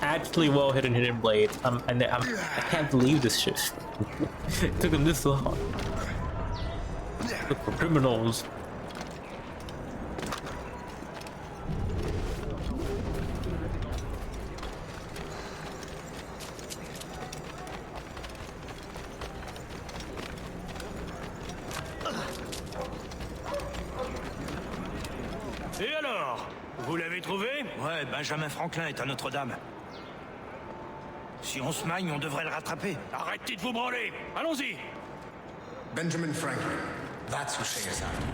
Actually well hidden blades. I can't believe this shit. It took them this long. Look for criminals. Et alors? Vous l'avez trouvé? Ouais, Benjamin Franklin est à Notre-Dame. Si on se magne, on devrait le rattraper. Arrêtez de vous branler! Allons-y! Benjamin Franklin. That's who Shay is after.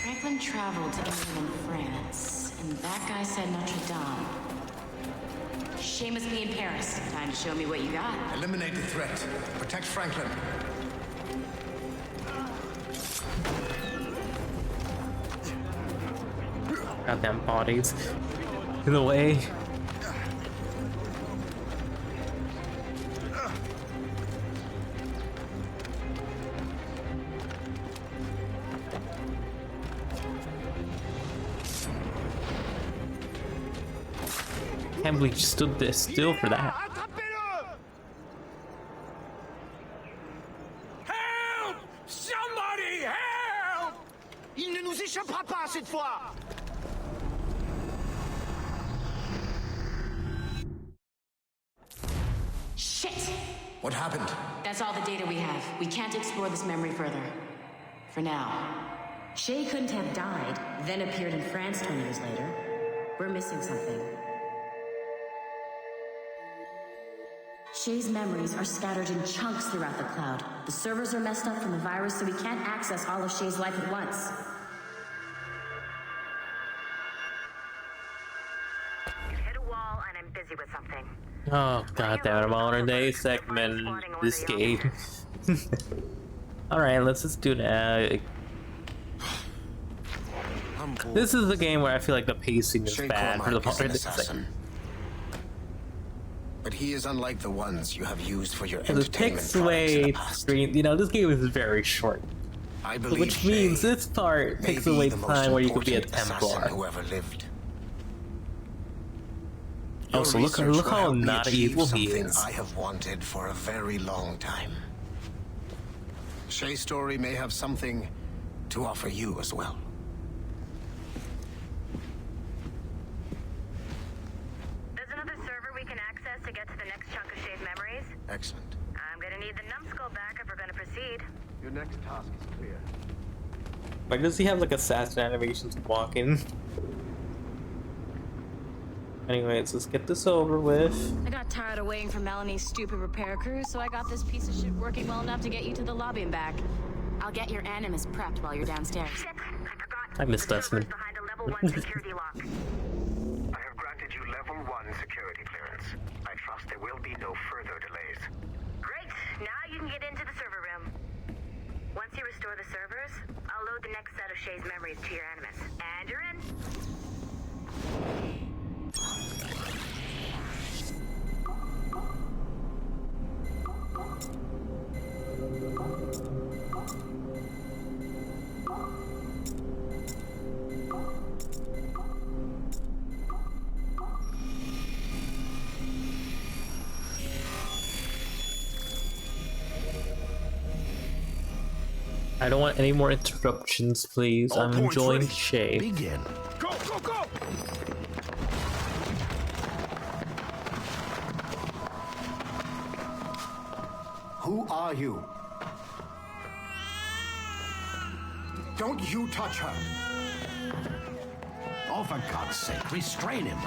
Franklin traveled to England and France, and that guy said Notre Dame. Shay must be in Paris. Time to show me what you got. Eliminate the threat. Protect Franklin. Goddamn bodies. In the way. Can't believe you stood there still for that. Help! Somebody help! Il ne nous échappera pas cette fois! Shit! What happened? That's all the data we have. We can't explore this memory further. For now. Shay couldn't have died, then appeared in France 20 years later. We're missing something. Shay's memories are scattered in chunks throughout the cloud. The servers are messed up from the virus, so we can't access all of Shay's life at once. Hit a wall and I'm busy with something. Oh god damn it, modern day segment this game. Alright, let's just do that. This is the game where I feel like the pacing is Shay bad for the Cormac is an part. assassin. But he is unlike the ones you have used for your It entertainment takes products in away the past. screen. You know, this game is very short. I believe Which means this part may takes be away the most time where you could be a important assassin Templar. who ever lived. Also, Your look research how will help me not achieve evil he something is. I have wanted for a very long time. Shay's story may have something to offer you as well. There's another server we can access to get to the next chunk of Shay's memories. Excellent. I'm gonna need the numbskull back if we're gonna proceed. Your next task is clear. Why does he have like assassin animations walking? Anyways, let's get this over with. I got tired of waiting for Melanie's stupid repair crew, so I got this piece of shit working well enough to get you to the lobby and back. I'll get your animus prepped while you're downstairs. Shit, I forgot. I missed Desmond. Behind a level 1 security lock. I have granted you level 1 security clearance. I trust there will be no further delays. Great, now you can get into the server room. Once you restore the servers, I'll load the next set of Shay's memories to your animus. And you're in. I don't want any more interruptions, please. I'm enjoying Shay. Begin. Go, go, go! Who are you? Don't you touch her! Oh, for God's sake, restrain him.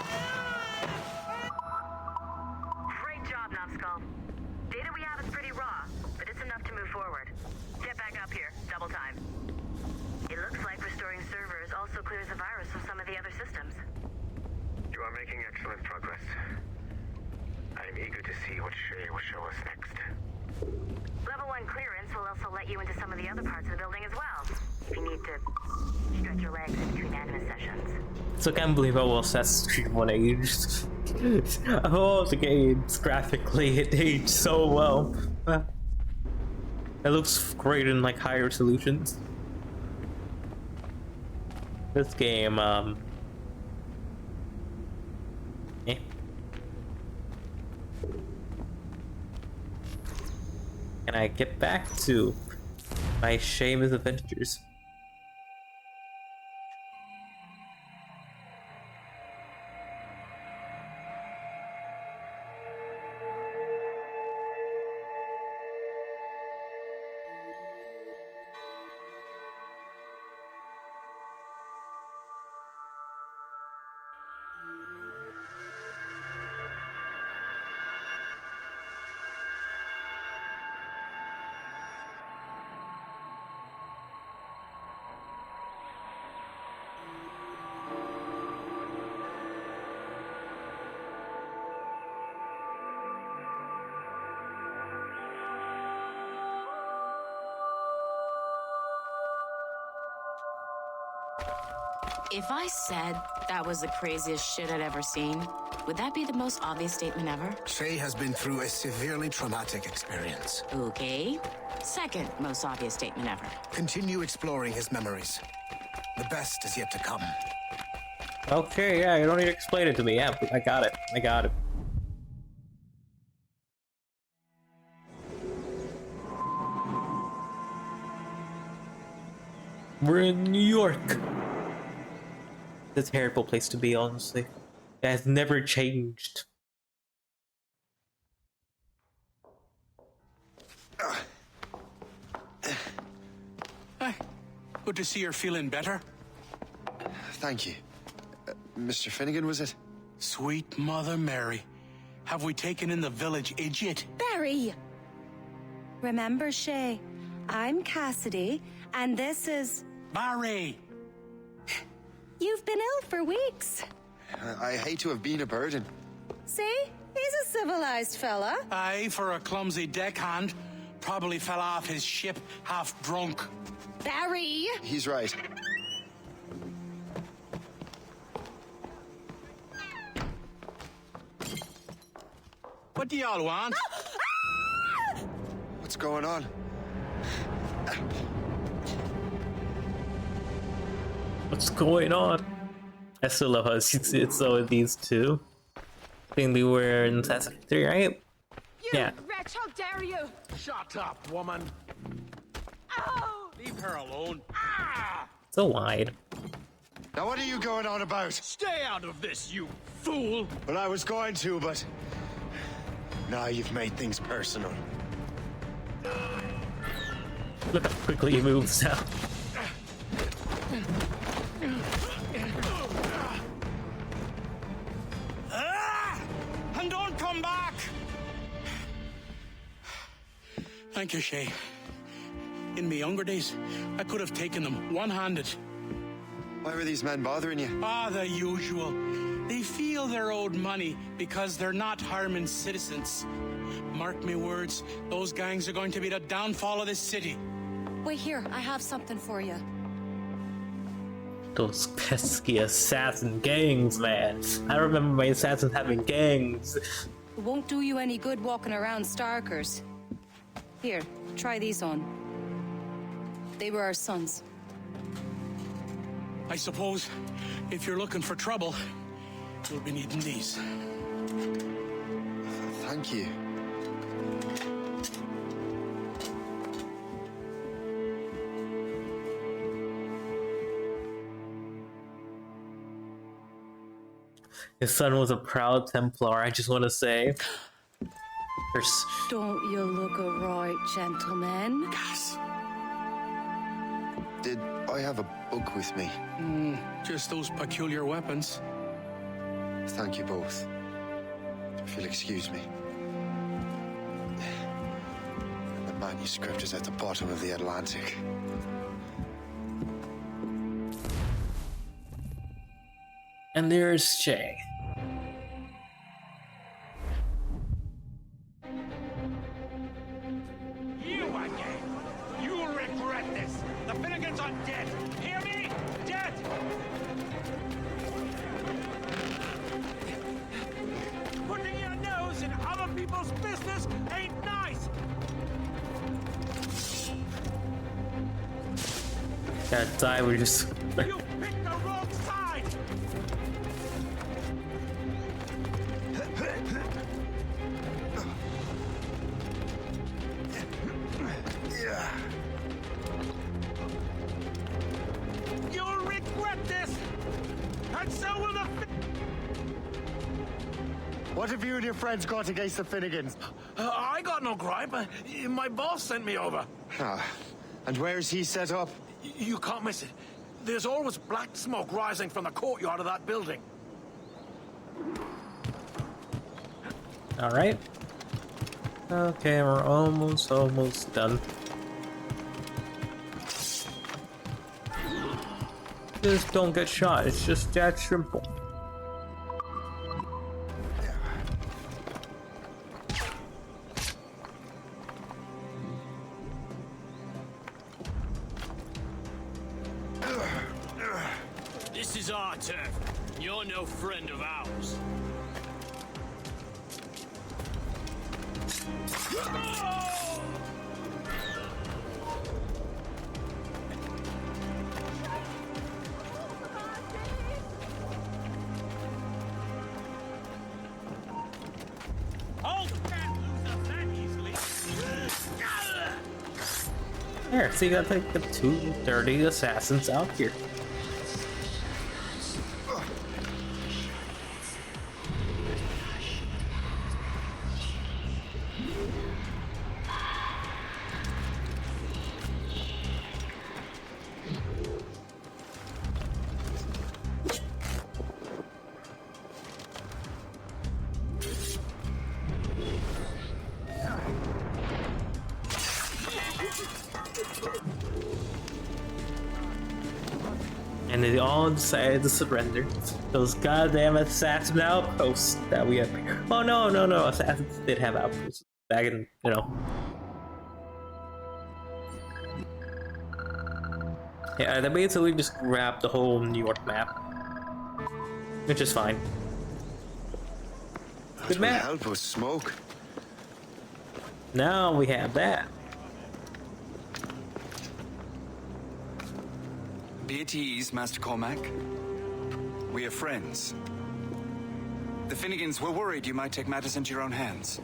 Great job, Numbskull. Data we have is pretty raw, but it's enough to move forward. Get back up here, double time. It looks like restoring servers also clears the virus from some of the other systems. You are making excellent progress. I am eager to see what Shay will show us next. Level 1 clearance will also let you into some of the other parts of the building as well, if you need to stretch your legs in between anime sessions. So I can't believe how well Assassin's Creed 1 aged. Oh, the games graphically, it aged so well. It looks great in like higher resolutions. This game, eh. Can I get back to my shameless adventures? If I said that was the craziest shit I'd ever seen, would that be the most obvious statement ever? Shay has been through a severely traumatic experience. Okay. Second most obvious statement ever. Continue exploring his memories. The best is yet to come. Okay, yeah, you don't need to explain it to me. Yeah, I got it. I got it. We're in New York. It's a terrible place to be, honestly. It has never changed. Hey, good to see you're feeling better. Thank you. Mr. Finnegan, was it? Sweet Mother Mary. Have we taken in the village idiot? Barry! Remember, Shay, I'm Cassidy, and this is... Barry! You've been ill for weeks. I hate to have been a burden. See? He's a civilized fella. Aye, for a clumsy deckhand. Probably fell off his ship half drunk. Barry! He's right. do y'all want? What's going on? What's going on? I still love how it's so these two. I think they were in Assassin's 3, right? Yeah. Wretch, how dare you! Shut up, woman. Ow! Leave her alone. Ah! So wide. Now what are you going on about? Stay out of this, you fool! Well, I was going to, but... Now you've made things personal. Look how quickly he moves now. And don't come back! Thank you, Shay. In my younger days, I could have taken them one-handed. Why were these men bothering you? The usual. They feel they're owed money because they're not harming citizens. Mark me words, those gangs are going to be the downfall of this city. Wait here, I have something for you. Those pesky assassin gangs, man. I remember my assassins having gangs. It won't do you any good walking around Starkers. Here, try these on. They were our sons. I suppose if you're looking for trouble, you'll be needing these. Thank you. His son was a proud Templar, I just want to say. Don't you look a right gentleman? Yes. Did I have a book with me? Just those peculiar weapons. Thank you both. If you'll excuse me. The manuscript is at the bottom of the Atlantic. And there's Shay. You again! You'll regret this! The Finnegans are dead! Hear me? Dead! Putting your nose in other people's business ain't nice! That die, we just... You picked the wrong side! You'll regret this! And so will the... What have you and your friends got against the Finnegans? I got no gripe. My boss sent me over. And where's he set up? You can't miss it. There's always black smoke rising from the courtyard of that building. Alright. Okay, we're almost done. Just don't get shot, it's just that simple. This is our turf. You're no friend of ours. Here, so you got like the 230 assassins out here. And they all decided to surrender. Those goddamn assassin outposts that we have here. Oh no, assassins did have outposts back in, you know. Yeah, they basically just grabbed the whole New York map. Which is fine. Good map. Help with smoke. Now we have that. Be at ease, Master Cormac. We are friends. The Finnegans were worried you might take matters into your own hands.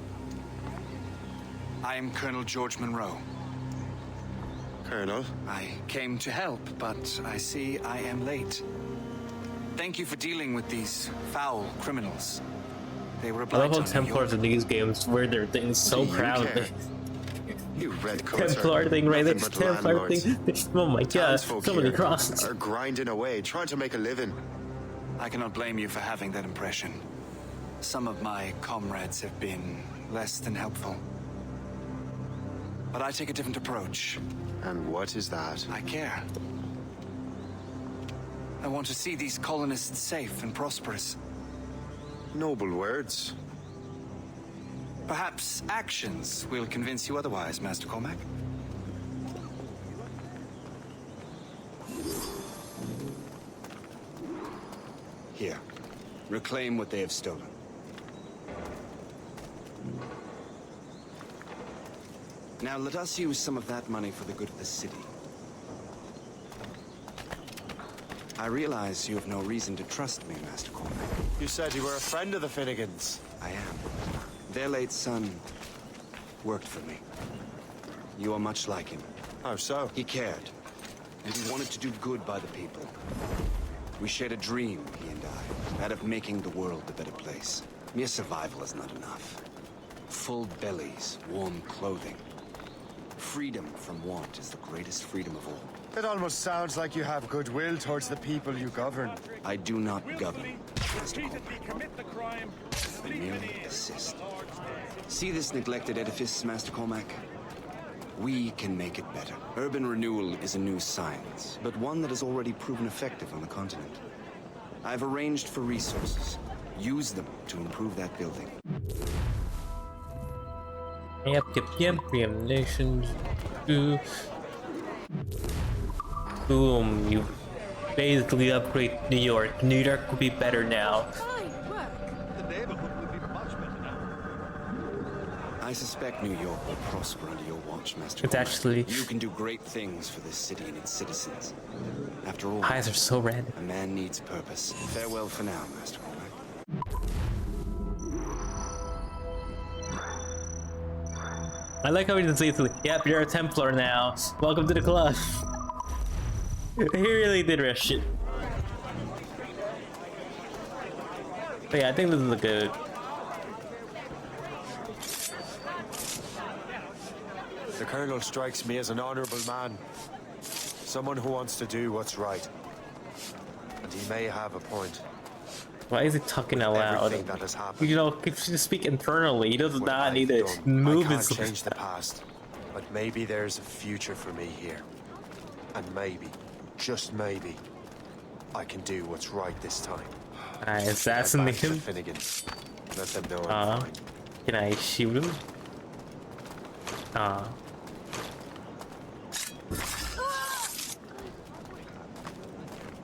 I am Colonel George Monroe. Colonel? I came to help, but I see I am late. Thank you for dealing with these foul criminals. They were I love obliged how on Templars in these games wear their things so proudly. You redcoats Templar thing right there, Templar thing. Oh my god, Townsfolk so many here crosses. are grinding away, trying to make a living. I cannot blame you for having that impression. Some of my comrades have been less than helpful. But I take a different approach. And what is that? I care. I want to see these colonists safe and prosperous. Noble words. Perhaps actions will convince you otherwise, Master Cormac. Here. Reclaim what they have stolen. Now let us use some of that money for the good of the city. I realize you have no reason to trust me, Master Cormac. You said you were a friend of the Finnegans. I am. Their late son worked for me. You are much like him. How so? He cared, and he wanted to do good by the people. We shared a dream, he and I, that of making the world a better place. Mere survival is not enough. Full bellies, warm clothing. Freedom from want is the greatest freedom of all. It almost sounds like you have goodwill towards the people you govern. I do not govern, Master Cormac. I merely assist. See this neglected edifice, Master Cormac? We can make it better. Urban renewal is a new science, but one that has already proven effective on the continent. I've arranged for resources. Use them to improve that building. Yep, nations. Boom, you basically upgrade New York. New York will be better now. I suspect New York will prosper under your watch, Master. It's actually... You can do great things for this city and its citizens. After all, eyes are so red. A man needs purpose. Farewell for now, Master Cormac. I like how he just says, yep, you're a Templar now. Welcome to the club. He really did rush shit. But yeah, I think this is a good... The Colonel strikes me as an honorable man. Someone who wants to do what's right. And he may have a point. Why is he talking out loud? Everything that has happened. You know, he should speak internally. He does not need to to move I his... can't change the past. But maybe there's a future for me here. And maybe, just maybe, I can do what's right this time. I assassinate him. Finnegans. Let them know I'm fine. Can I shoot him?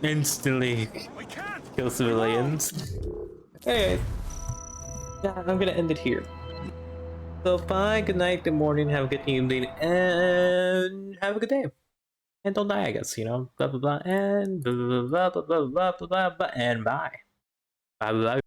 Instantly kill civilians. Anyway, yeah, I'm gonna end it here. So bye, good night, good morning, have a good evening, and have a good day. And don't die, I guess, you know, blah blah blah, and blah blah blah blah blah blah blah blah, and bye. Bye bye.